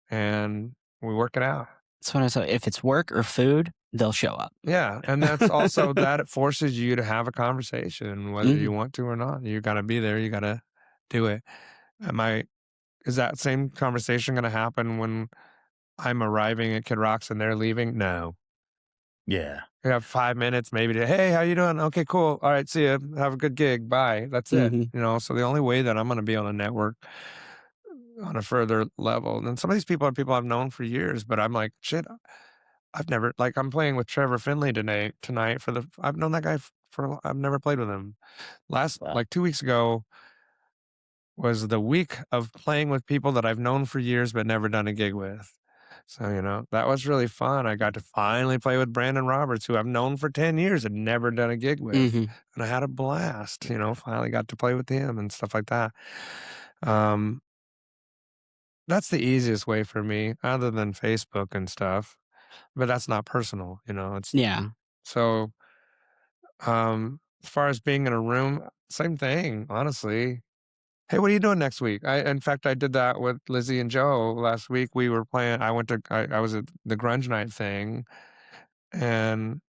and we work it out. That's what I said. If it's work or food, they'll show up. Yeah, and that's also that it forces you to have a conversation, whether you want to or not. You gotta be there, you gotta do it. Is that same conversation gonna happen when I'm arriving at Kid Rocks and they're leaving? No. Yeah. You have 5 minutes maybe to, hey, how you doing? Okay, cool. All right, see ya. Have a good gig. Bye. That's it. Mhm. You know, so the only way that I'm going to be able to network on a further level, and some of these people are people I've known for years, but I'm like, shit, I've never, like, I'm playing with Trevor Finley tonight I've known that guy I've never played with him. Wow. Like 2 weeks ago was the week of playing with people that I've known for years, but never done a gig with. So, you know, that was really fun. I got to finally play with Brandon Roberts, who I've known for 10 years and never done a gig with. Mhm. And I had a blast, you know, finally got to play with him and stuff like that. Um, that's the easiest way for me, other than Facebook and stuff. But that's not personal, you know. Yeah. So as far as being in a room, same thing, honestly. Hey, what are you doing next week? In fact, I did that with Lizzie and Joe last week. We were playing. I was at the grunge night thing, and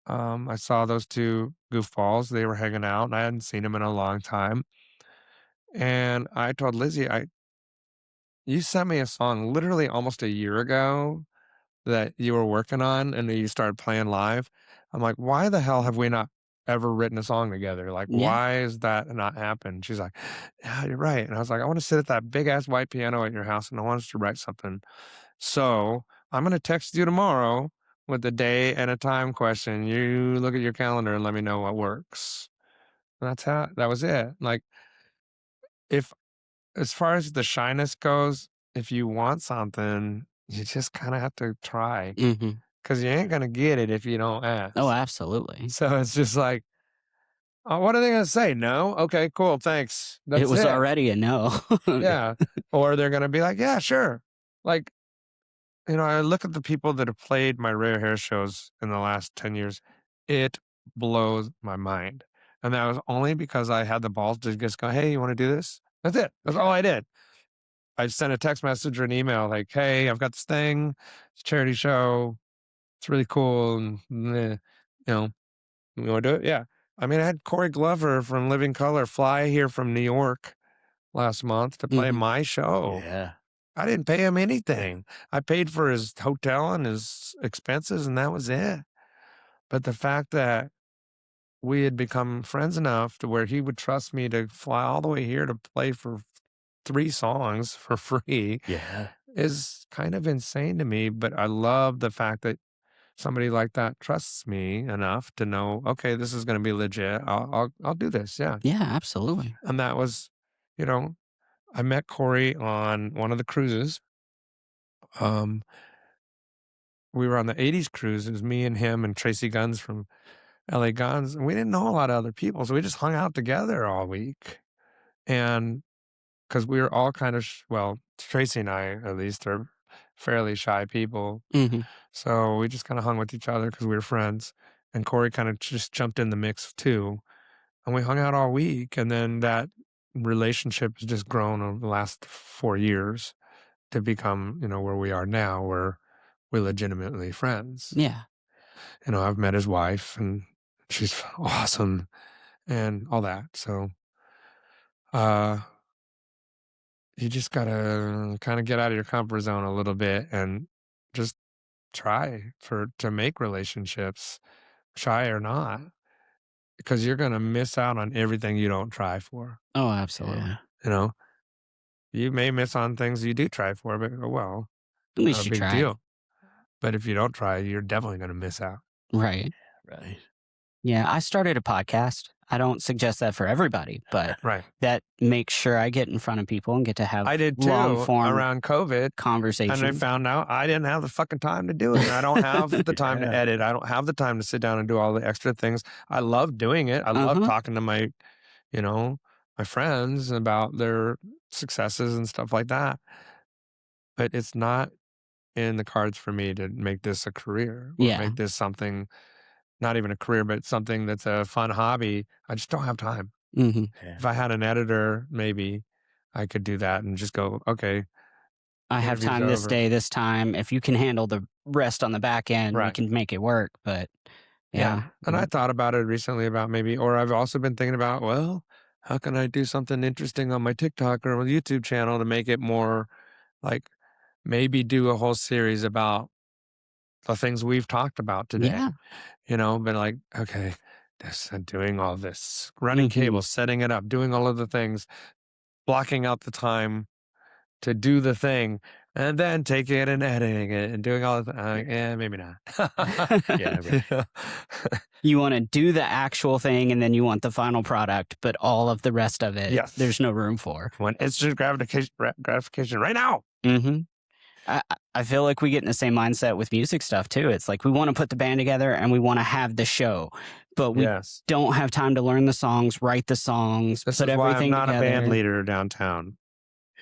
I saw those two goofballs. They were hanging out, and I hadn't seen them in a long time. And I told Lizzie, you sent me a song literally almost a year ago that you were working on, and then you started playing live. I'm like, why the hell have we not ever written a song together? Like, Yeah. why is that not happened? She's like, yeah, you're right. And I was like, I want to sit at that big ass white piano at your house, and I want us to write something. So I'm going to text you tomorrow with the day and a time question. You look at your calendar and let me know what works. And that was it. Like, if, as far as the shyness goes, if you want something, you just kind of have to try. Mhm. because you ain't gonna get it if you don't ask. Oh, absolutely. So it's just like, oh, what are they gonna say? No? Okay, cool, thanks. It That's was it. already a no. Yeah. Or they're gonna be like, yeah, sure. Like, I look at the people that have played my Rare Hair shows in the last 10 years. It blows my mind. And that was only because I had the balls to just go, hey, you want to do this? That's it. That's all I did. I sent a text message or an email like, hey, I've got this thing. It's a charity show. It's really cool. And, you want to do it? Yeah. I mean, I had Corey Glover from Living Color fly here from New York last month to play Mhm. my show. Yeah. I didn't pay him anything. I paid for his hotel and his expenses, and that was it. But the fact that we had become friends enough to where he would trust me to fly all the way here to play for 3 songs for free Yeah. is kind of insane to me. But I love the fact that somebody like that trusts me enough to know, okay, this is going to be legit. I'll do this. Yeah. Yeah, absolutely. And that was, you know, I met Corey on one of the cruises. Um, we were on the 80s cruise. It was me and him and Tracy Guns from LA Guns. And we didn't know a lot of other people. So we just hung out together all week. And because we were all kind of, well, Tracy and I, at least, are fairly shy people. Mhm. So we just kind of hung with each other because we were friends. And Corey kind of just jumped in the mix too. And we hung out all week. And then that relationship has just grown over the last 4 years to become, where we are now, where we're legitimately friends. Yeah. I've met his wife and she's awesome and all that. So, you just gotta kind of get out of your comfort zone a little bit and just try to make relationships, shy or not, because you're gonna miss out on everything you don't try for. Oh, absolutely. Yeah. You know, you may miss on things you do try for, but well, At not a least you big tried. deal. But if you don't try, you're definitely gonna miss out. Right. Right. Yeah, I started a podcast. I don't suggest that for everybody, but Right. that makes sure I get in front of people and get to have I did long too form around COVID. And I conversation. found out I didn't have the fucking time to do it. And I don't have the time to Yeah. edit. I don't have the time to sit down and do all the extra things. I love doing it. I love Uh-huh. talking to my friends about their successes and stuff like that. But it's not in the cards for me to make this a career or Yeah. make this something, not even a career, but something that's a fun hobby. I just don't have time. Mhm. Yeah. If I had an editor, maybe I could do that and just go, okay, I have interview's time this over. day, this time. If you can handle the rest on the back end, we Right. can make it work. But yeah. And I thought about it recently about or I've also been thinking about, well, how can I do something interesting on my TikTok or YouTube channel to make it more like maybe do a whole series about the things we've talked about today, Yeah. but like, okay, doing all this, running Mhm. cables, setting it up, doing all of the things, blocking out the time to do the thing and then taking it and editing it and doing all the maybe not. Yeah. Right. You want to do the actual thing and then you want the final product, but all of the rest of it, Yes. there's no room for. When instant gratification right now. Mm-hmm. I feel like we get in the same mindset with music stuff too. It's like we want to put the band together and we want to have the show, but we Yes. don't have time to learn the songs, write the songs, This put is why I'm everything not together. a band leader downtown.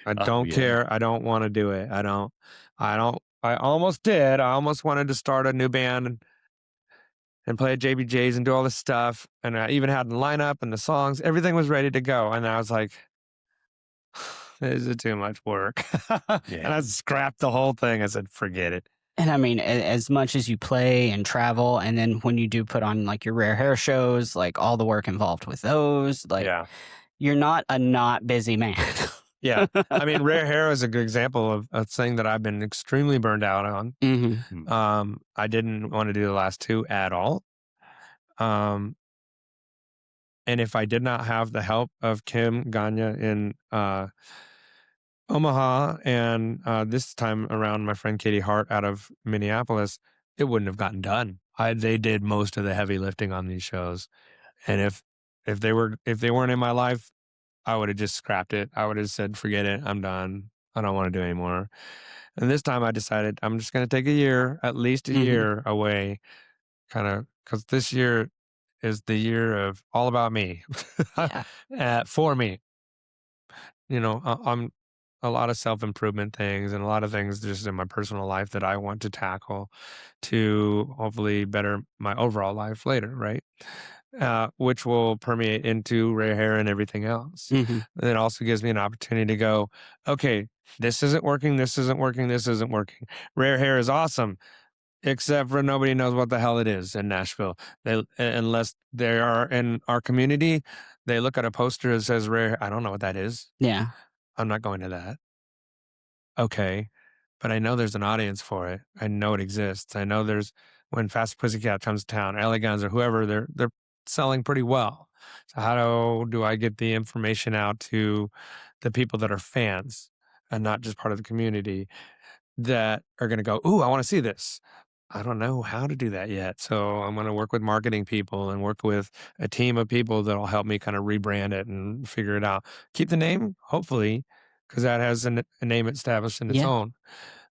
I Oh, don't yeah. care. I don't want to do it. I almost did. I almost wanted to start a new band and play at JBJ's and do all this stuff. And I even had the lineup and the songs. Everything was ready to go. And I was like, this is too much work. And I scrapped the whole thing. I said, forget it. And I mean, as much as you play and travel, and then when you do put on like your Rare Hair shows, like all the work involved with those, like you're not a not busy man. Yeah. I mean, Rare Hair is a good example of a thing that I've been extremely burned out on. Mm-hmm. I didn't want to do the last two at all. And if I did not have the help of Kim Gagne in Omaha and this time around my friend Katie Hart out of Minneapolis, it wouldn't have gotten done. They did most of the heavy lifting on these shows. And if they weren't in my life, I would have just scrapped it. I would have said, forget it. I'm done. I don't want to do anymore. And this time I decided I'm just going to take a year, at least a Hmm. year away, kind of, because this year is the year of all about me, Yeah. for me. I'm a lot of self improvement things and a lot of things just in my personal life that I want to tackle to hopefully better my overall life later, right? Which will permeate into rare hair and everything else. Hmm. It also gives me an opportunity to go, okay, this isn't working, this isn't working, this isn't working. Rare hair is awesome, except for nobody knows what the hell it is in Nashville. Unless they are in our community, they look at a poster that says rare. I don't know what that is. Yeah. I'm not going to that. Okay. But I know there's an audience for it. I know it exists. I know there's when Fast Pussycat comes to town, LA Guns or whoever, they're selling pretty well. So how do I get the information out to the people that are fans and not just part of the community that are going to go, "Ooh, I want to see this." I don't know how to do that yet. So I'm going to work with marketing people and work with a team of people that'll help me kind of rebrand it and figure it out. Keep the name, hopefully, because that has a name established in its Yeah. own,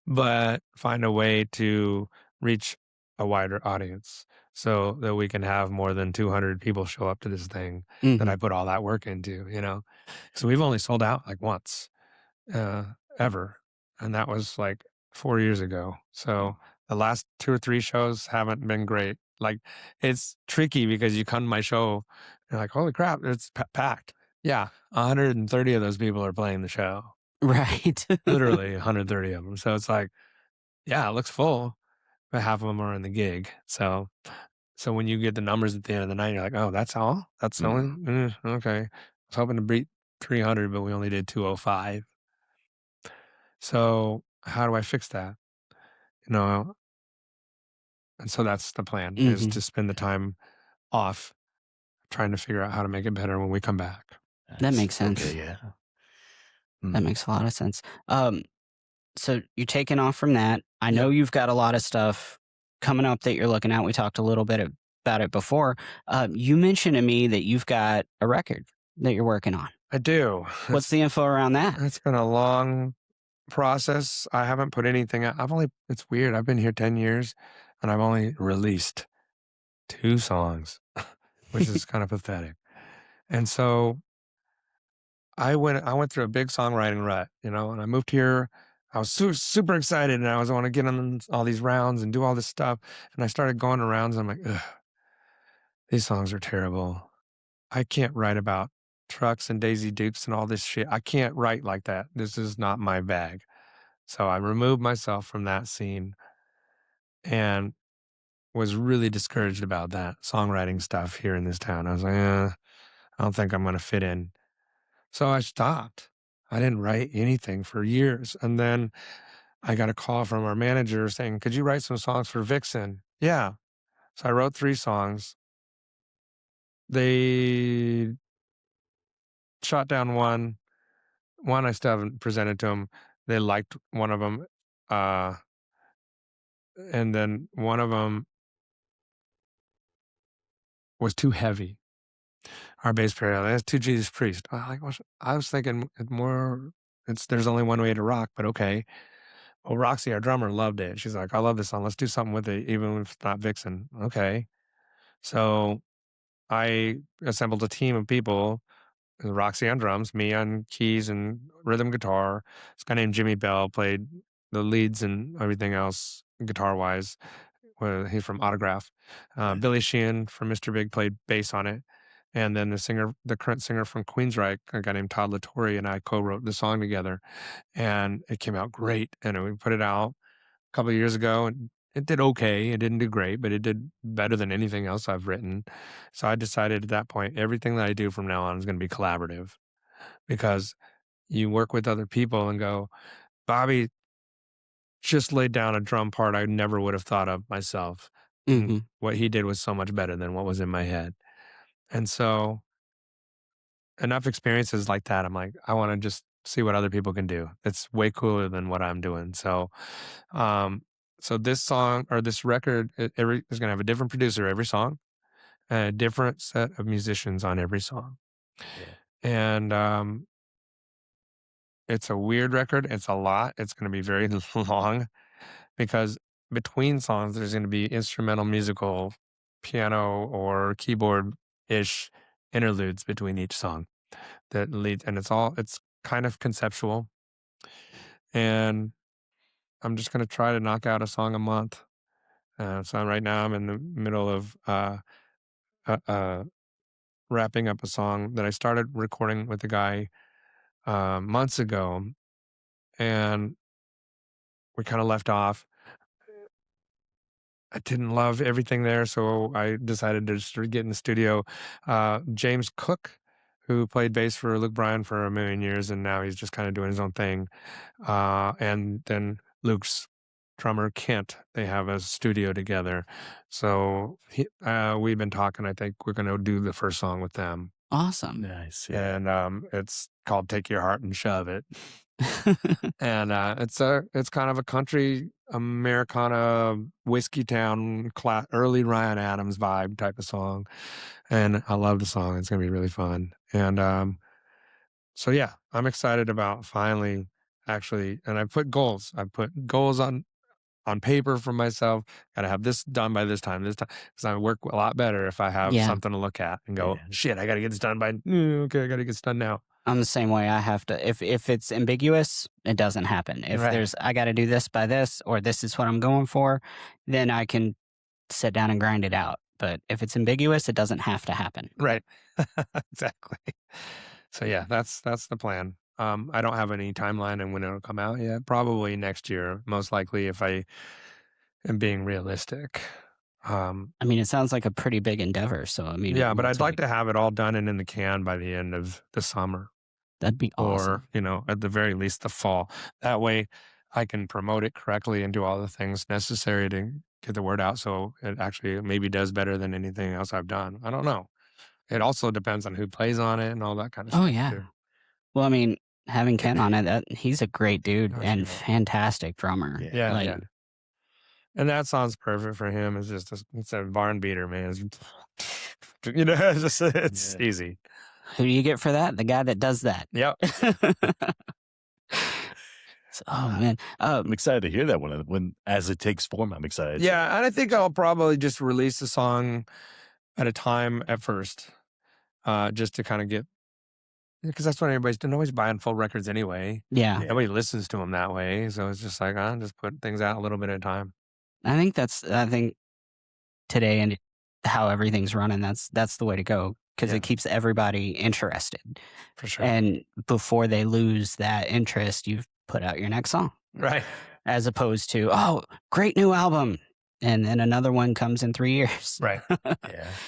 but find a way to reach a wider audience so that we can have more than 200 people show up to this thing that Hmm. I put all that work into. So we've only sold out like once uh, ever. And that was like 4 years ago. So the last 2 or 3 shows haven't been great. Like it's tricky because you come to my show, you're like, holy crap, it's packed. Yeah, 130 of those people are playing the show. Right. Literally 130 of them. So it's like, yeah, it looks full, but half of them are in the gig. So when you get the numbers at the end of the night, you're like, oh, that's all? That's only okay. I was hoping to beat 300, but we only did 205. So how do I fix that? You know, and so that's the plan is Hmm. to spend the time off trying to figure out how to make it better when we come back. That That's makes okay. sense. Yeah. That Mm. makes a lot of sense. So you're taking off from that. I know Yep, you've got a lot of stuff coming up that you're looking at. We talked a little bit about it before. You mentioned to me that you've got a record that you're working on. I do. What's the info around that? It's been a long process. I haven't put anything out. It's weird. I've been here 10 years and I've only released 2 songs, which is kind of pathetic. And so I went through a big songwriting rut, and I moved here. I was super excited and I was want to get on all these rounds and do all this stuff. And I started going to rounds and I'm like, ugh, these songs are terrible. I can't write about trucks and Daisy Dukes and all this shit. I can't write like that. This is not my bag. So I removed myself from that scene and was really discouraged about that songwriting stuff here in this town. I was like, I don't think I'm going to fit in. So I stopped. I didn't write anything for years. And then I got a call from our manager saying, could you write some songs for Vixen? Yeah. So I wrote 3 songs. They shot down one. One I still haven't presented to them. They liked one of them. Uh, and then one of them was too heavy. Our bass player, that's too Jesus Priest. I was thinking there's only one way to rock, but okay. Well, Roxy, our drummer, loved it. She's like, I love this song. Let's do something with it, even if it's not Vixen. Okay. So I assembled a team of people, Roxy on drums, me on keys and rhythm guitar. This guy named Jimmy Bell played the leads and everything else guitar wise. He's from Autograph. Right. Billy Sheehan from Mr. Big played bass on it. And then the current singer from Queensryche, a guy named Todd Latore, and I co-wrote the song together. And it came out great. And we put it out a couple of years ago and it did okay. It didn't do great, but it did better than anything else I've written. So I decided at that point, everything that I do from now on is going to be collaborative because you work with other people and go, Bobby just laid down a drum part I never would have thought of myself. And Hmm. what he did was so much better than what was in my head. And so enough experiences like that, I'm like, I want to just see what other people can do. It's way cooler than what I'm doing. Um, so this song or this record, is going to have a different producer every song, and a different set of musicians on every song. Yeah. And it's a weird record. It's a lot. It's going to be very long because between songs, there's going to be instrumental, musical, piano, or keyboard ish interludes between each song that lead, and it's kind of conceptual. And I'm just going to try to knock out a song a month. So right now I'm in the middle of uh, uh, wrapping up a song that I started recording with a guy months ago, and we kind of left off. I didn't love everything there, so I decided to just get in the studio. James Cook, who played bass for Luke Bryan for a million years, and now he's just kind of doing his own thing. And then Luke's drummer Kent, they have a studio together. So we've been talking. I think we're going to do the first song with them. Awesome. Nice. Yeah. And it's called "Take Your Heart and Shove It," and it's kind of a country Americana whiskey town early Ryan Adams vibe type of song, and I love the song. It's gonna be really fun, and so yeah, I'm excited about finally actually. And I put goals. I put goals on paper for myself. Got to have this done by this time, because I work a lot better if I have Yeah. something to look at and go, Yeah. shit, I got to get this done by, okay, I got to get this done now. I'm the same way. I have to, if it's ambiguous, it doesn't happen. If Right. there's, I got to do this by this, or this is what I'm going for, then I can sit down and grind it out. But if it's ambiguous, it doesn't have to happen. Right. Exactly. So yeah, that's the plan. I don't have any timeline and when it'll come out yet. Probably next year, most likely, if I am being realistic. I mean, it sounds like a pretty big endeavor. So, I mean, Yeah, but I'd like to have it all done and in the can by the end of the summer. That'd be awesome. Or, at the very least, the fall. That way I can promote it correctly and do all the things necessary to get the word out so it actually maybe does better than anything else I've done. I don't know. It also depends on who plays on it and all that kind of Oh, stuff. yeah. Too. Well, I mean, having Ken on it, he's a great dude Oh, and sure. fantastic drummer. Yeah, Like, yeah. And that sounds perfect for him. It's a barn beater, man. It's easy. Who do you get for that? The guy that does that. Yep. Oh man, I'm excited to hear that when as it takes form. I'm excited. Yeah, and I think I'll probably just release the song at a time at first, just to kind of get, because that's what everybody's doing. Nobody's buying full records anyway. yeah. Nobody listens to them that way, so it's just like I'll just put things out a little bit at a time. I think today and how everything's running, that's the way to go, because Yeah. it keeps everybody interested. For sure. And before they lose that interest, you've put out your next song, Right. as opposed to, oh, great new album, and then another one comes in 3 years. Right.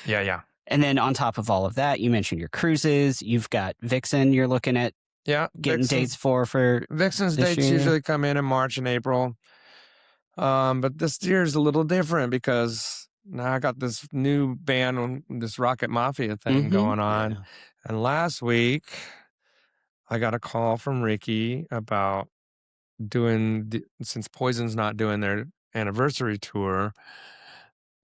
Yeah. Yeah. And then on top of all of that, you mentioned your cruises. You've got Vixen. You're looking at Yeah. getting dates for Vixen's this dates year. usually come in March and April. But this year's a little different because now I got this new band, this Rocket Mafia thing Mhm. going on. Yeah. And last week, I got a call from Ricky about since Poison's not doing their anniversary tour,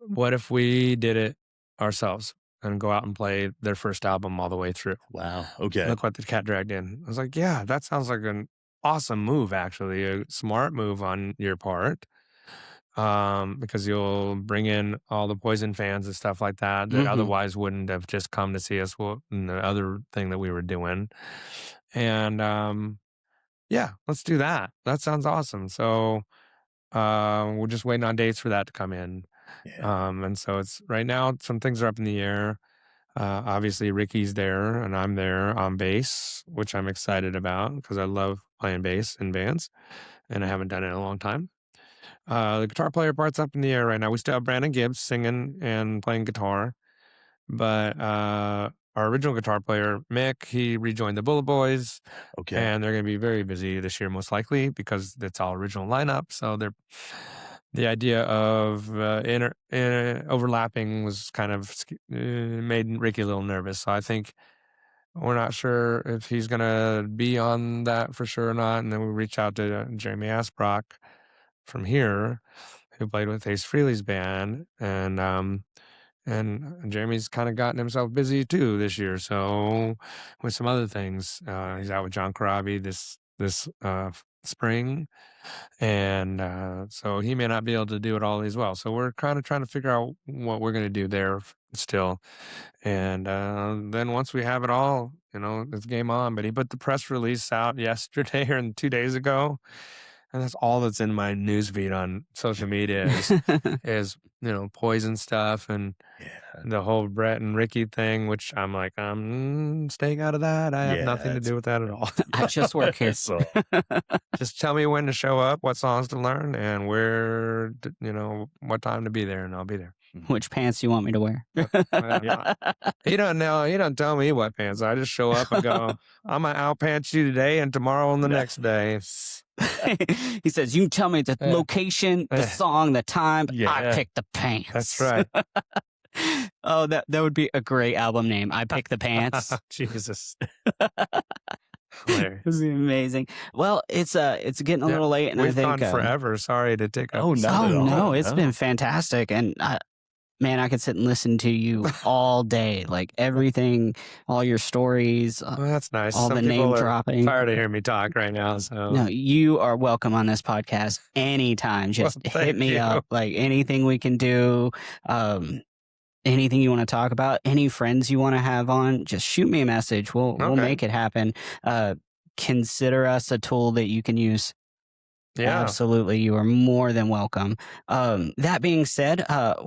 what if we did it ourselves and go out and play their first album all the way through? Wow. Okay. Look what the cat dragged in. I was like, yeah, that sounds like an awesome move, actually, a smart move on your part. Because you'll bring in all the Poison fans and stuff like that Mhm. otherwise wouldn't have just come to see us. And the other thing that we were doing, and yeah, let's do that. That sounds awesome. So we're just waiting on dates for that to come in. Yeah. And so it's right now some things are up in the air. Obviously Ricky's there and I'm there on bass, which I'm excited about because I love playing bass in bands, and I haven't done it in a long time. The guitar player part's up in the air right now. We still have Brandon Gibbs singing and playing guitar, but our original guitar player, Mick, he rejoined the Bullet Boys, Okay. and they're going to be very busy this year, most likely, because it's all original lineup. So the idea of overlapping was kind of made Ricky a little nervous. So I think we're not sure if he's going to be on that for sure or not. And then we reached out to Jeremy Asbrock from here, who played with Ace Frehley's band, and Jeremy's kind of gotten himself busy too this year. So with some other things, he's out with John Corabi this this spring, and so he may not be able to do it all as well. So we're kind of trying to figure out what we're going to do there still, and then once we have it all, it's game on. But he put the press release out yesterday or 2 days ago, and that's all that's in my newsfeed on social media is Poison stuff and the whole Brett and Ricky thing, which I'm like, I'm staying out of that. I have nothing to do with that at all. I just work here. So Just tell me when to show up, what songs to learn, and where, what time to be there, and I'll be there. Which pants you want me to wear? He don't know. He don't tell me what pants. I just show up and go, I'm going to outpants you today and tomorrow and the next day. He says, you tell me the location, the song, the time. Yeah. I pick the pants. That's right. Oh, that would be a great album name. I Pick the Pants. Jesus. This is amazing. Well, it's getting a little late, and we've I think gone forever. Sorry to take up. No, it's been fantastic, and man, I could sit and listen to you all day, like everything, all your stories. Well, that's nice. All Some the people name are dropping. tired of hearing me talk right now. So no, you are welcome on this podcast anytime. Just hit me up, like anything we can do. Anything you want to talk about, any friends you want to have on, just shoot me a message. We'll make it happen. Consider us a tool that you can use. Yeah, absolutely. You are more than welcome. That being said,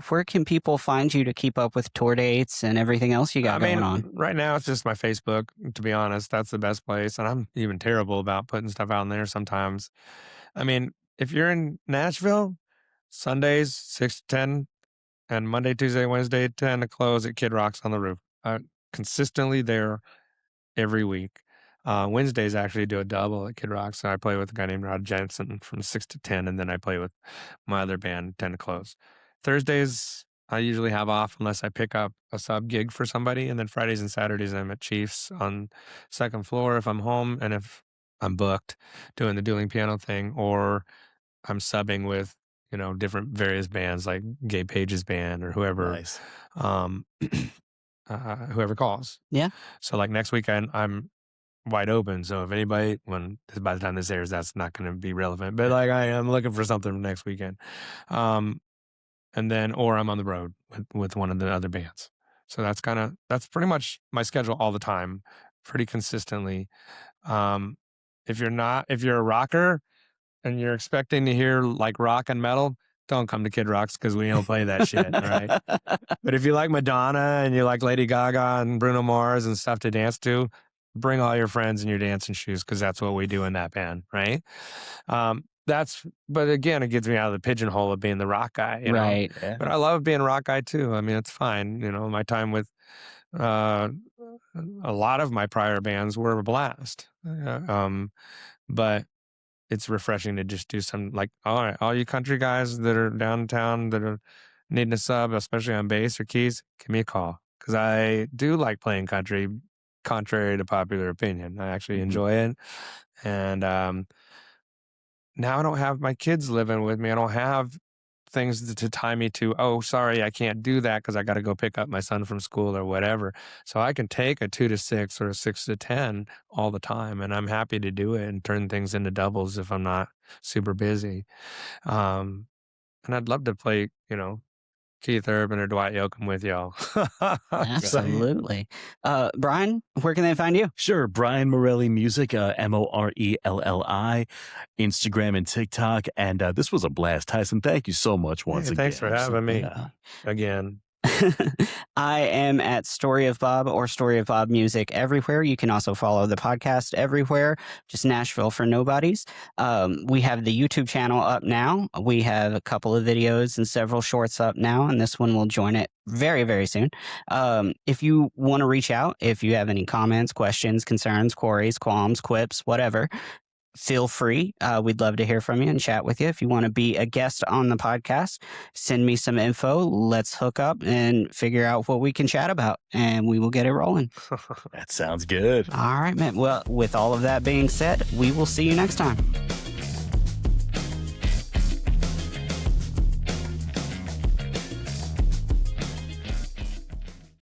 where can people find you to keep up with tour dates and everything else you got going on? Right now it's just my Facebook, to be honest. That's the best place. And I'm even terrible about putting stuff out in there sometimes. I mean, if you're in Nashville, Sundays 6 to 10, and Monday, Tuesday, Wednesday, 10 to close at Kid Rock's on the Roof. Consistently there every week. Wednesdays, I actually do a double at Kid Rock. So I play with a guy named Rod Jensen from 6 to 10, and then I play with my other band, 10 to close. Thursdays, I usually have off unless I pick up a sub gig for somebody. And then Fridays and Saturdays, I'm at Chiefs on second floor if I'm home, and if I'm booked doing the dueling piano thing, or I'm subbing with different various bands like Gabe Page's band or whoever, nice. Whoever calls. Yeah. So like next weekend, I'm wide open. So if anybody, by the time this airs, that's not going to be relevant. But like I am looking for something next weekend, and then or I'm on the road with one of the other bands. So that's pretty much my schedule all the time, pretty consistently. If you're a rocker and you're expecting to hear like rock and metal, don't come to Kid Rock's because we don't play that shit, right? But if you like Madonna and you like Lady Gaga and Bruno Mars and stuff to dance to, bring all your friends in your dancing shoes because that's what we do in that band, right? But again, it gets me out of the pigeonhole of being the rock guy, right? Yeah. But I love being a rock guy too. I mean, it's fine. My time with a lot of my prior bands were a blast, but it's refreshing to just do some, like, all right, all you country guys that are downtown that are needing a sub, especially on bass or keys, give me a call. Because I do like playing country, contrary to popular opinion. I actually enjoy it. And now I don't have my kids living with me. I don't have things to tie me to, oh, sorry, I can't do that because I got to go pick up my son from school or whatever. So I can take a 2 to 6 or a 6 to 10 all the time. And I'm happy to do it and turn things into doubles if I'm not super busy. And I'd love to play, Keith Urban or Dwight Yoakam with y'all. Absolutely. Brian, where can they find you? Sure. Brian Morelli Music, Morelli, Instagram and TikTok. And this was a blast. Tyson, thank you so much once again. Thanks for having me again. I am at Story of Bob or Story of Bob Music everywhere. You can also follow the podcast everywhere, just Nashville for Nobodies. We have the YouTube channel up now. We have a couple of videos and several shorts up now, and this one will join it very, very soon. If you want to reach out, if you have any comments, questions, concerns, queries, qualms, quips, whatever, feel free. We'd love to hear from you and chat with you. If you want to be a guest on the podcast, send me some info. Let's hook up and figure out what we can chat about, and we will get it rolling. That sounds good. All right, man. Well, with all of that being said, we will see you next time.